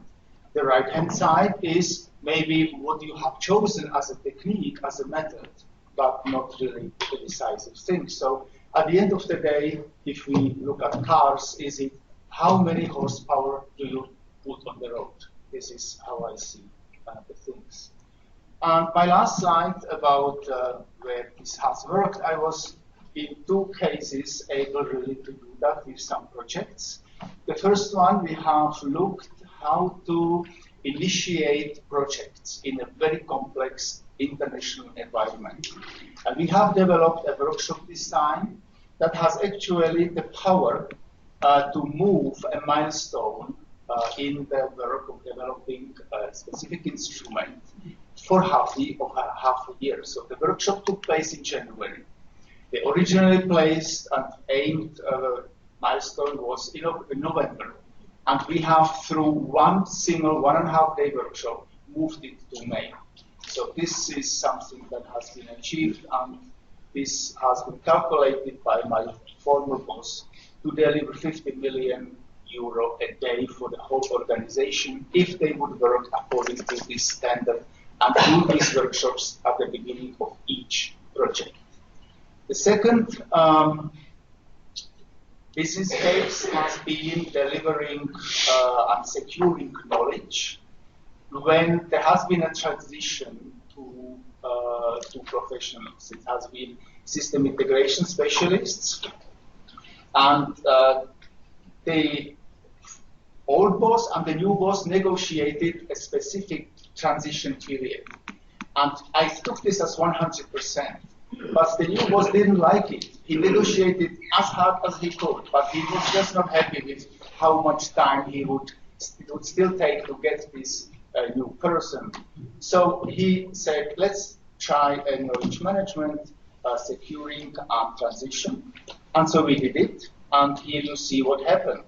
Speaker 18: The right-hand side is maybe what you have chosen as a technique, as a method, but not really the decisive thing. So at the end of the day, if we look at cars, is it how many horsepower do you put on the road? This is how I see the things. And my last slide about where this has worked, I was in 2 cases able really to do that with some projects. The first one, we have looked how to initiate projects in a very complex international environment. And we have developed a workshop design that has actually the power to move a milestone in the work of developing a specific instrument for half a year. So the workshop took place in January. The originally placed and aimed milestone was in November. And we have, through one single 1.5-day workshop, moved it to May. So this is something that has been achieved, and this has been calculated by my former boss to deliver 50 million euro a day for the whole organization if they would work according to this standard and do these workshops at the beginning of each project. The second business case has been delivering and securing knowledge when there has been a transition to professionals. It has been system integration specialists, and the old boss and the new boss negotiated a specific transition period. And I took this as 100%. But the new boss didn't like it. He negotiated as hard as he could, but he was just not happy with how much time it would still take to get this new person. So he said, let's try a knowledge management, securing and transition. And so we did it, and here you see what happened.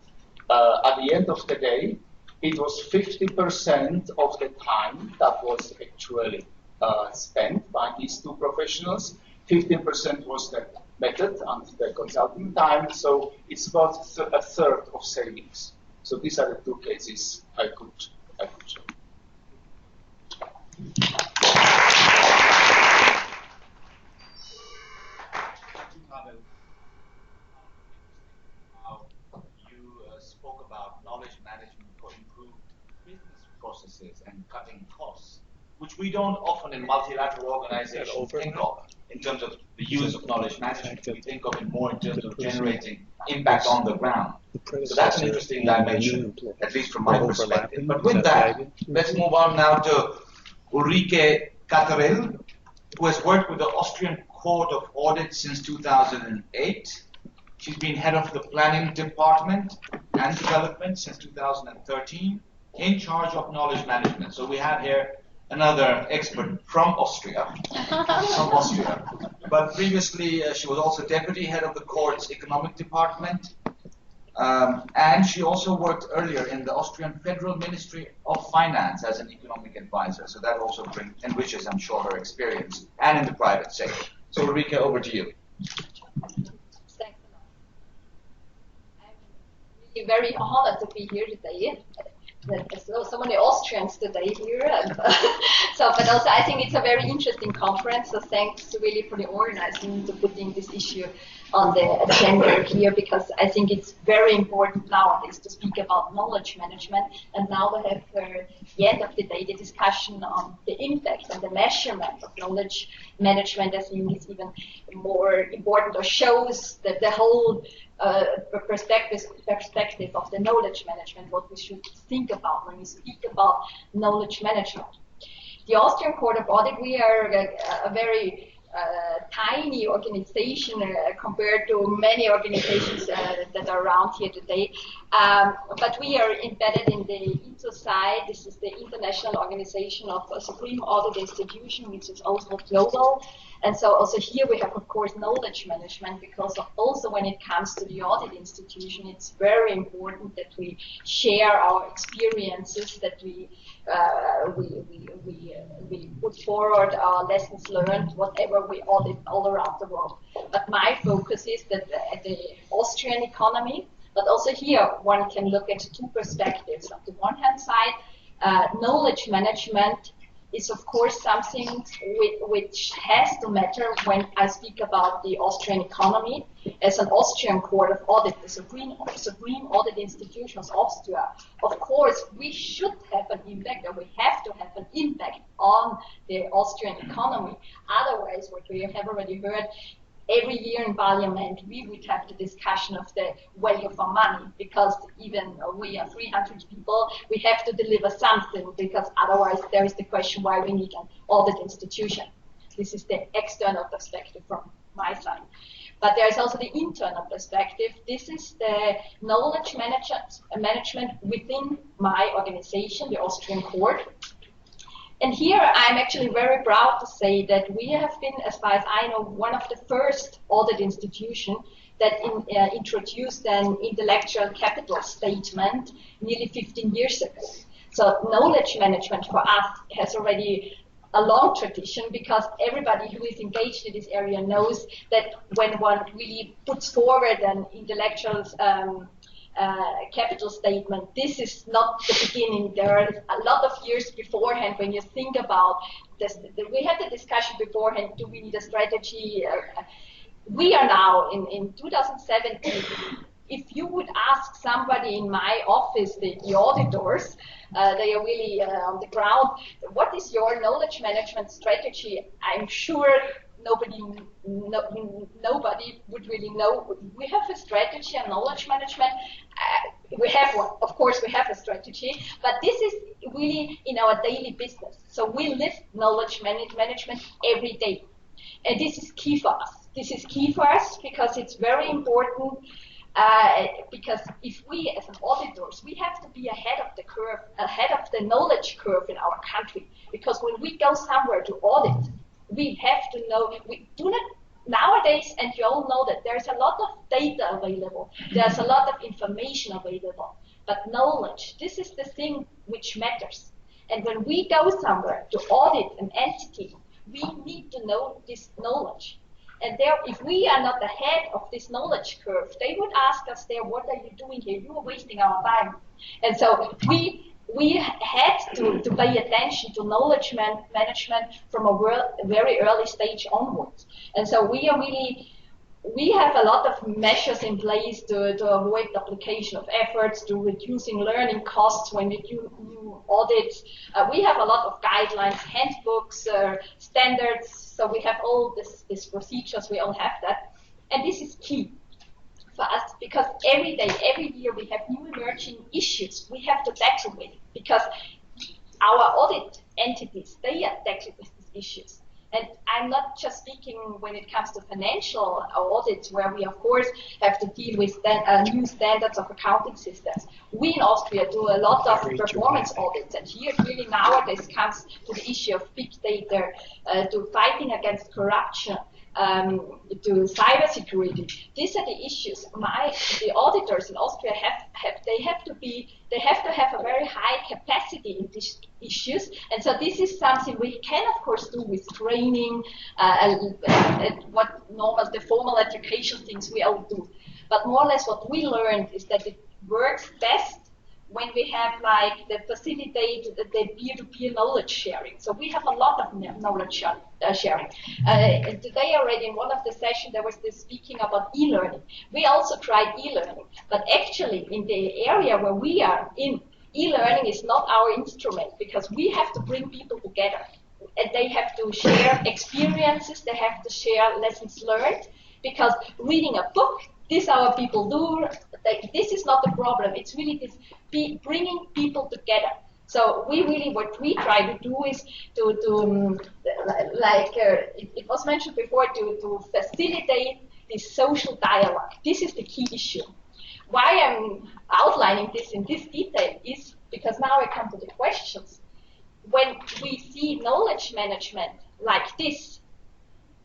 Speaker 18: At the end of the day, it was 50% of the time that was actually spent by these 2 professionals. 15% was the method and the consulting time, so it's about a third of savings. So these are the 2 cases I could show.
Speaker 19: Pavel, you spoke about knowledge management for improved business processes and cutting costs, which we don't often in multilateral organizations think of in terms of the use of knowledge management. We think of it more in terms of generating impact on the ground. So that's an interesting dimension, at least from my perspective. But with that, let's move on now to Ulrike Katterl, who has worked with the Austrian Court of Audit since 2008. She's been head of the planning department and development since 2013, in charge of knowledge management. So we have here another expert from Austria. But previously, she was also deputy head of the court's economic department. And she also worked earlier in the Austrian Federal Ministry of Finance as an economic advisor. So that also enriches, I'm sure, her experience, and in the private sector. So Ulrike, over to you.
Speaker 20: Thanks a lot. I'm really very honored to be here today. There's so many Austrians today here, but also I think it's a very interesting conference. So thanks really for the organizing to putting this issue on the agenda here, because I think it's very important nowadays to speak about knowledge management. And now we have the end of the day the discussion on the impact and the measurement of knowledge management. I think is even more important, or shows that the whole perspective of the knowledge management, what we should think about when we speak about knowledge management. The Austrian Court of Audit, we are a very tiny organization compared to many organizations that are around here today. But we are embedded in the INTOSAI. This is the International Organization of Supreme Audit Institution, which is also global. And so also here we have, of course, knowledge management, because also when it comes to the audit institution, it's very important that we share our experiences, that we put forward our lessons learned, whatever we audit all around the world. But my focus is that the Austrian economy, but also here one can look at two perspectives. On the one hand side, knowledge management is of course something which has to matter when I speak about the Austrian economy. As an Austrian Court of Audit, the Supreme Audit Institution of Austria, of course we should have an impact, or we have to have an impact on the Austrian economy. Otherwise, what we have already heard, every year in Parliament, we would have the discussion of the value for money, because even we are 300 people, we have to deliver something, because otherwise there is the question why we need an audit institution. This is the external perspective from my side. But there is also the internal perspective. This is the knowledge management within my organization, the Austrian Court. And here I'm actually very proud to say that we have been, as far as I know, one of the first audit institutions that introduced an intellectual capital statement nearly 15 years ago. So knowledge management for us has already a long tradition, because everybody who is engaged in this area knows that when one really puts forward an intellectual capital statement, this is not the beginning. There are a lot of years beforehand when you think about this. We had the discussion beforehand, do we need a strategy? We are now in 2017. If you would ask somebody in my office, the auditors, they are really on the ground, what is your knowledge management strategy? I'm sure nobody would really know. We have a strategy on knowledge management. We have one, of course we have a strategy, but this is really in our daily business. So we live knowledge management every day. And this is key for us. This is key for us because it's very important, because if we as an auditors, we have to be ahead of the curve, ahead of the knowledge curve in our country. Because when we go somewhere to audit, we have to know, we do not, nowadays, and you all know that there's a lot of data available, there's a lot of information available, but knowledge, this is the thing which matters. And when we go somewhere to audit an entity, we need to know this knowledge. And there, if we are not ahead of this knowledge curve, they would ask us there, what are you doing here? You are wasting our time. And so we had to pay attention to knowledge management from a very early stage onwards. And so we have a lot of measures in place to avoid duplication of efforts, to reducing learning costs when we do new audits. We have a lot of guidelines, handbooks, standards. So we have all these procedures, we all have that. And this is key for us, because every day, every year we have new emerging issues we have to tackle with, because our audit entities, they are tackling with these issues. And I'm not just speaking when it comes to financial audits, where we of course have to deal with new standards of accounting systems. We in Austria do a lot of performance audits, and here really nowadays comes to the issue of big data, to fighting against corruption, to cybersecurity. These are the issues. The auditors in Austria have to have a very high capacity in these issues, and so this is something we can of course do with training, the formal education things we all do. But more or less what we learned is that it works best when we have like the facilitate the peer-to-peer knowledge sharing. So we have a lot of knowledge sharing. And today already in one of the sessions there was this speaking about e-learning. We also tried e-learning, but actually in the area where we are in, e-learning is not our instrument, because we have to bring people together. And they have to share experiences, they have to share lessons learned, because reading a book, this our people do. This is not the problem. It's really this bringing people together. So what we try to do is it was mentioned before, to facilitate this social dialogue. This is the key issue. Why I'm outlining this in this detail is because now I come to the questions. When we see knowledge management like this,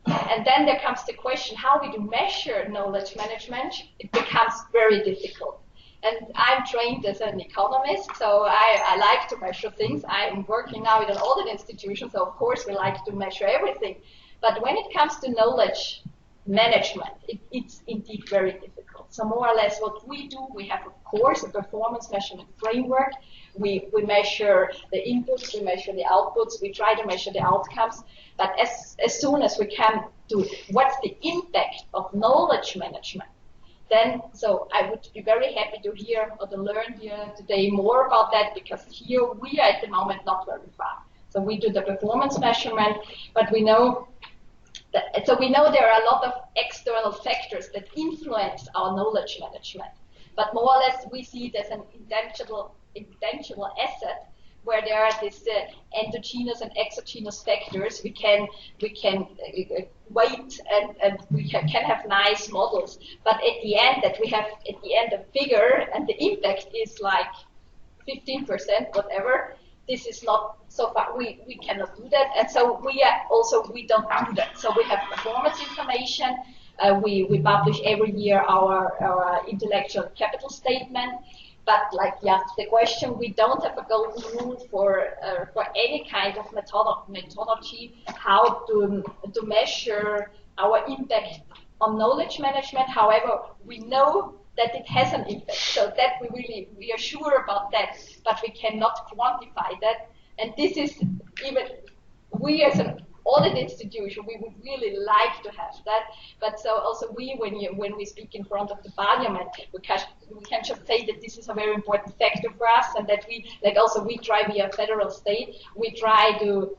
Speaker 20: and then there comes the question, how we do measure knowledge management, it becomes very difficult. And I'm trained as an economist, so I like to measure things. I'm working now in an audit institution, so of course we like to measure everything. But when it comes to knowledge management, it's indeed very difficult. So more or less what we do, we have, of course, a performance measurement framework. We measure the inputs, we measure the outputs, we try to measure the outcomes. But as soon as we can do what's the impact of knowledge management, then, so I would be very happy to hear or to learn here today more about that, because here we are at the moment not very far. So we do the performance measurement, but we know that, so we know there are a lot of external factors that influence our knowledge management. But more or less we see it as an intangible asset, where there are these endogenous and exogenous factors. We can weight and we can have nice models, but at the end a figure and the impact is like 15%, whatever. This is not so far. We cannot do that, and so we don't do that. So we have performance information. We publish every year our intellectual capital statement. But the question, we don't have a golden rule for any kind of methodology how to measure our impact on knowledge management. However, we know that it has an impact, so that we are sure about that, but we cannot quantify that. And this is even, we as an audit institution, we would really like to have that, but so also when we speak in front of the parliament, we can just say that this is a very important factor for us, and that we try via federal state, we try to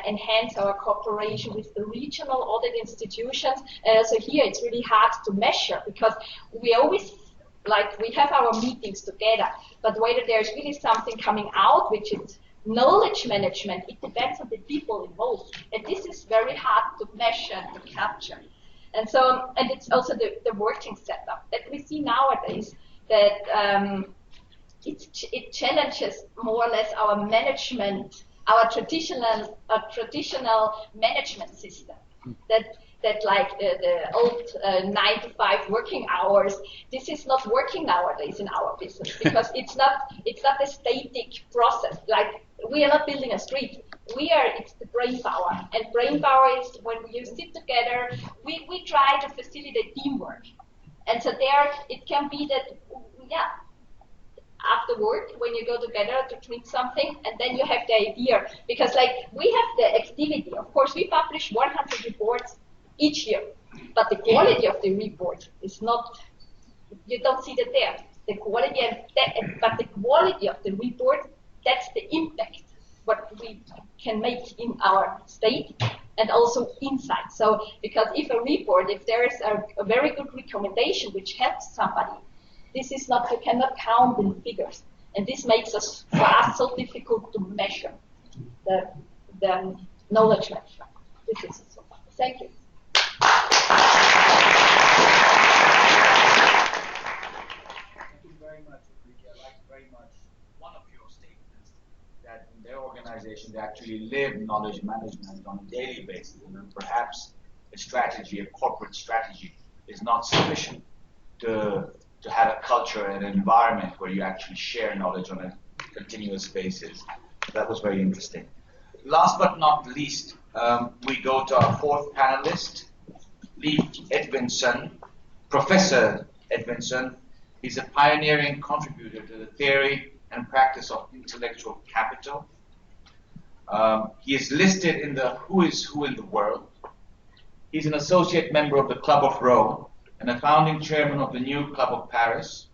Speaker 20: enhance our cooperation with the regional audit institutions. So here it's really hard to measure, because we always, we have our meetings together, but whether there's really something coming out, which is knowledge management, it depends on the people involved, and this is very hard to measure and to capture. And so, and it's also the working setup that we see nowadays, that it challenges more or less our management, our traditional management system. That like the old 9-to-5 working hours, this is not working nowadays in our business, because it's not a static process. Like, we are not building a street. It's the brain power, and brain power is when we sit together. We try to facilitate teamwork, and so there it can be that after work, when you go together to drink something, and then you have the idea, because we have the activity. Of course, we publish 100 reports each year, but the quality of the report is not, you don't see that there. The quality but the quality of the report, that's the impact, what we can make in our state and also inside. So, because if there is a very good recommendation which helps somebody, this is not, you cannot count in figures. And this makes for us so difficult to measure the knowledge management. This is so far. Thank you.
Speaker 19: Thank you very much, Ulrike. I like very much one of your statements, that in their organization they actually live knowledge management on a daily basis, and then perhaps a corporate strategy is not sufficient to have a culture and an environment where you actually share knowledge on a continuous basis. That was very interesting. Last but not least, we go to our fourth panelist, Leif Edvinsson, Professor Edvinsson. He's a pioneering contributor to the theory and practice of intellectual capital. He is listed in the Who is Who in the World. He's an associate member of the Club of Rome and a founding chairman of the New Club of Paris.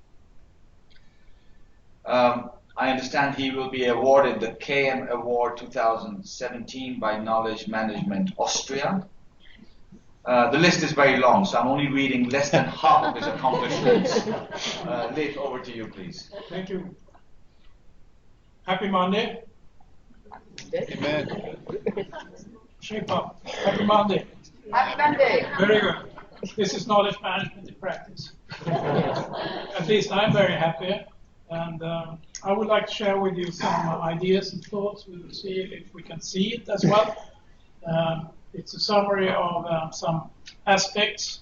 Speaker 19: I understand he will be awarded the KM Award 2017 by Knowledge Management Austria. The list is very long, so I'm only reading less than half of his accomplishments. Leif, over to you, please.
Speaker 18: Thank you.
Speaker 21: Happy Monday.
Speaker 14: Amen.
Speaker 21: Shape up. Happy Monday.
Speaker 4: Happy Monday.
Speaker 21: Very good. This is knowledge management in practice. At least I'm very happy. And I would like to share with you some ideas and thoughts. We will see if we can see it as well. It's a summary of some aspects.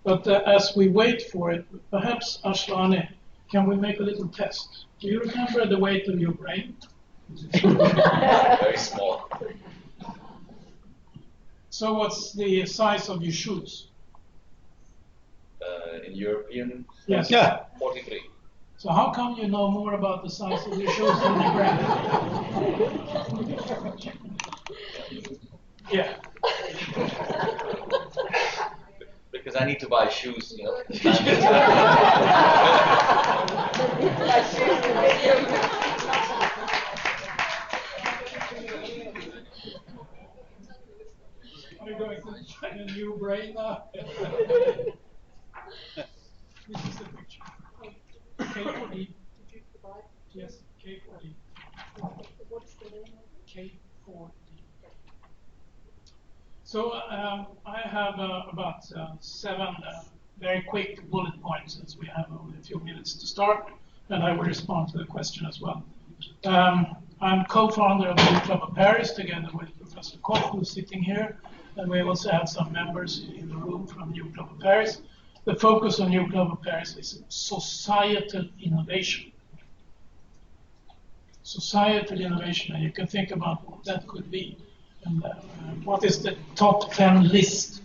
Speaker 21: But as we wait for it, perhaps, Ashlani, can we make a little test? Do you remember the weight of your brain?
Speaker 19: Very small.
Speaker 21: So what's the size of your shoes?
Speaker 19: In European,
Speaker 21: Yes.
Speaker 19: 43.
Speaker 21: So how come you know more about the size of your shoes than your brain? Yeah.
Speaker 19: Because I need to buy shoes, you know.
Speaker 21: Are you going to try a new brain now? This is the picture. K4D. Yes, K4D.
Speaker 16: What's the name?
Speaker 21: K4D. So I have about 7 very quick bullet points, since we have only a few minutes to start, and I will respond to the question as well. I'm co-founder of the New Club of Paris, together with Professor Koch, who's sitting here, and we also have some members in the room from New Club of Paris. The focus on New Club of Paris is societal innovation. Societal innovation, and you can think about what that could be. And what is the top 10 list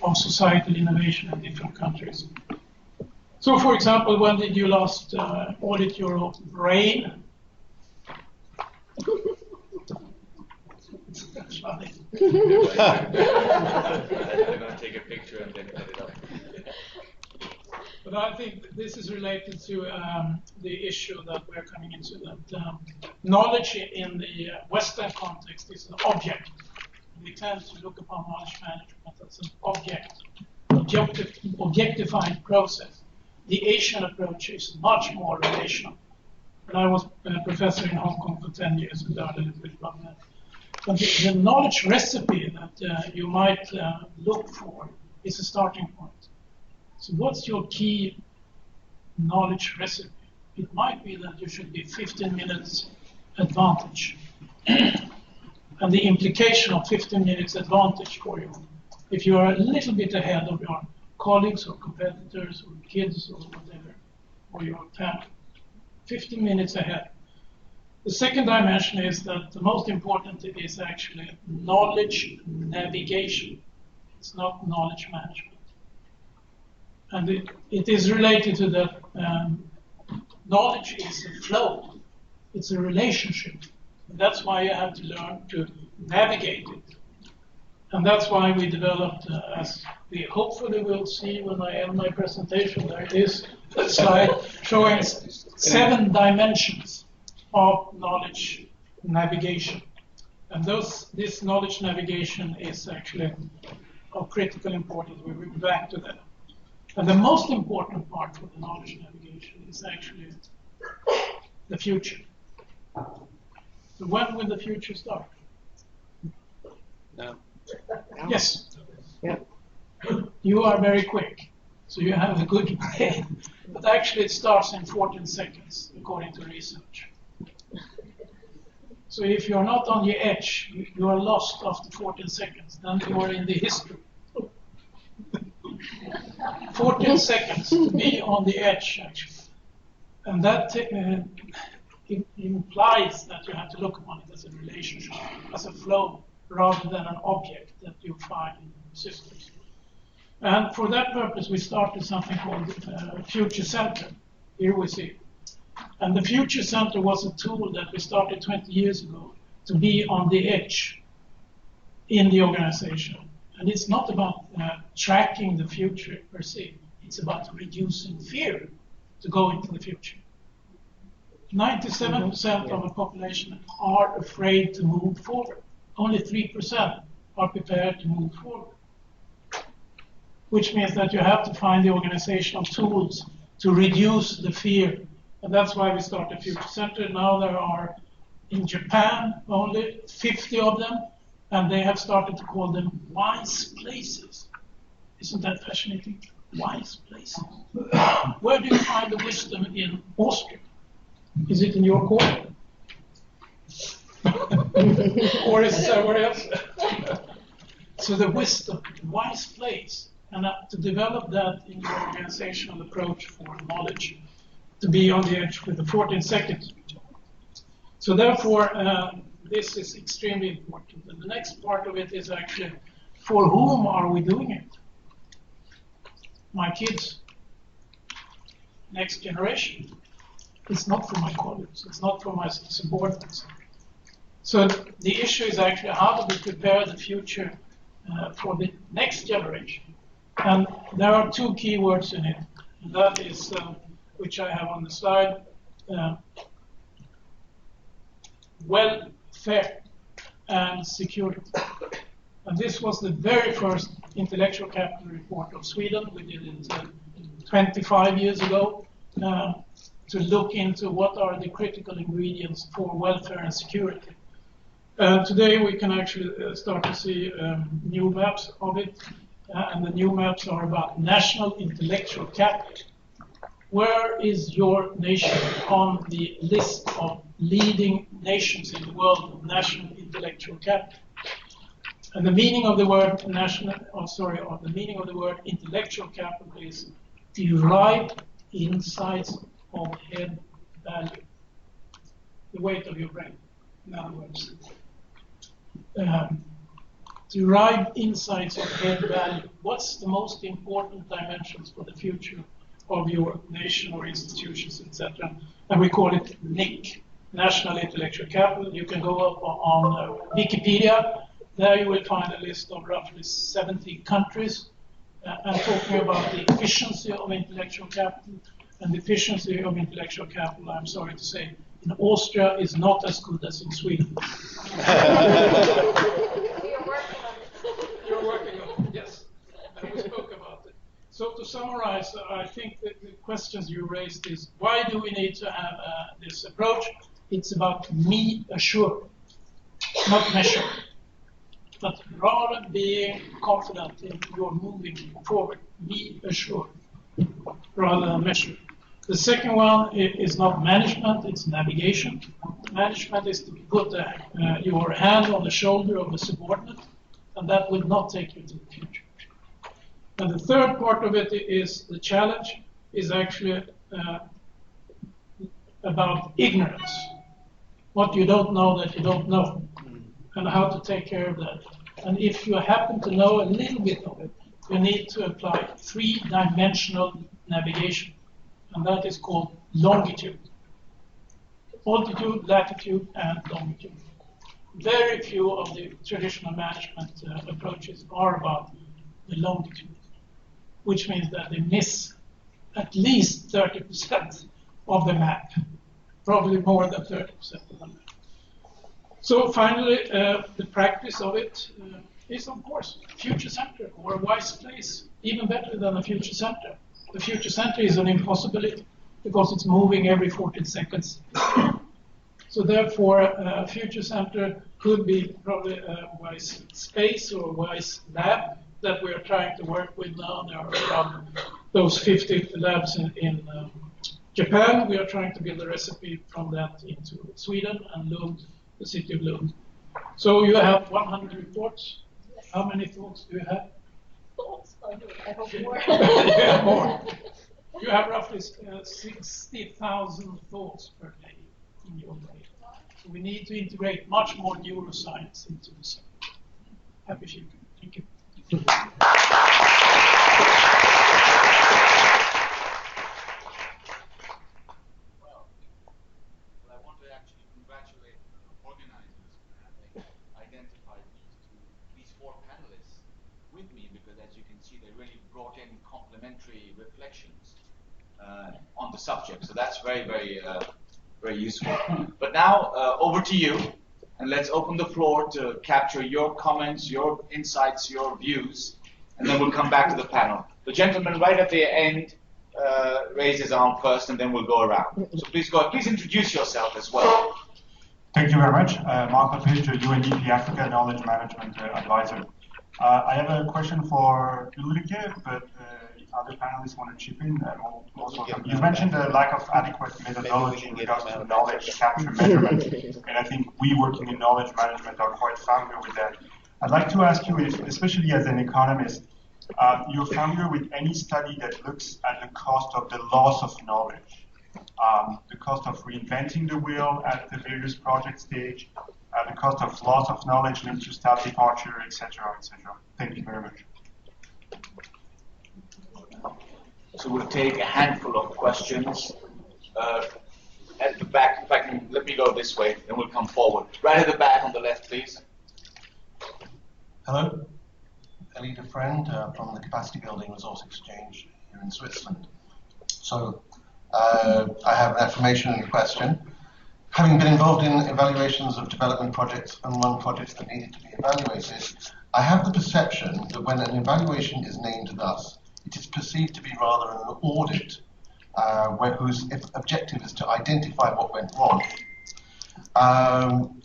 Speaker 21: of societal innovation in different countries? So, for example, when did you last audit your brain? That's funny.
Speaker 19: I'm going to take a picture and then cut it up.
Speaker 21: But I think this is related to the issue that we're coming into, that knowledge in the Western context is an object. We tend to look upon knowledge management as an objectified process. The Asian approach is much more relational. And I was a professor in Hong Kong for 10 years and learned a little bit about that. But the knowledge recipe that you might look for is a starting point. So what's your key knowledge recipe? It might be that you should be 15 minutes advantage. And the implication of 15 minutes advantage for you, if you are a little bit ahead of your colleagues or competitors or kids or whatever, or your family, 15 minutes ahead. The second dimension is that the most important is actually knowledge navigation. It's not knowledge management. And it is related to that knowledge is a flow. It's a relationship. And that's why you have to learn to navigate it. And that's why we developed, as we hopefully will see when I end my presentation, there it is, a slide showing 7 dimensions of knowledge navigation. And this knowledge navigation is actually of critical importance. We will be back to that. And the most important part for the knowledge navigation is actually the future. So when will the future start?
Speaker 14: No.
Speaker 21: Yes. Yeah. You are very quick, so you have a good brain. But actually it starts in 14 seconds, according to research. So if you're not on the edge, you are lost after 14 seconds, then you are in the history. 14 seconds to be on the edge, actually. And that implies that you have to look upon it as a relationship, as a flow, rather than an object that you find in systems. And for that purpose, we started something called Future Center. Here we see. And the Future Center was a tool that we started 20 years ago to be on the edge in the organization. And it's not about tracking the future per se. It's about reducing fear to go into the future. 97% of the population are afraid to move forward. Only 3% are prepared to move forward. Which means that you have to find the organizational tools to reduce the fear. And that's why we started Future Center. Now there are In Japan, only 50 of them, and they have started to call them wise places. Isn't that fascinating? Wise places. Where do you find the wisdom in Austria? Is it in your court? Or is it somewhere else? So the wisdom, wise place, and to develop that in your organizational approach for knowledge, to be on the edge with the 14 seconds. So therefore, this is extremely important. And the next part of it is actually, for whom are we doing it? My kids, next generation. It's not for my colleagues. It's not for my subordinates. So the issue is actually how do we prepare the future for the next generation? And there are two key words in it. And that is, which I have on the slide, welfare and security. And this was the very first intellectual capital report of Sweden. We did it 25 years ago to look into what are the critical ingredients for welfare and security. Today we can actually start to see new maps of it, and the new maps are about national intellectual capital. Where is your nation on the list of leading nations in the world of national intellectual capital? And the meaning of the word the meaning of the word intellectual capital is derived insights of head value, the weight of your brain, in other words. Derived insights of head value. What's the most important dimensions for the future of your nation or institutions, etc.? And we call it NIC, National Intellectual Capital. You can go up on Wikipedia. There you will find a list of roughly 70 countries and talking about the efficiency of intellectual capital. And the efficiency of intellectual capital, I'm sorry to say, in Austria is not as good as in Sweden. You're working on it, yes. And we spoke about it. So to summarize, I think that the questions you raised is, why do we need to have this approach? It's about me assured, not measure, but rather being confident in your moving forward, me assured, rather than measure. The second one is not management, it's navigation. Management is to put your hand on the shoulder of the subordinate, and that will not take you to the future. And the third part of it is the challenge is actually about ignorance. What you don't know that you don't know, and how to take care of that. And if you happen to know a little bit of it, you need to apply three-dimensional navigation, and that is called longitude. Altitude, latitude, and longitude. Very few of the traditional management approaches are about the longitude, which means that they miss at least 30% of the map, probably more than 30% of the map. So finally, the practice of it is, of course, future center or a wise place, even better than a future center. The future center is an impossibility because it's moving every 14 seconds. So therefore, a future center could be probably a wise space or a wise lab that we are trying to work with now. There are around those 50 labs in Japan. We are trying to build a recipe from that into Sweden and Lund, the city of Lund. So you have 100 reports. How many thoughts do you have?
Speaker 20: Thoughts? I hope more.
Speaker 21: You have more. You have roughly 60,000 thoughts per day in your brain. So we need to integrate much more neuroscience into the subject. Happy future. Thank you.
Speaker 19: I want to actually congratulate organizers for having identified these four panelists with me, because as you can see, they really brought in complementary reflections on the subject. So that's very, very, very useful. But now over to you, and let's open the floor to capture your comments, your insights, your views, and then we'll come back to the panel. The gentleman right at the end raise his arm first, and then we'll go around. So please go. Please introduce yourself as well.
Speaker 9: Thank you very much. Marco Page, UNDP Africa Knowledge Management Advisor. I have a question for Ulrike, but if other panelists want to chip in, also you've mentioned the lack of adequate methodology in regards to knowledge capture measurement, and I think we working in knowledge management are quite familiar with that. I'd like to ask you, if, especially as an economist, you're familiar with any study that looks at the cost of the loss of knowledge, the cost of reinventing the wheel at the various project stage, the cost of loss of knowledge linked to staff departure, etc., etc. Thank you very much.
Speaker 19: So we'll take a handful of questions. At the back, in fact, let me go this way, then we'll come forward. Right at the back on the left, please.
Speaker 22: Hello, Elite, a friend from the Capacity Building Resource Exchange here in Switzerland. So I have an affirmation and a question. Having been involved in evaluations of development projects and run projects that needed to be evaluated, I have the perception that when an evaluation is named thus, it is perceived to be rather an audit whose objective is to identify what went wrong.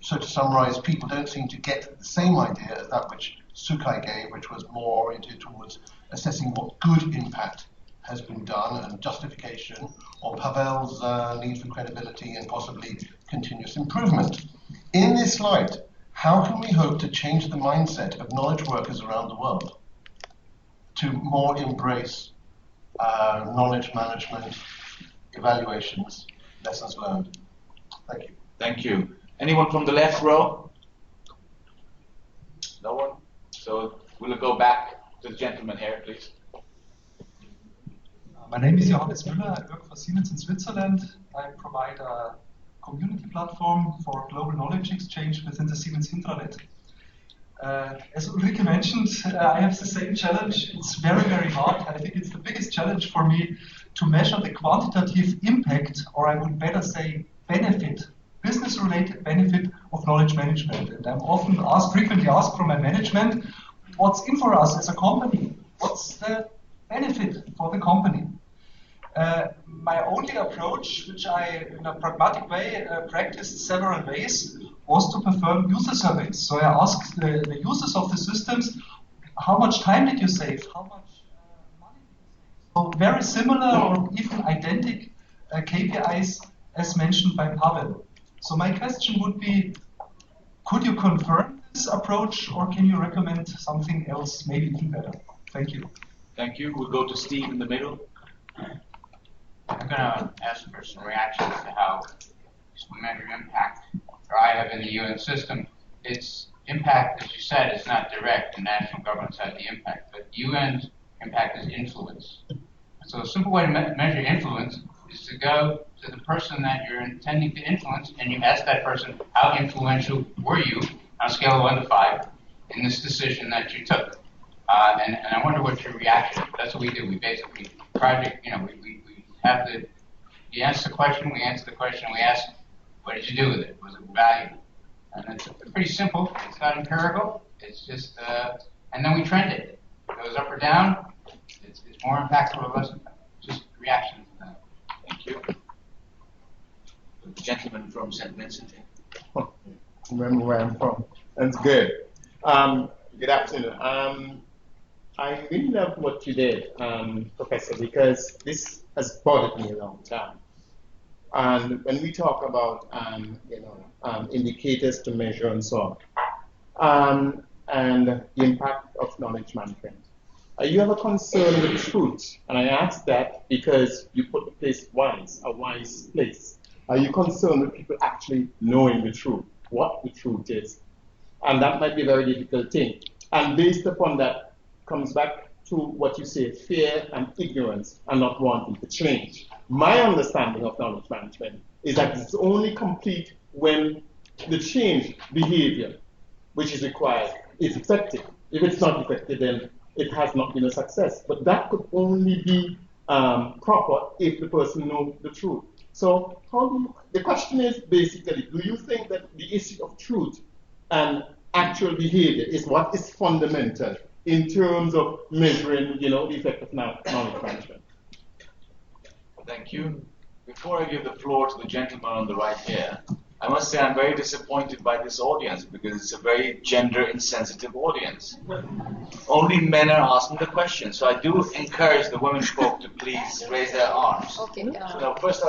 Speaker 22: So to summarize, people don't seem to get the same idea as that which Sukai gave, which was more oriented towards assessing what good impact has been done and justification, or Pavel's need for credibility and possibly continuous improvement. In this light, how can we hope to change the mindset of knowledge workers around the world to more embrace knowledge management, evaluations, lessons learned? Thank you.
Speaker 19: Thank you. Anyone from the left row? No one? So we'll go back to the gentleman here, please.
Speaker 23: My name is Johannes Müller. I work for Siemens in Switzerland. I provide a community platform for global knowledge exchange within the Siemens intranet. As Ulrike mentioned, I have the same challenge. It's very, very hard. I think it's the biggest challenge for me to measure the quantitative impact, or I would better say benefit, business-related benefit of knowledge management. And I'm often frequently asked from my management, what's in for us as a company? What's the benefit for the company? My only approach, which I, in a pragmatic way, practiced several ways, was to perform user surveys. So I asked the users of the systems, how much time did you save? How much money did you save? So very similar or even identical KPIs as mentioned by Pavel. So my question would be, could you confirm this approach, or can you recommend something else, maybe even better? Thank you.
Speaker 19: Thank you. We'll go to Steve in the middle.
Speaker 24: I'm going to ask for some reactions to how we measure impact, or I have in the UN system. Its impact, as you said, is not direct. The national governments have the impact, but UN's impact is influence. So a simple way to measure influence is to go to the person that you're intending to influence, and you ask that person, how influential were you on a scale of 1 to 5 in this decision that you took? And I wonder what your reaction is. That's what we do. We basically project, we have the, you ask the question, we answer the question, we ask, what did you do with it? Was it valuable? And it's pretty simple. It's not empirical. It's just, and then we trend it. If it goes up or down, it's more impactful or less impactful. Just reaction to that.
Speaker 19: Thank you. The gentleman from St. Vincent.
Speaker 25: Remember where I'm from. That's good. Good afternoon. I really love what you did, Professor, because this has bothered me a long time. And when we talk about, indicators to measure and so on, and the impact of knowledge management, you have a concern with truth. And I ask that because you put the place wise, a wise place. Are you concerned with people actually knowing the truth, what the truth is? And that might be a very difficult thing. And based upon that, comes back to what you say, fear and ignorance and not wanting to change. My understanding of knowledge management is that it's only complete when the change behavior, which is required, is effective. If it's not effective, then it has not been a success. But that could only be proper if the person knows the truth. So the question is basically, do you think that the issue of truth and actual behavior is what is fundamental in terms of measuring, the effect of knowledge management?
Speaker 19: Thank you. Before I give the floor to the gentleman on the right here, I must say I'm very disappointed by this audience because it's a very gender insensitive audience. Only men are asking the questions, so I do encourage the women folk to please raise their arms.
Speaker 16: Okay.
Speaker 19: So first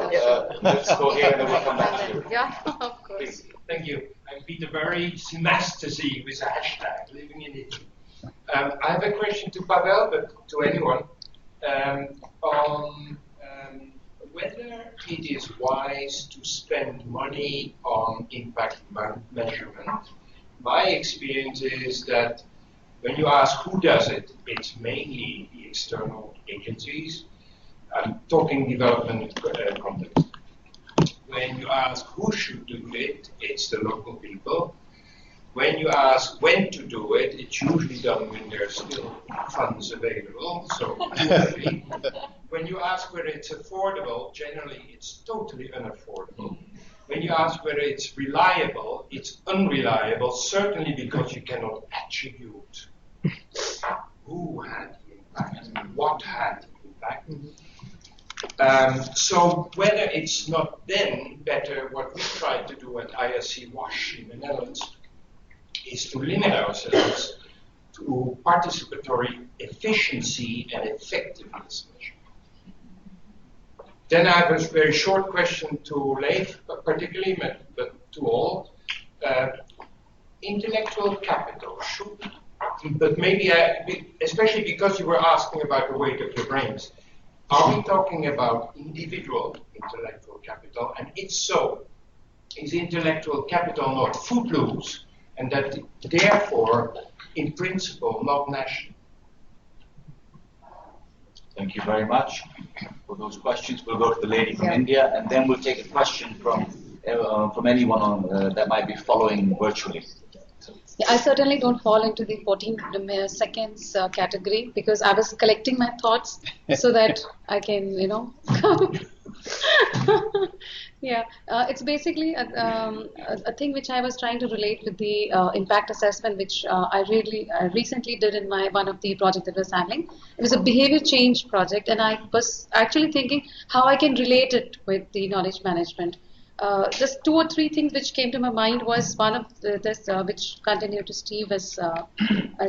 Speaker 19: let's go here and then we'll come back to you.
Speaker 16: Yeah, of course.
Speaker 19: Please.
Speaker 10: Thank you. I'm Peter Berry, synesthesie with a hashtag, living in it. I have a question to Pavel, but to anyone, on whether it is wise to spend money on impact measurement. My experience is that when you ask who does it, it's mainly the external agencies. I'm talking development context. When you ask who should do it, it's the local people. When you ask when to do it, it's usually done when there's still funds available, so usually. When you ask whether it's affordable, generally it's totally unaffordable. When you ask whether it's reliable, it's unreliable, certainly because you cannot attribute who had the impact and what had the impact. So whether it's not then better, what we tried to do at ISC WASH in the Netherlands is to limit ourselves to participatory efficiency and effectiveness measures. Then I have a very short question to Leif, particularly, but to all. Intellectual capital should, but maybe, especially because you were asking about the weight of your brains, are we talking about individual intellectual capital? And if so, is intellectual capital not footloose, and that therefore, in principle, not national?
Speaker 19: Thank you very much for those questions. We'll go to the lady from India, and then we'll take a question from anyone that might be following virtually.
Speaker 16: Yeah, I certainly don't fall into the 14 seconds category because I was collecting my thoughts so that I can, Yeah, it's basically a thing which I was trying to relate with the impact assessment, which I recently did in one of the projects that I was handling. It was a behavior change project, and I was actually thinking how I can relate it with the knowledge management. Just 2 or 3 things which came to my mind was one of this, which continued to Steve, as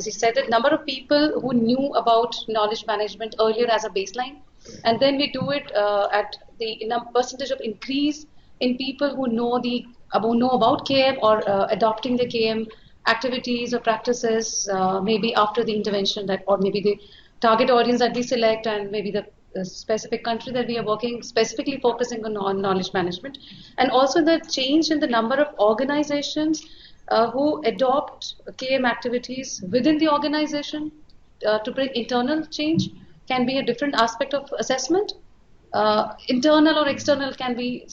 Speaker 16: he said, that number of people who knew about knowledge management earlier as a baseline, and then we do it at the percentage of increase in people who know about KM or adopting the KM activities or practices, maybe after the intervention or maybe the target audience that we select, and maybe the specific country that we are working, specifically focusing on knowledge management, and also the change in the number of organizations who adopt KM activities within the organization to bring internal change can be a different aspect of assessment. Internal or external can be,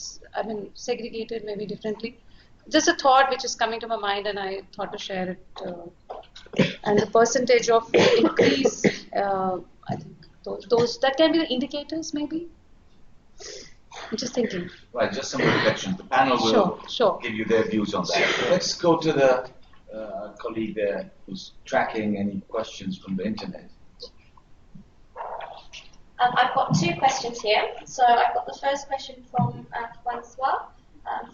Speaker 16: segregated maybe differently. Just a thought which is coming to my mind, and I thought to share it. And the percentage of increase, I think those that can be the indicators, maybe. I'm just thinking.
Speaker 19: Right, just some reflections. The panel will give you their views on that. Let's go to the colleague there who's tracking any questions from the internet.
Speaker 11: I've got 2 questions here. So I've got the first question from Francois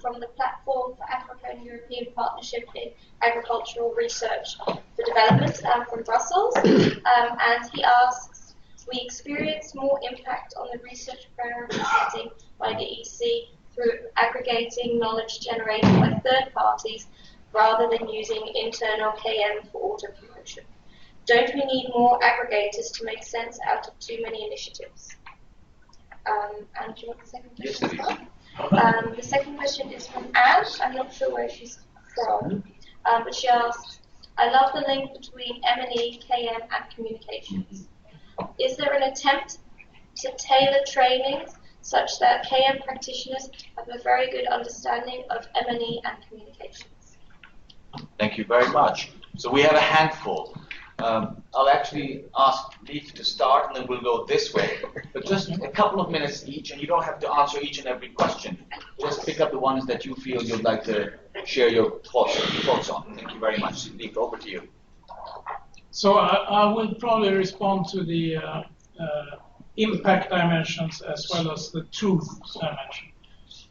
Speaker 11: from the Platform for Africa and European Partnership in Agricultural Research for Development from Brussels. And he asks, we experience more impact on the research priority setting by the EC through aggregating knowledge generated by third parties rather than using internal KM for auto-promotion. Don't we need more aggregators to make sense out of too many initiatives? And do you want the second question? Yes, the second question is from Anne. I'm not sure where she's from, but she asks, I love the link between M&E, KM, and communications. Is there an attempt to tailor trainings such that KM practitioners have a very good understanding of M&E and communications?
Speaker 19: Thank you very much. So we have a handful. I'll actually ask Leif to start, and then we'll go this way. But just a couple of minutes each, and you don't have to answer each and every question. Just pick up the ones that you feel you'd like to share your thoughts on. Thank you very much. Leif, over to you.
Speaker 21: So I will probably respond to the impact dimensions as well as the truth dimension.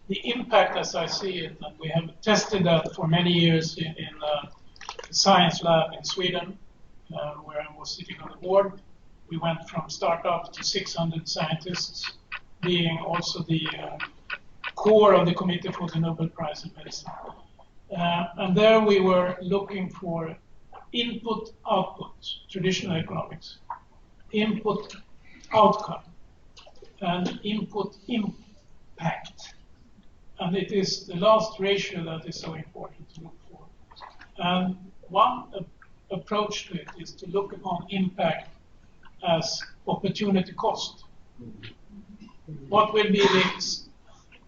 Speaker 21: the impact, as I see it, and we have tested that for many years in the science lab in Sweden, where I was sitting on the board. We went from startup to 600 scientists, being also the core of the Committee for the Nobel Prize in Medicine. And there we were looking for input, output, traditional economics, input, outcome, and input, impact. And it is the last ratio that is so important to look for. And one approach to it is to look upon impact as opportunity cost. What will be the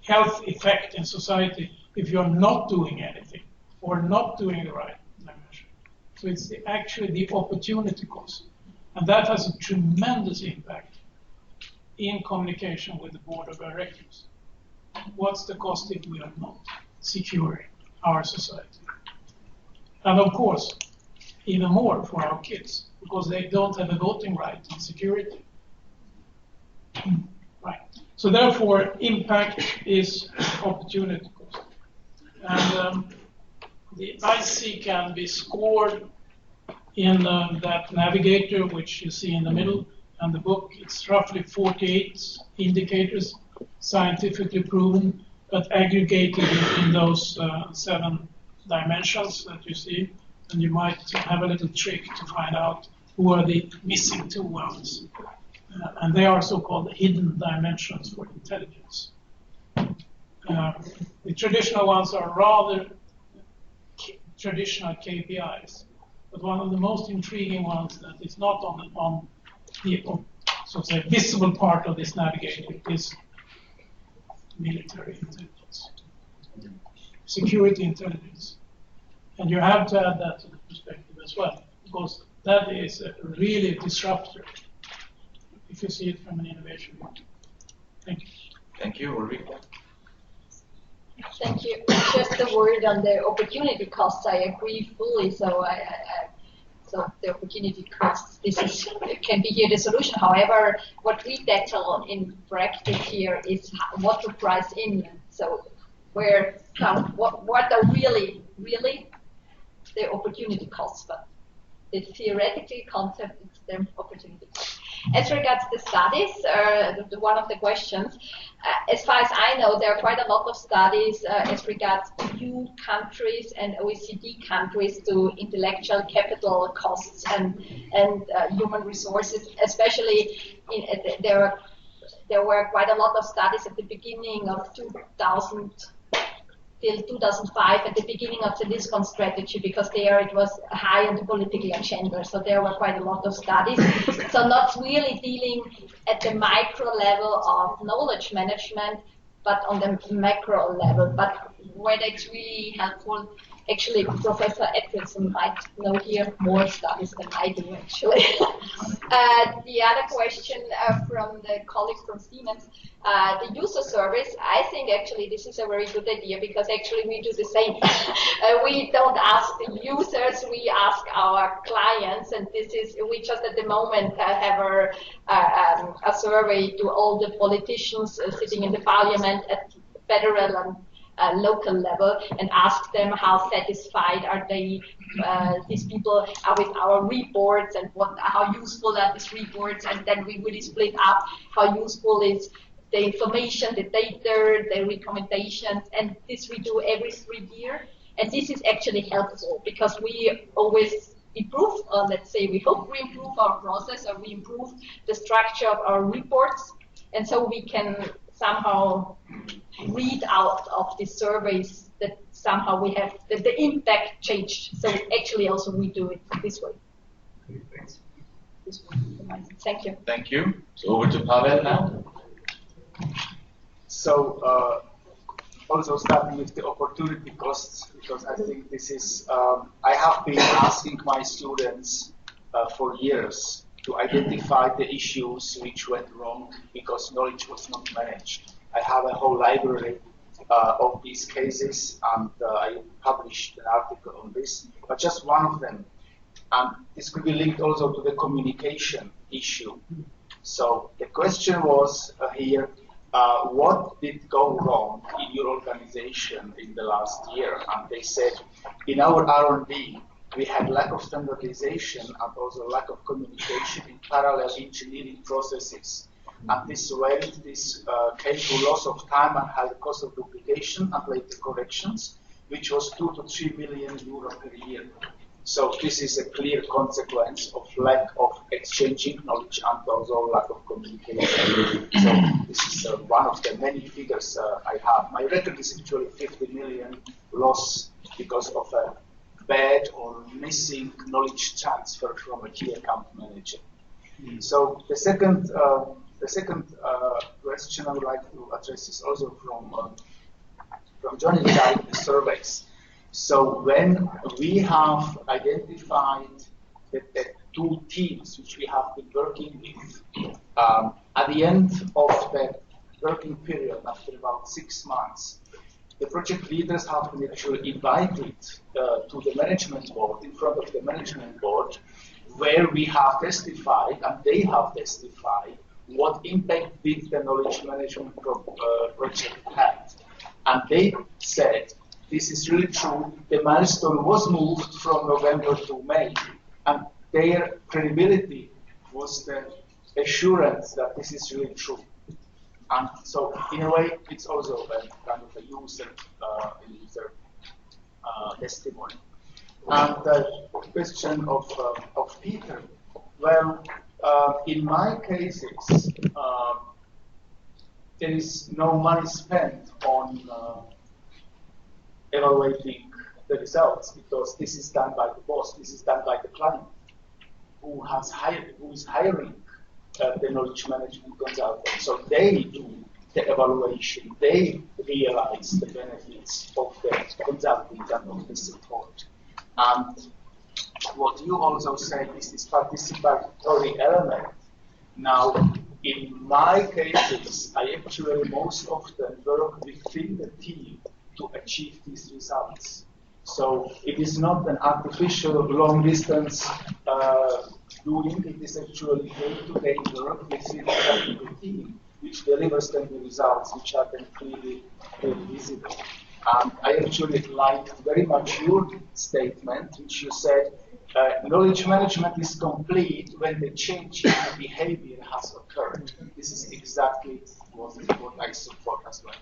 Speaker 21: health effect in society if you're not doing anything or not doing the right dimension? So it's actually the opportunity cost. And that has a tremendous impact in communication with the board of directors. What's the cost if we are not securing our society? And of course, even more for our kids, because they don't have a voting right in security. Right. So therefore, impact is opportunity cost. And the IC can be scored in that navigator, which you see in the middle, and the book. It's roughly 48 indicators, scientifically proven, but aggregated in those 7 dimensions that you see. And you might have a little trick to find out who are the missing 2 ones. And they are so-called hidden dimensions for intelligence. The traditional ones are rather traditional KPIs. But one of the most intriguing ones that is not on the so to say, visible part of this navigator is military intelligence, security intelligence. And you have to add that to the perspective as well, because that is a really disruptor if you see it from an innovation point. Thank you.
Speaker 19: Thank you, Ulrika.
Speaker 20: Thank you. Just a word on the opportunity costs. I agree fully. So so the opportunity costs, can be here the solution. However, what we tackle in practice here is what to price in. So what are really the opportunity costs, but the theoretical concept is the opportunity cost. As regards the studies, one of the questions, as far as I know, there are quite a lot of studies as regards EU countries and OECD countries to intellectual capital costs and human resources, especially there were quite a lot of studies at the beginning of 2000 till 2005 at the beginning of the Lisbon strategy, because there it was high on the political agenda. So there were quite a lot of studies. So not really dealing at the micro level of knowledge management, but on the macro level. But whether it's really helpful, actually Professor Edwardson might know here more studies than I do, actually. The other question from the colleague from Siemens, the user service, I think actually this is a very good idea, because actually we do the same. We don't ask the users, we ask our clients, and we just at the moment have a survey to all the politicians sitting in the parliament at federal and local level, and ask them how satisfied are they, these people are with our reports, and how useful are these reports, and then we really split up how useful is the information, the data, the recommendations, and this we do every 3 years. And this is actually helpful, because we always improve, let's say we hope we improve our process, or we improve the structure of our reports, and so we can somehow read out of the surveys that somehow we have the impact changed. So actually also we do it this way. Thank you.
Speaker 19: Thank you. So over to Pavel now.
Speaker 18: So also starting with the opportunity costs, because I think this is, I have been asking my students for years to identify the issues which went wrong because knowledge was not managed. I have a whole library of these cases, and I published an article on this, but just one of them. And this could be linked also to the communication issue. So the question was here, what did go wrong in your organization in the last year? And they said, in our R&D, we had lack of standardization and also lack of communication in parallel engineering processes. And this came to loss of time and high cost of duplication and later corrections, which was 2 to 3 million euro per year. So this is a clear consequence of lack of exchanging knowledge and also lack of communication. So this is one of the many figures I have. My record is actually 50 million loss because of a bad or missing knowledge transfer from a key account manager. So the second question I would like to address is also from Johnny regarding the surveys. So when we have identified the two teams which we have been working with, at the end of the working period, after about 6 months, the project leaders have been actually invited to the management board, in front of the management board, where we have testified, and they have testified, what impact did the knowledge management project have. And they said, this is really true, the milestone was moved from November to May, and their credibility was the assurance that this is really true. And so, in a way, it's also a kind of a user testimony. And the question of Peter, well, in my cases, there is no money spent on evaluating the results, because this is done by the boss, this is done by the client, who is hiring the knowledge management consultant. So they do the evaluation, they realize the benefits of the consulting and of the support. And what you also said is this participatory element. Now, in my cases, I actually most often work within the team to achieve these results. So it is not an artificial long distance doing, it is actually day-to-day work within the team, which delivers them the results which are then clearly visible. I actually liked very much your statement, which you said, knowledge management is complete when the change in the behavior has occurred. This is exactly what I support as well.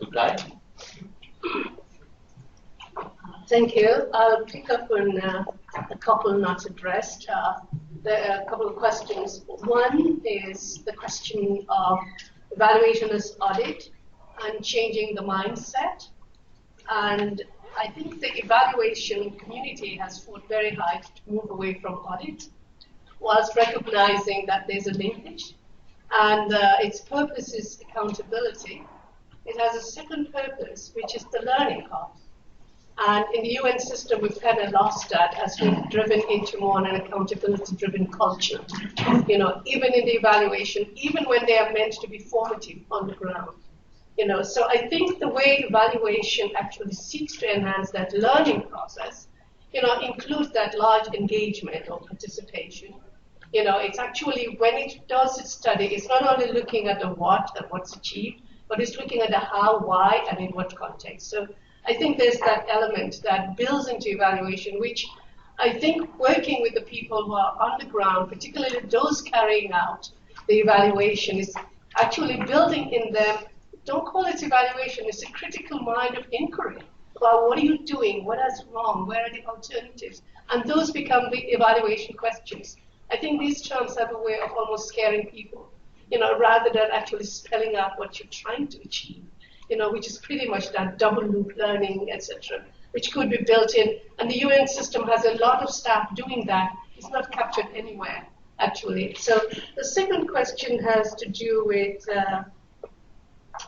Speaker 19: Okay.
Speaker 17: Thank you. I'll pick up on a couple not addressed. There are a couple of questions. One is the question of evaluation as audit and changing the mindset. And I think the evaluation community has fought very hard to move away from audit, whilst recognizing that there's a linkage. And its purpose is accountability. It has a second purpose, which is the learning part. And in the UN system, we've kind of lost that as we've driven into more an accountability-driven culture. You know, even in the evaluation, even when they are meant to be formative on the ground. You know, so I think the way evaluation actually seeks to enhance that learning process, you know, includes that large engagement or participation. You know, it's actually, when it does its study, it's not only looking at the what and what's achieved, but it's looking at the how, why, and in what context. So I think there's that element that builds into evaluation, which I think working with the people who are on the ground, particularly those carrying out the evaluation, is actually building in them, don't call it evaluation, it's a critical mind of inquiry about what are you doing, what is wrong, where are the alternatives, and those become the evaluation questions. I think these terms have a way of almost scaring people, you know, rather than actually spelling out what you're trying to achieve, you know, which is pretty much that double loop learning, etc., which could be built in. And the UN system has a lot of staff doing that. It's not captured anywhere, actually. So the second question has to do with,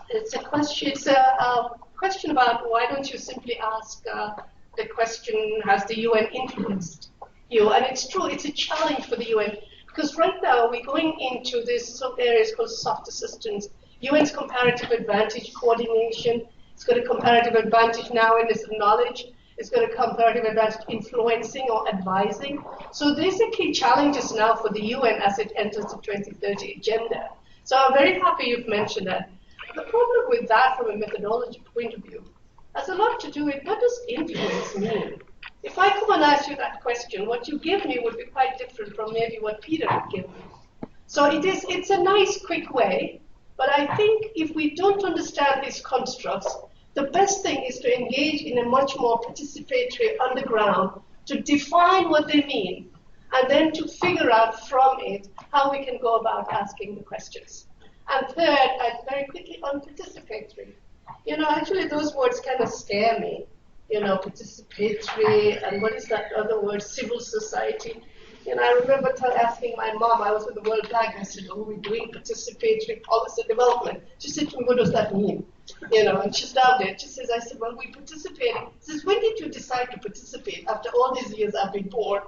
Speaker 17: it's a question about why don't you simply ask the question, has the UN influenced you? And it's true, it's a challenge for the UN, because right now we're going into this areas called soft assistance. UN's comparative advantage coordination, it's got a comparative advantage now in this knowledge, it's got a comparative advantage influencing or advising. So these are key challenges now for the UN as it enters the 2030 agenda. So So I'm very happy you've mentioned that. The problem with that from a methodology point of view has a lot to do with what does influence mean? If I come and ask you that question, what you give me would be quite different from maybe what Peter would give me. So it's a nice, quick way, but I think if we don't understand these constructs, the best thing is to engage in a much more participatory underground to define what they mean, and then to figure out from it how we can go about asking the questions. And third, very quickly on participatory. Actually those words kind of scare me. Participatory, and what is that other word, civil society. I remember asking my mom, I was with the World Bank, I said, oh, we're doing participatory policy development. She said to me, what does that mean? And she's down there. She says, I said, well, we're participating. She says, when did you decide to participate? After all these years I've been bored.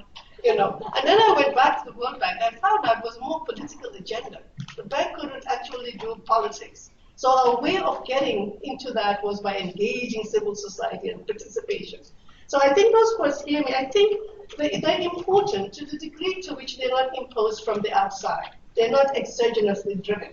Speaker 17: And then I went back to the World Bank. I found out it was more political agenda. The bank couldn't actually do politics. So a way of getting into that was by engaging civil society and participation. So I think those words scare me. I think they're important to the degree to which they're not imposed from the outside. They're not exogenously driven.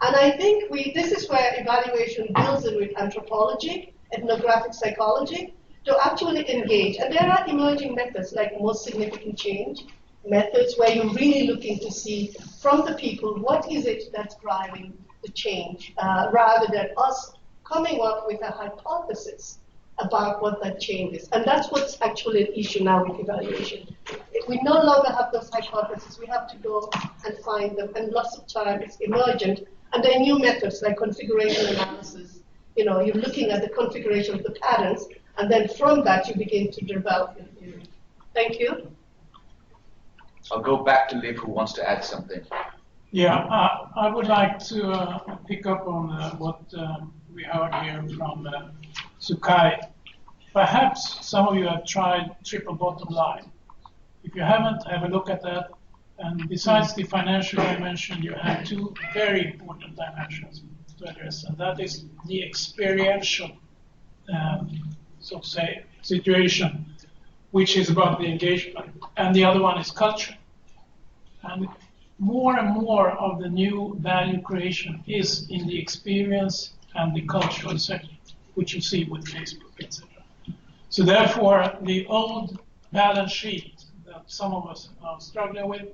Speaker 17: And I think this is where evaluation builds in with anthropology, ethnographic psychology, to actually engage. And there are emerging methods like most significant change, methods where you're really looking to see from the people what is it that's driving the change, rather than us coming up with a hypothesis about what that change is. And that's what's actually an issue now with evaluation. If we no longer have those hypotheses, we have to go and find them. And lots of time it's emergent. And there are new methods like configuration analysis. You're looking at the configuration of the patterns, and then from that you begin to develop your theory. Thank you.
Speaker 19: I'll go back to Liv, who wants to add something.
Speaker 21: Yeah, I would like to pick up on what we heard here from Sukai. Perhaps some of you have tried triple bottom line. If you haven't, have a look at that. And besides the financial dimension, you have two very important dimensions to address, and that is the experiential, so to say, situation, which is about the engagement, and the other one is culture. And more and more of the new value creation is in the experience and the cultural sector, which you see with Facebook, etc. So therefore, the old balance sheet that some of us are struggling with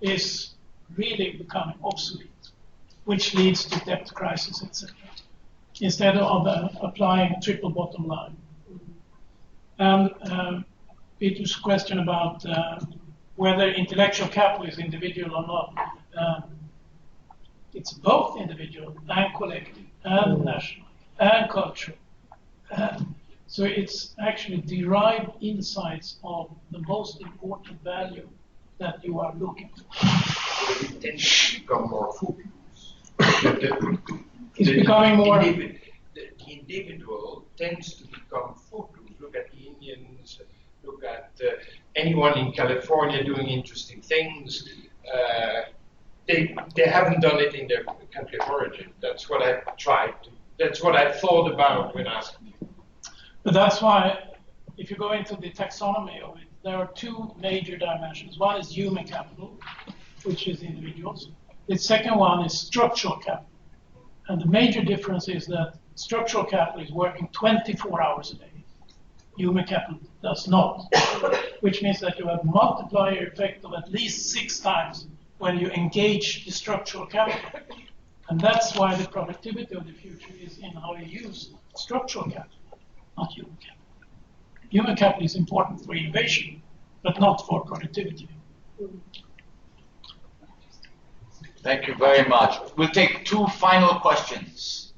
Speaker 21: is really becoming obsolete, which leads to debt crisis, etc. Instead of applying triple bottom line. And Peter's question about whether intellectual capital is individual or not. It's both individual and collective and national and cultural. So it's actually derived insights of the most important value that you are looking for.
Speaker 10: It tends to become more focused.
Speaker 21: It's becoming more.
Speaker 10: The individual tends to become focused. Look at the Indians, look at anyone in California doing interesting things. They haven't done it in their country of origin. That's what I tried to. That's what I thought about when asking you.
Speaker 21: But that's why, if you go into the taxonomy of it, there are two major dimensions. One is human capital, which is individuals. The second one is structural capital. And the major difference is that structural capital is working 24 hours a day. Human capital does not, which means that you have a multiplier effect of at least 6 times when you engage the structural capital. And that's why the productivity of the future is in how you use structural capital, not human capital. Human capital is important for innovation, but not for productivity.
Speaker 19: Thank you very much. We'll take 2 final questions.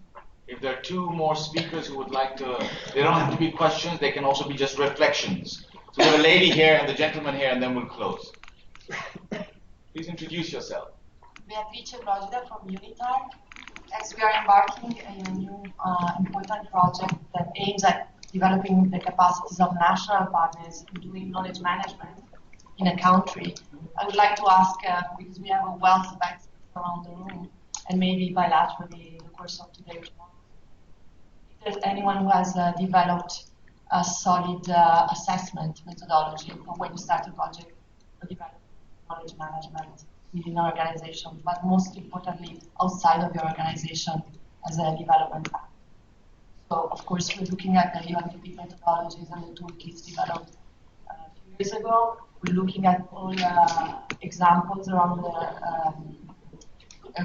Speaker 19: If there are 2 more speakers who would like to, they don't have to be questions, they can also be just reflections. So we have a lady here and the gentleman here, and then we'll close. Please introduce yourself.
Speaker 3: Beatrice Brogida from Unitar. As we are embarking in a new important project that aims at developing the capacities of national partners in doing knowledge management in a country, I would like to ask, because we have a wealth of experts around the room, and maybe bilaterally in the course of today or tomorrow, if there's anyone who has developed a solid assessment methodology for when you start a project for developing knowledge management within our organization, but most importantly, outside of your organization as a development lab. So, of course, we're looking at the Unddp methodologies and the toolkits developed a few years ago. We're looking at all examples around the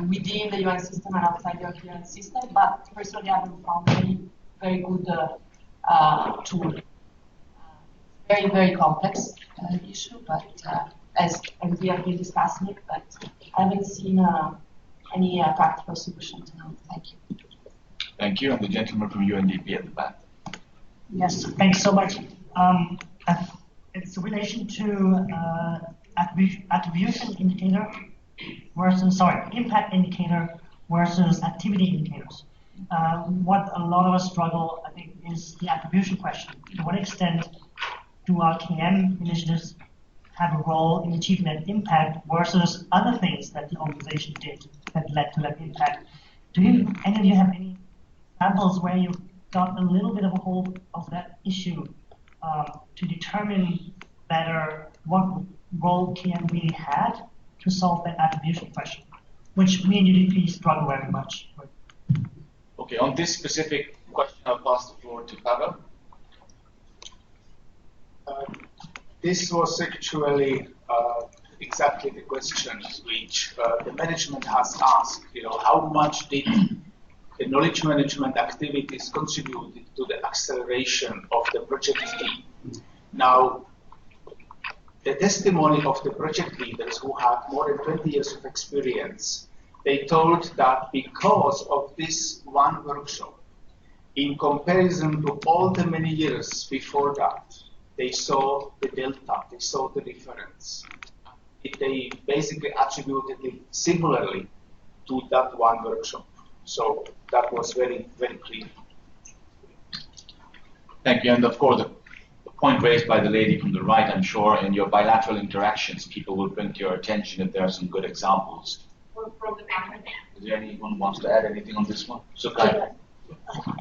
Speaker 3: within the UN system and outside the UN system, but personally, I haven't found any very good tool. Very, very complex issue, but as we have been discussing it, but I haven't seen any practical solution to now. Thank you.
Speaker 19: Thank you, and the gentleman from UNDP at the back.
Speaker 5: Yes, thanks so much. It's in relation to attribution indicator versus, impact indicator versus activity indicators. What a lot of us struggle, I think, is the attribution question. To what extent do our KM initiatives have a role in achieving that impact versus other things that the organization did that led to that impact? Do any of you have any examples where you've got a little bit of a hold of that issue to determine better what role KM really had to solve that attribution question, which me and UDP struggle very much with?
Speaker 19: Okay, on this specific question, I'll pass the floor to Pavel.
Speaker 18: This was actually exactly the questions which the management has asked. How much did the knowledge management activities contributed to the acceleration of the project team? Now, the testimony of the project leaders who had more than 20 years of experience, they told that because of this one workshop, in comparison to all the many years before that, they saw the delta, they saw the difference. They basically attributed it similarly to that one workshop. So that was very, very clear.
Speaker 19: Thank you. And of course, the point raised by the lady from the right, I'm sure in your bilateral interactions, people will bring to your attention if there are some good examples. Is there anyone who wants to add anything on this one? Sukai.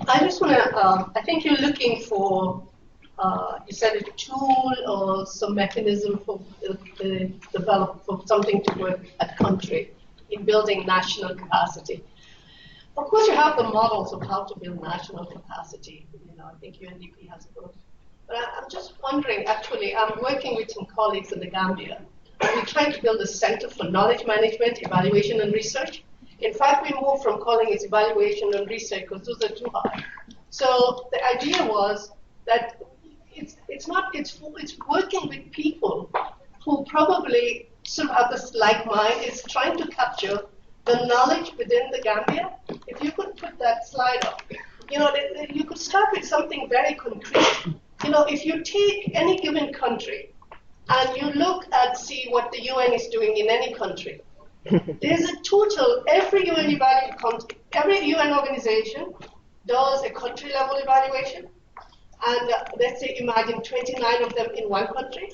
Speaker 17: I just want to, I think you're looking for, you said a tool or some mechanism for develop for something to work at country in building national capacity. Of course, you have the models of how to build national capacity. I think UNDP has a book. But I'm just wondering, actually, I'm working with some colleagues in the Gambia, and we're trying to build a center for knowledge management, evaluation, and research. In fact, we moved from calling it evaluation and research because those are too hard. So the idea was that it's working with people who probably sort of have this like mind. It's trying to capture the knowledge within the Gambia. If you could put that slide up, you could start with something very concrete. If you take any given country and you look at see what the UN is doing in any country, there's a total, every UN organization does a country level evaluation. And let's say, imagine 29 of them in one country.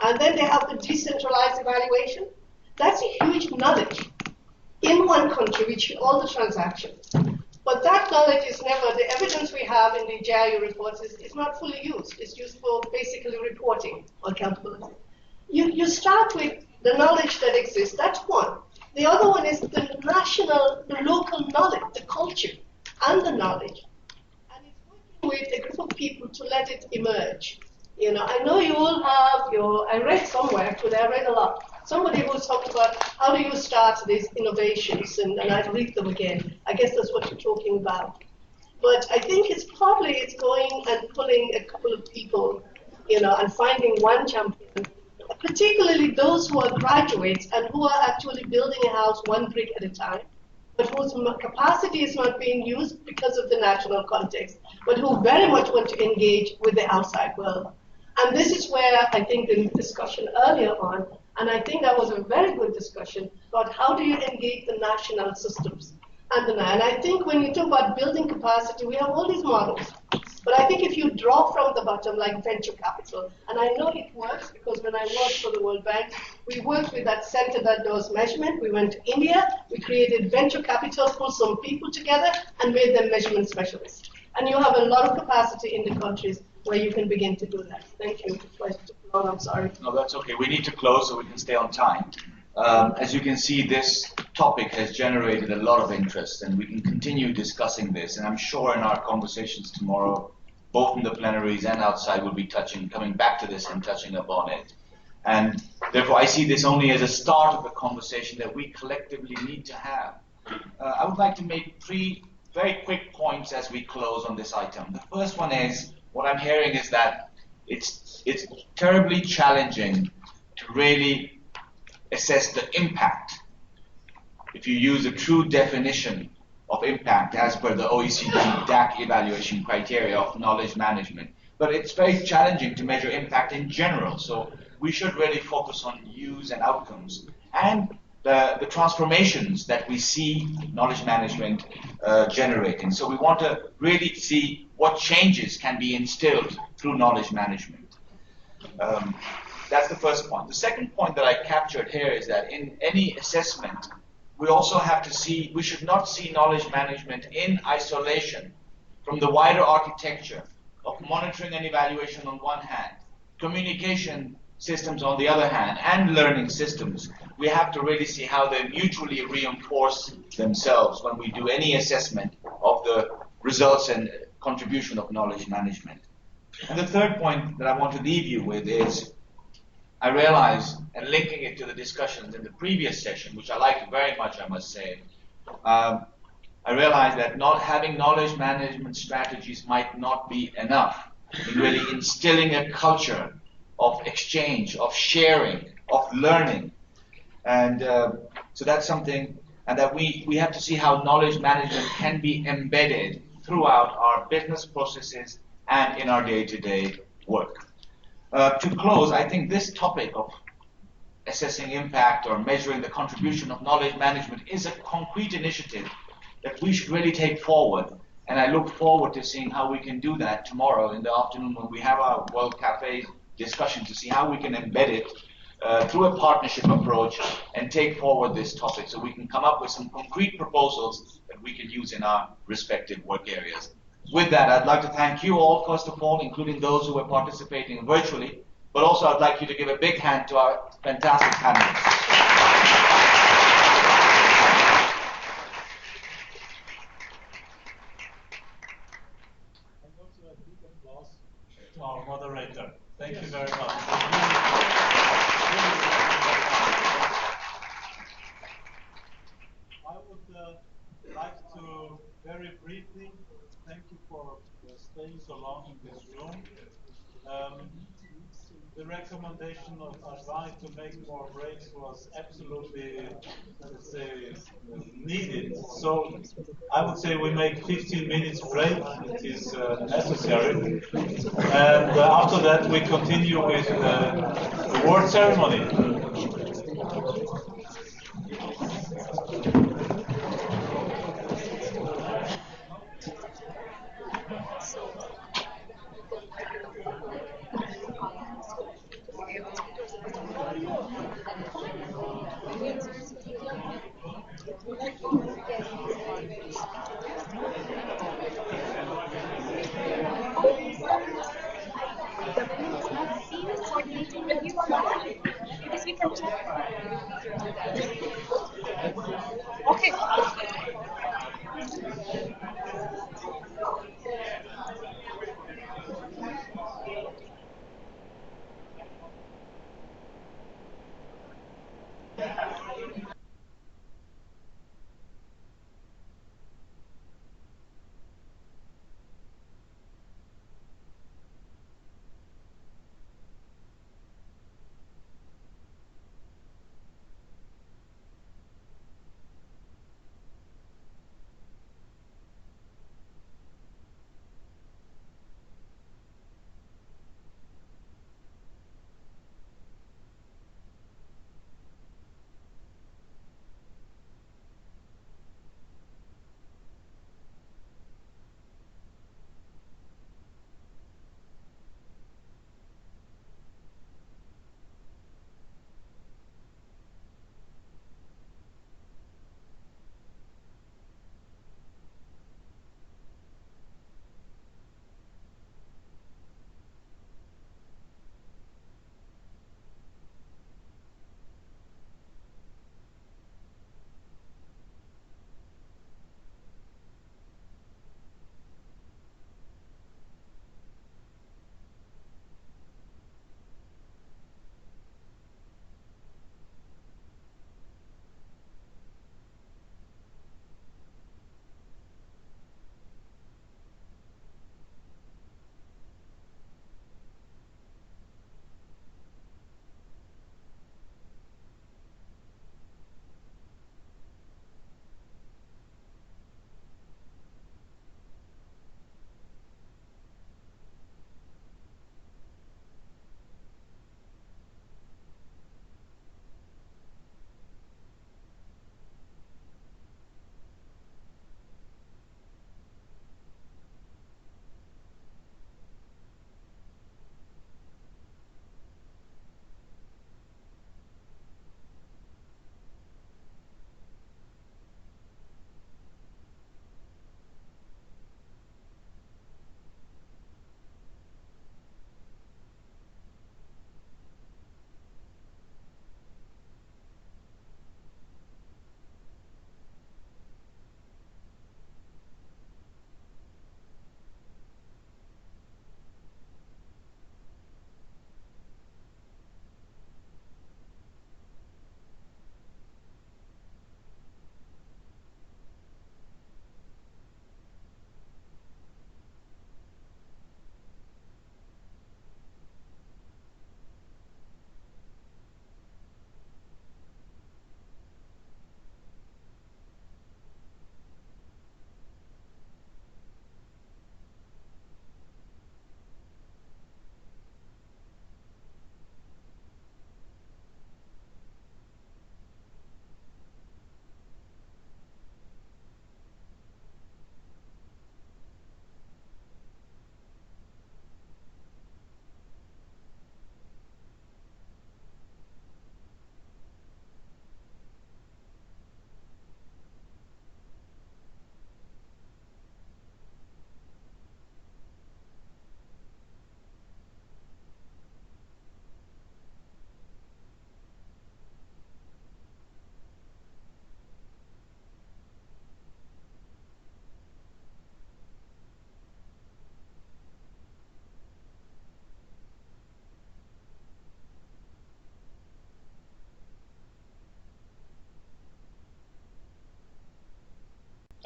Speaker 17: And then they have the decentralized evaluation. That's a huge knowledge in one country, which all the transactions. But that knowledge is never, the evidence we have in the JIU reports is not fully used. It's used for basically reporting or accountability. You start with the knowledge that exists. That's one. The other one is the local knowledge, the culture and the knowledge. With a group of people to let it emerge. I know you all have I read somewhere, actually, I read a lot. Somebody who talked about how do you start these innovations, and I read them again. I guess that's what you're talking about. But I think it's going and pulling a couple of people, and finding one champion, particularly those who are graduates and who are actually building a house one brick at a time, but whose capacity is not being used because of the national context, but who very much want to engage with the outside world. And this is where I think the discussion earlier on, and I think that was a very good discussion about how do you engage the national systems. And I think when you talk about building capacity, we have all these models. But I think if you draw from the bottom, like venture capital, and I know it works because when I worked for the World Bank, we worked with that center that does measurement. We went to India, we created venture capital, pulled some people together, and made them measurement specialists. And you have a lot of capacity in the countries where you can begin to do that. Thank you. I'm sorry.
Speaker 19: No, that's okay. We need to close so we can stay on time. As you can see, this topic has generated a lot of interest, and we can continue discussing this. And I'm sure in our conversations tomorrow, both in the plenaries and outside, we'll be coming back to this and touching upon it. And therefore, I see this only as a start of the conversation that we collectively need to have. I would like to make 3 very quick points as we close on this item. The first one is, what I'm hearing is that it's terribly challenging to really assess the impact, if you use a true definition of impact as per the OECD DAC evaluation criteria of knowledge management. But it's very challenging to measure impact in general, so we should really focus on use and outcomes and the transformations that we see knowledge management generating. So we want to really see what changes can be instilled through knowledge management. That's the first point. The second point that I captured here is that in any assessment, we also have to see, we should not see knowledge management in isolation from the wider architecture of monitoring and evaluation on one hand, communication systems on the other hand, and learning systems. We have to really see how they mutually reinforce themselves when we do any assessment of the results and contribution of knowledge management. And the third point that I want to leave you with is, I realize, and linking it to the discussions in the previous session, which I liked very much, I must say, I realize that not having knowledge management strategies might not be enough in really instilling a culture of exchange, of sharing, of learning. And so that's something, and that we have to see how knowledge management can be embedded throughout our business processes and in our day-to-day work. To close, I think this topic of assessing impact or measuring the contribution of knowledge management is a concrete initiative that we should really take forward. And I look forward to seeing how we can do that tomorrow in the afternoon when we have our World Cafe discussion, to see how we can embed it through a partnership approach and take forward this topic so we can come up with some concrete proposals that we can use in our respective work areas. With that, I'd like to thank you all, first of all, including those who are participating virtually, but also I'd like you to give a big hand to our fantastic panelists.
Speaker 7: And also a big applause to our moderator. Thank you very much. I would like to very briefly thank you for staying so long in this room. The recommendation of advice to make more breaks was absolutely, let's say, needed. So I would say we make 15 minutes break. It is necessary. And after that, we continue with the award ceremony.
Speaker 17: Okay.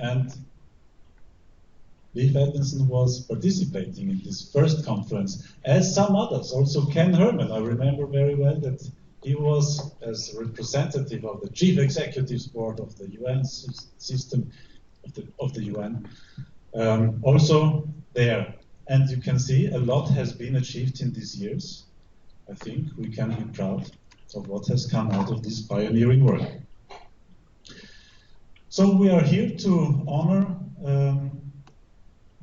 Speaker 2: And Leif Edmondson was participating in this first conference, as some others. Also Ken Herman, I remember very well that he was, as representative of the Chief Executives Board of the UN system, of the UN, also there. And you can see a lot has been achieved in these years. I think we can be proud of what has come out of this pioneering work. So we are here to honor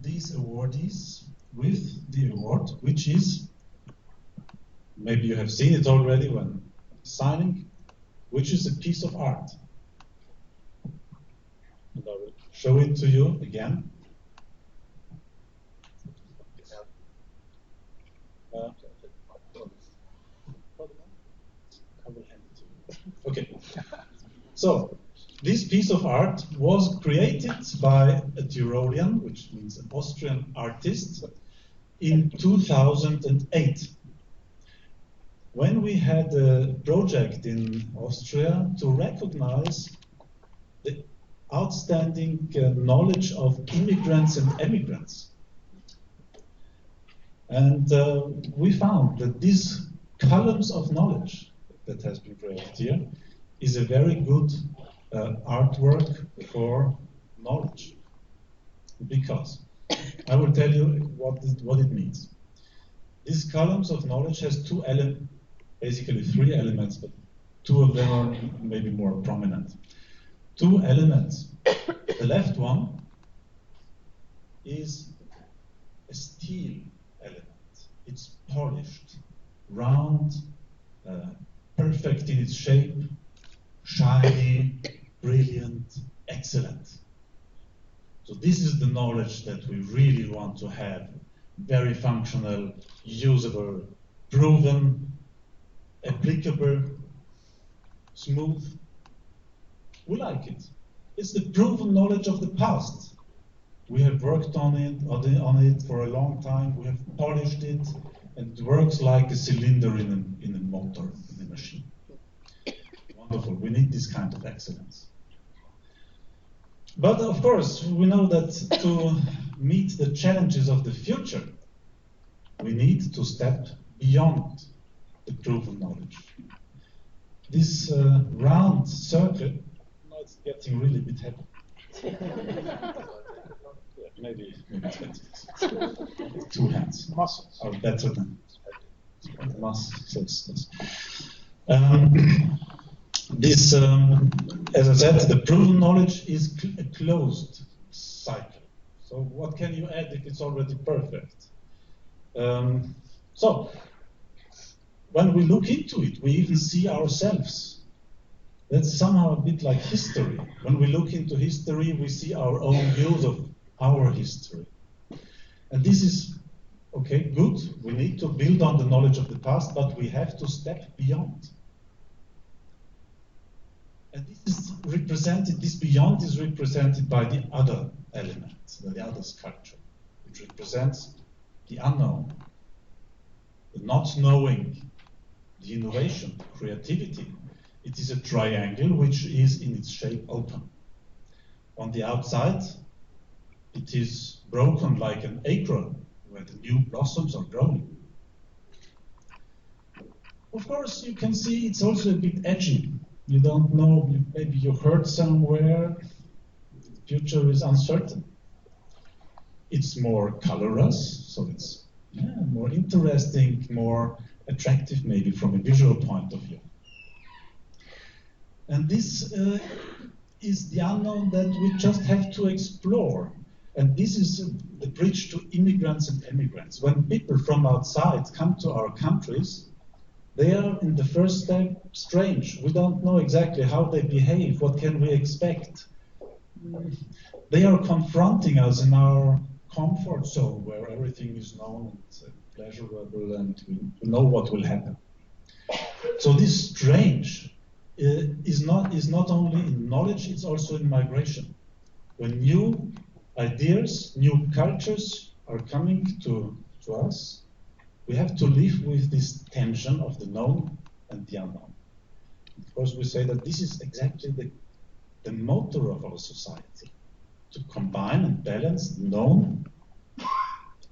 Speaker 2: these awardees with the award, which is, maybe you have seen it already when signing, which is a piece of art. And I will show it to you again. I will hand it to you. Okay. So, this piece of art was created by a Tyrolean, which means an Austrian artist, in 2008. When we had a project in Austria to recognize the outstanding knowledge of immigrants and emigrants. And we found that these columns of knowledge that has been created here is a very good artwork for knowledge. Because I will tell you what it means. These columns of knowledge has two elements, basically three elements, but two of them are maybe more prominent. Two elements. The left one is a steel element. It's polished, round, perfect in its shape, shiny, brilliant, excellent. So this is the knowledge that we really want to have. Very functional, usable, proven, applicable, smooth. We like it. It's the proven knowledge of the past. We have worked on it for a long time. We have polished it, and it works like a cylinder in a motor, in a machine. Wonderful. We need this kind of excellence. But of course, we know that to meet the challenges of the future, we need to step beyond the proven knowledge. This round circle, now it's getting really a bit heavy. Maybe it's better. Two hands. Muscles are better than muscles. This, as I said, the proven knowledge is a closed cycle. So what can you add if it's already perfect? So when we look into it, we even see ourselves. That's somehow a bit like history. When we look into history, we see our own views of our history. And this is, okay, good. We need to build on the knowledge of the past, but we have to step beyond. And this is represented, this beyond is represented by the other element, the other sculpture, which represents the unknown, the not knowing, the innovation, creativity. It is a triangle which is in its shape open. On the outside, it is broken like an acorn where the new blossoms are growing. Of course, you can see it's also a bit edgy. You don't know, maybe you heard somewhere, the future is uncertain. It's more colorless, so it's more interesting, more attractive maybe from a visual point of view. And this is the unknown that we just have to explore. And this is the bridge to immigrants and emigrants. When people from outside come to our countries, they are in the first step strange. We don't know exactly how they behave. What can we expect? They are confronting us in our comfort zone where everything is known and pleasurable and we know what will happen. So this strange is not only in knowledge, it's also in migration. When new ideas, new cultures are coming to us, we have to live with this tension of the known and the unknown. Of course, we say that this is exactly the motor of our society. to combine and balance the known,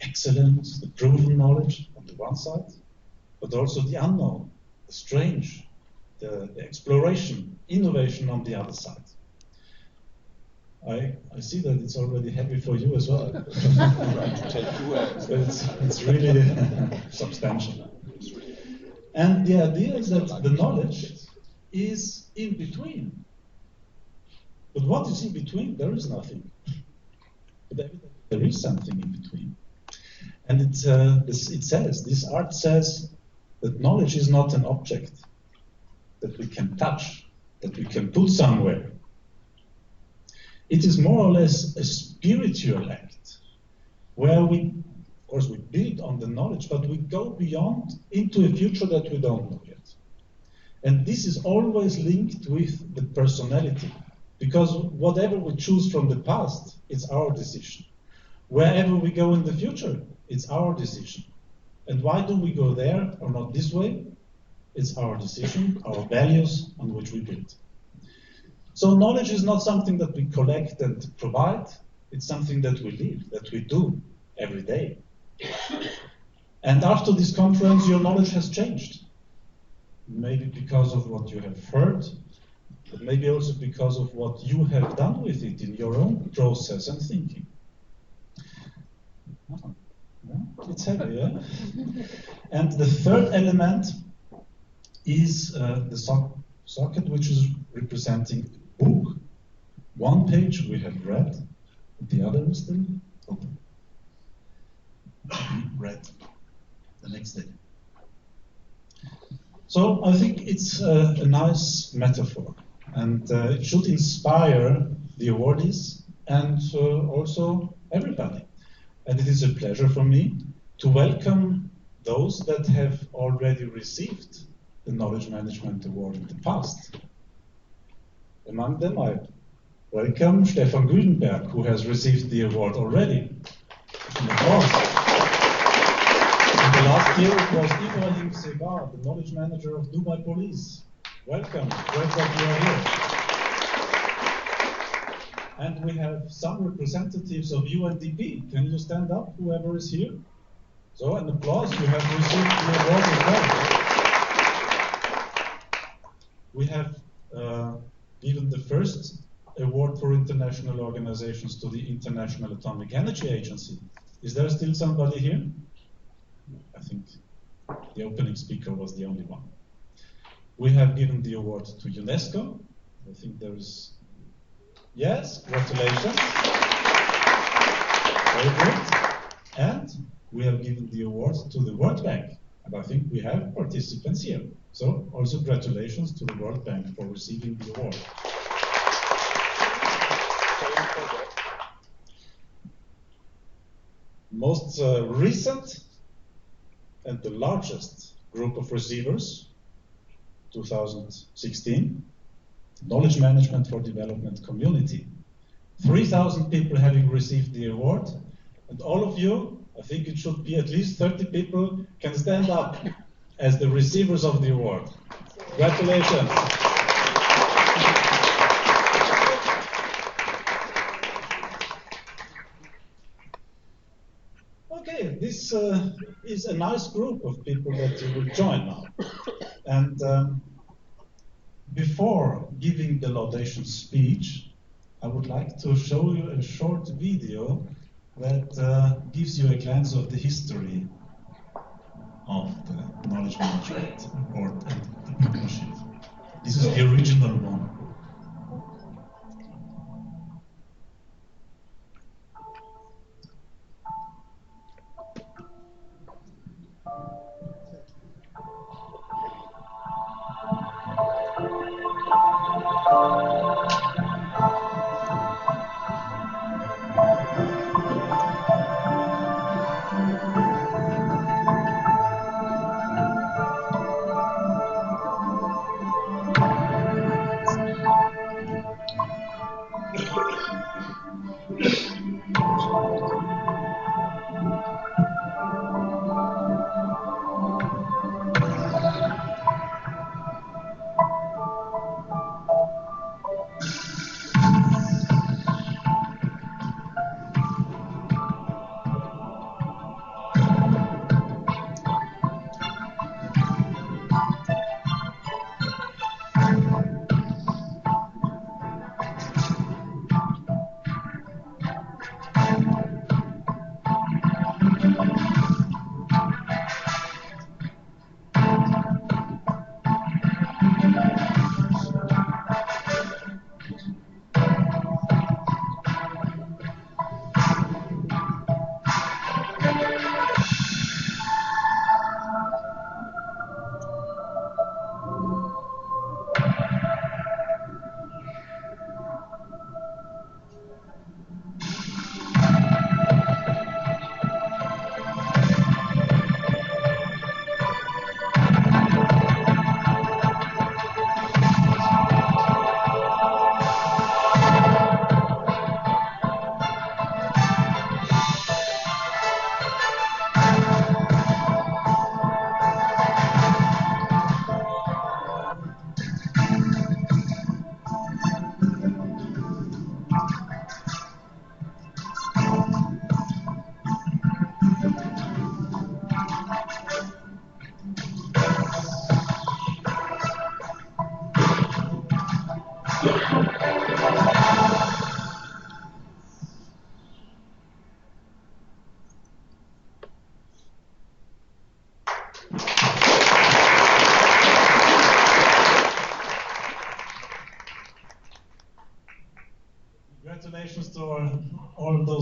Speaker 2: excellent, the proven knowledge on the one side, but also the unknown, the strange, the exploration, innovation on the other side. I see that it's already heavy for you as well. It's really substantial. And the idea is that the knowledge is in between. But what is in between? There is nothing. But evidently there is something in between. And it says, this art says, that knowledge is not an object that we can touch, that we can put somewhere. It is more or less a spiritual act, where we, of course, we build on the knowledge, but we go beyond into a future that we don't know yet. And this is always linked with the personality, because whatever we choose from the past, it's our decision. Wherever we go in the future, it's our decision. And why do we go there or not this way? It's our decision, our values on which we build. So knowledge is not something that we collect and provide, it's something that we live, that we do every day. And after this conference, your knowledge has changed. Maybe because of what you have heard, but maybe also because of what you have done with it in your own process and thinking. It's heavy, yeah? And the third element is the socket, which is representing a book. One page we have read, the other is still open. Read the next day. So I think it's a nice metaphor, and it should inspire the awardees and also everybody. And it is a pleasure for me to welcome those that have already received the Knowledge Management Award in the past. Among them, I welcome Stefan Güldenberg, who has received the award already. And of course, in the last year, it was Ibrahim Sebar, the knowledge manager of Dubai Police. Welcome, great that you are here. And we have some representatives of Unddp. Can you stand up, whoever is here? So, an applause, you have received the award as well. We have given the first award for international organizations to the International Atomic Energy Agency. Is there still somebody here? I think the opening speaker was the only one. We have given the award to UNESCO. I think there is... Yes, congratulations. Very good. And we have given the award to the World Bank. And I think we have participants here. So also congratulations to the World Bank for receiving the award. Most recent and the largest group of receivers, 2016, Knowledge Management for Development Community. 3,000 people having received the award, and all of you, I think it should be at least 30 people, can stand up as the receivers of the award. Congratulations. Okay, this is a nice group of people that you will join now. And before giving the laudation speech, I would like to show you a short video that gives you a glance of the history of the Knowledge Management Award and the partnership. This is the original one.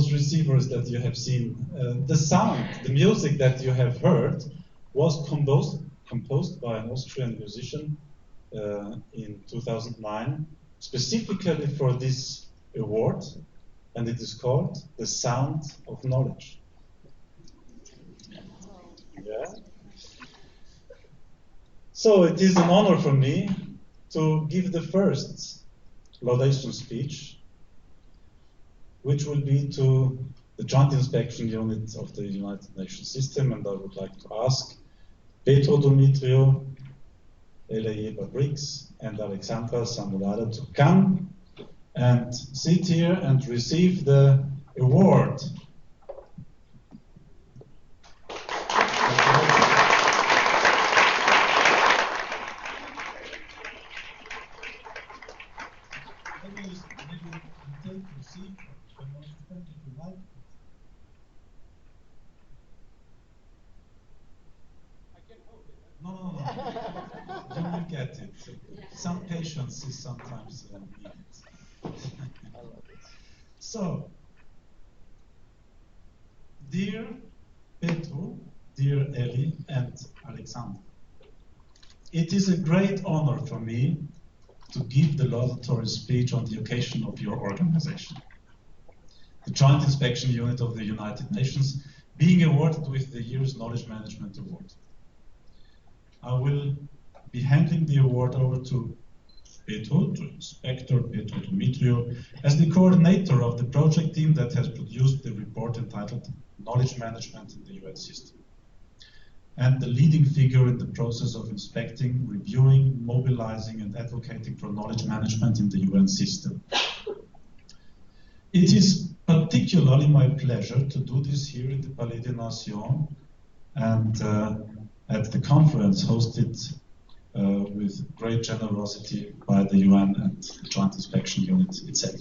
Speaker 2: those receivers that you have seen. The sound, the music that you have heard was composed by an Austrian musician in 2009, specifically for this award, and it is called The Sound of Knowledge. Yeah. So it is an honor for me to give the first laudation speech, which will be to the Joint Inspection Unit of the United Nations System, and I would like to ask Petro Dumitriu, Eleyeba Briggs, and Alexandra Samolada to come and sit here and receive the award. No. You will get it. Some patience is sometimes needed. So, dear Petro, dear Eli, and Alexander, it is a great honor for me to give the laudatory speech on the occasion of your organization, the Joint Inspection Unit of the United Nations, being awarded with the year's Knowledge Management Award. I will be handing the award over to Petro, to Inspector Petro Dumitriu, as the coordinator of the project team that has produced the report entitled Knowledge Management in the UN System, and the leading figure in the process of inspecting, reviewing, mobilizing, and advocating for knowledge management in the UN system. It is particularly my pleasure to do this here in the Palais des Nations and at the conference hosted with great generosity by the UN and the Joint Inspection Unit itself.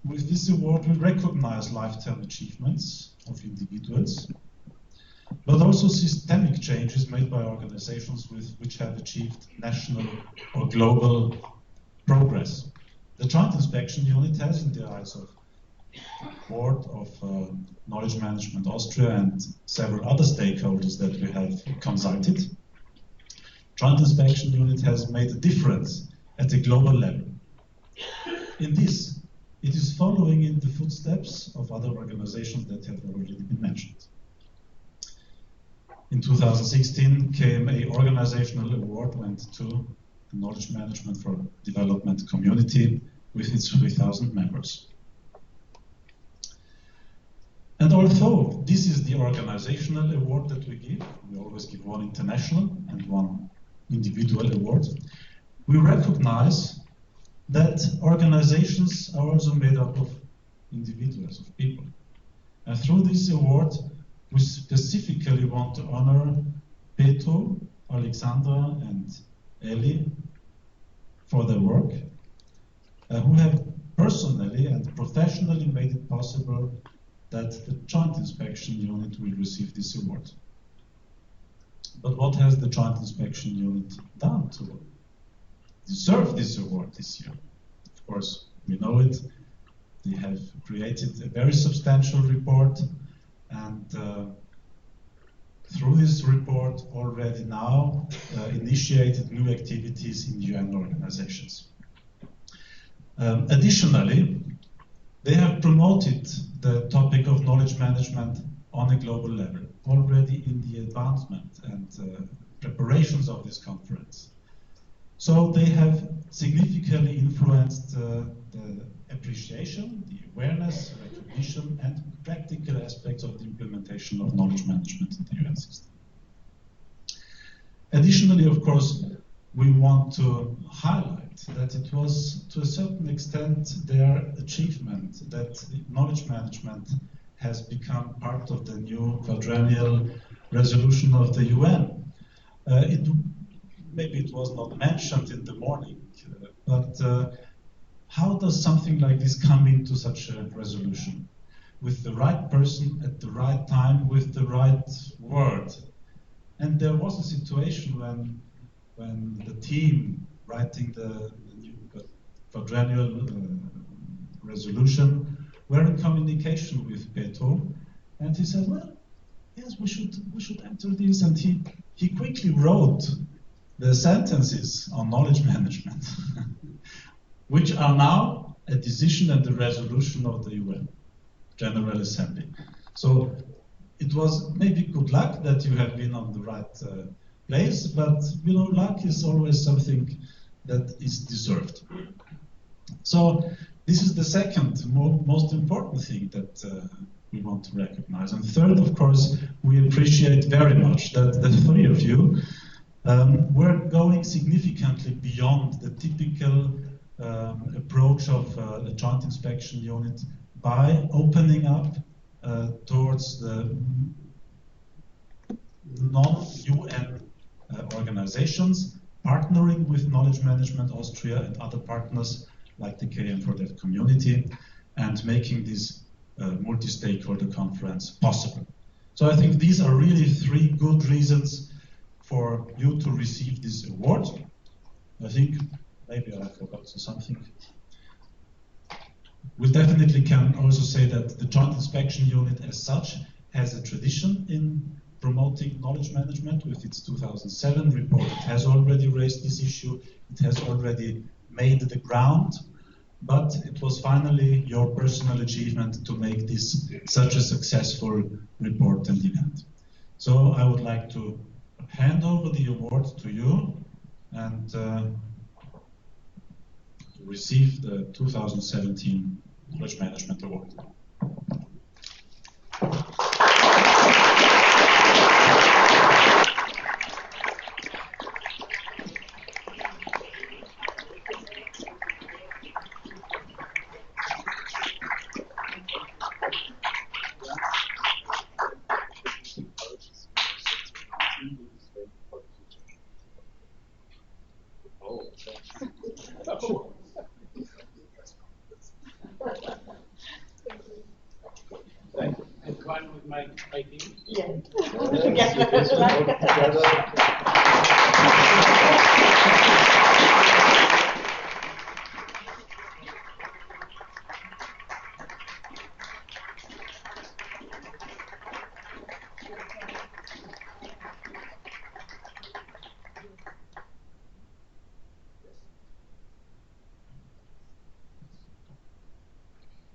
Speaker 2: With this award, we recognize lifetime achievements of individuals, but also systemic changes made by organizations which have achieved national or global progress. The Joint Inspection Unit has, in the eyes of the Board of Knowledge Management Austria and several other stakeholders that we have consulted, Joint Inspection Unit has made a difference at a global level. In this, it is following in the footsteps of other organizations that have already been mentioned. In 2016, KMA Organizational Award went to the Knowledge Management for Development community with its 3,000 members. And although this is the organizational award that we give, we always give one international and one individual award, we recognize that organizations are also made up of individuals, of people. And through this award, we specifically want to honor Petro, Alexandra, and Eli for their work, who have personally and professionally made it possible that the Joint Inspection Unit will receive this award. But what has the Joint Inspection Unit done to deserve this award this year? Of course, we know it. They have created a very substantial report, and through this report already now initiated new activities in UN organizations. Additionally, they have promoted the topic of knowledge management on a global level, already in the advancement and preparations of this conference. So they have significantly influenced the appreciation, the awareness, recognition, and practical aspects of the implementation of knowledge management in the UN system. Additionally, of course, we want to highlight that it was, to a certain extent, their achievement that knowledge management has become part of the new quadrennial resolution of the UN. Maybe it was not mentioned in the morning, but how does something like this come into such a resolution? With the right person at the right time, with the right word. And there was a situation when the team writing the new quadrennial resolution, were in communication with Petro, and he said, well, yes, we should enter this, and he quickly wrote the sentences on knowledge management, which are now a decision and a resolution of the UN General Assembly. So it was maybe good luck that you have been on the right place, but you know, luck is always something that is deserved. So this is the second most important thing that we want to recognize. And third, of course, we appreciate very much that the three of you were going significantly beyond the typical approach of the Joint Inspection Unit by opening up towards the non-UN organizations, partnering with Knowledge Management Austria and other partners like the K4D community, and making this multi-stakeholder conference possible. So I think these are really three good reasons for you to receive this award. I think maybe I forgot something. We definitely can also say that the Joint Inspection Unit as such has a tradition in promoting knowledge management. With its 2007 report, it has already raised this issue, it has already made the ground, but it was finally your personal achievement to make this such a successful report and event. So I would like to hand over the award to you and receive the 2017 Knowledge Management Award.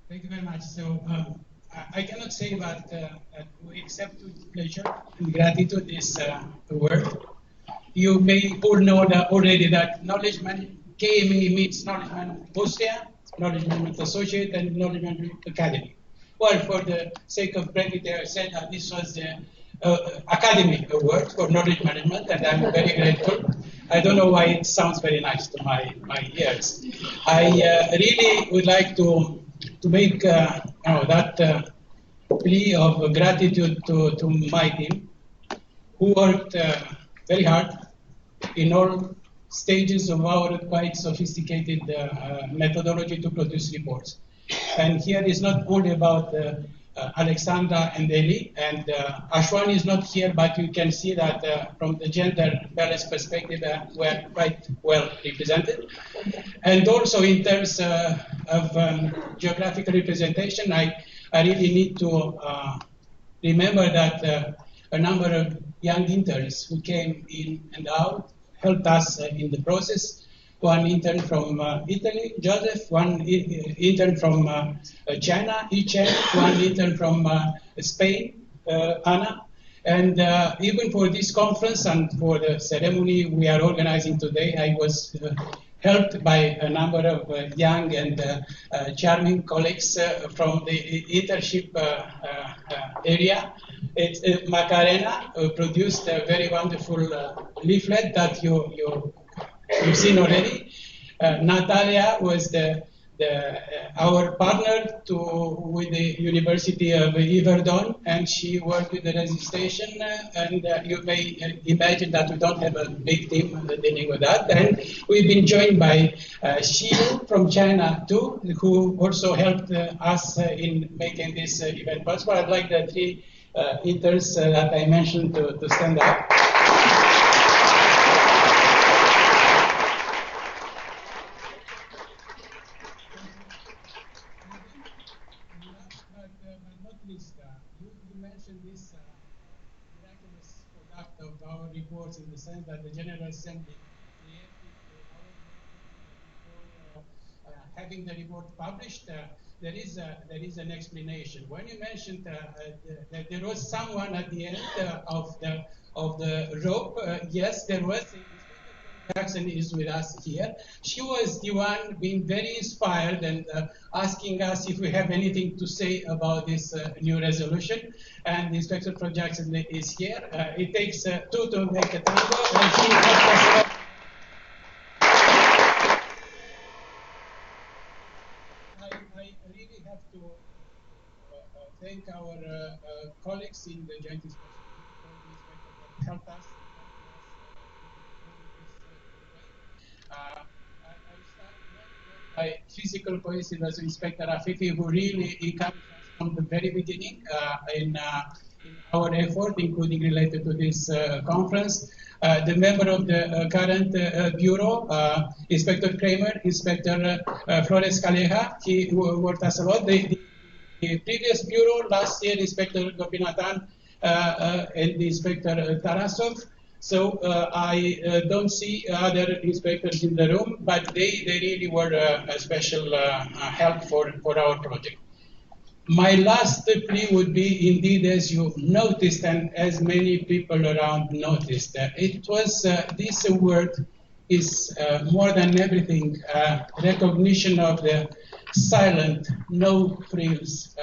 Speaker 1: Thank you very much. So I cannot say but we accept with pleasure and gratitude this award. You may all know that already that knowledge management, KMA means Knowledge Management Austria, Knowledge Management Associate, and Knowledge Management Academy. Well, for the sake of brevity, I said that this was the Academy Award for Knowledge Management, and I'm very grateful. I don't know why it sounds very nice to my ears. I really would like to make that plea of gratitude to my team, who worked very hard in all stages of our quite sophisticated methodology to produce reports. And here is not only about Alexandra and Eli, and Ashwan is not here, but you can see that from the gender balance perspective, we're quite well represented. And also in terms of geographical representation, I really need to remember that a number of young interns who came in and out helped us in the process. One intern from Italy, Joseph, one intern from China, Yichen, one intern from Spain, Anna. And even for this conference and for the ceremony we are organizing today, I was helped by a number of young and charming colleagues from the internship area. It's Macarena produced a very wonderful leaflet that you've seen already. Natalia was our partner with the University of Yverdon, and she worked with the registration, and you may imagine that we don't have a big team dealing with that. And we've been joined by Xiu from China too, who also helped us in making this event possible. I'd like the three interns that I mentioned to stand up. our reports in the sense that the General Assembly having the report published, there is an explanation. When you mentioned that there was someone at the end of the rope, yes, there was. Jackson is with us here. She was the one being very inspired and asking us if we have anything to say about this new resolution. And Inspector Pro Jackson is here. It takes two to make a tango, and she helped us. I really have to thank our colleagues in the Joint Inspection that helped us. By physical coincidence, Inspector Afifi, who really encouraged us from the very beginning in our effort, including related to this conference. The member of the current bureau, Inspector Kramer, Inspector Flores Calleja, he worked us a lot. The previous bureau, last year, Inspector Gopinathan and Inspector Tarasov. So I don't see other inspectors in the room, but they really were a special help for our project. My last plea would be, indeed, as you noticed, and as many people around noticed, it was this award is more than everything recognition of the silent, no frills,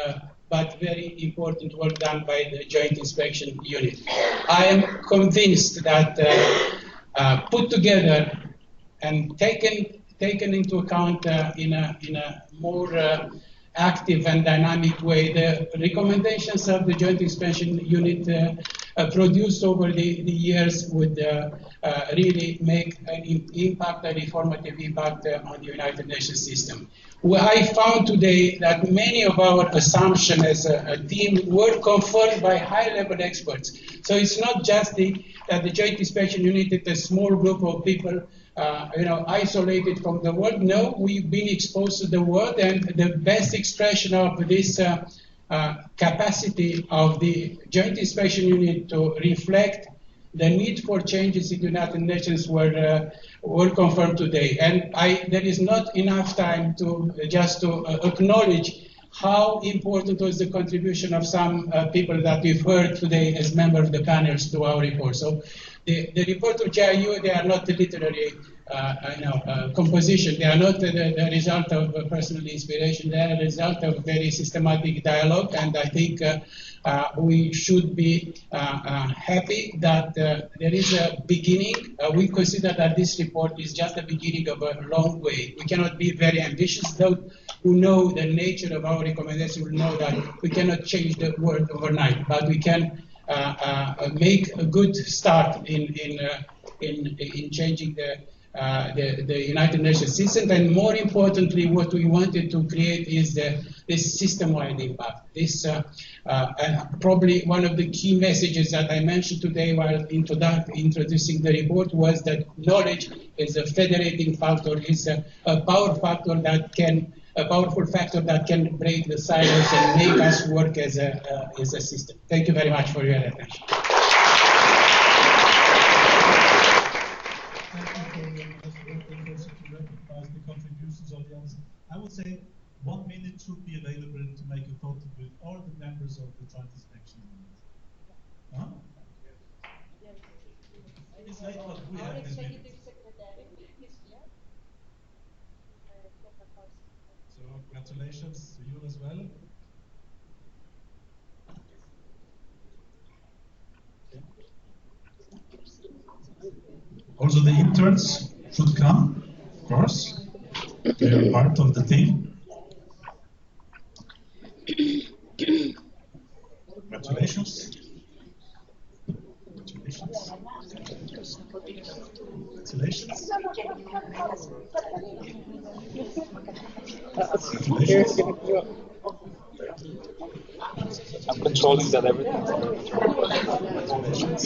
Speaker 1: but very important work done by the Joint Inspection Unit. I am convinced that put together and taken into account in a more active and dynamic way, the recommendations of the Joint Inspection Unit produced over the years would really make an impact, a reformative impact on the United Nations system. I found today that many of our assumptions as a team were confirmed by high-level experts. So it's not just that the Joint Inspection Unit is a small group of people isolated from the world. No, we've been exposed to the world, and the best expression of this capacity of the Joint Inspection Unit to reflect the need for changes in the United Nations were confirmed today. And there is not enough time to acknowledge how important was the contribution of some people that we've heard today as members of the panels to our report. So the report of JIU, they are not the literary composition. They are not the result of personal inspiration. They are the result of very systematic dialogue. And I think we should be happy that there is a beginning. We consider that this report is just the beginning of a long way. We cannot be very ambitious. Those who know the nature of our recommendation will know that we cannot change the world overnight, but we can make a good start in changing the United Nations system. And more importantly, what we wanted to create is this system-wide impact. This and probably one of the key messages that I mentioned today while introducing the report was that knowledge is a federating factor, is a powerful factor that can break the silos and make us work as a system. Thank you very much for your attention.
Speaker 2: The contributions of the others. I would say 1 minute should be available to make a photo with all the members of the Joint Inspection Unit. Huh? It's like what we have this minute. So congratulations to you as well. Okay. Also the interns should come, of course. They are part of the team. Congratulations. Congratulations. Congratulations. Congratulations.
Speaker 7: I'm controlling that everything.
Speaker 2: Congratulations.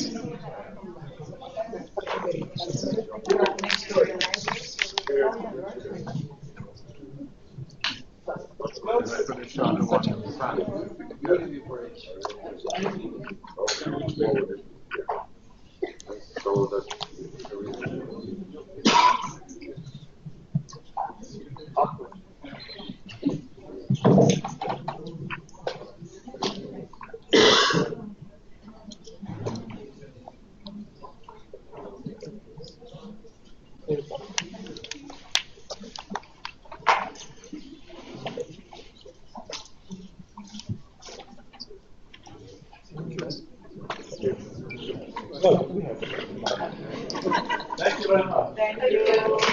Speaker 25: what we have. Thank you very much.
Speaker 3: Thank you.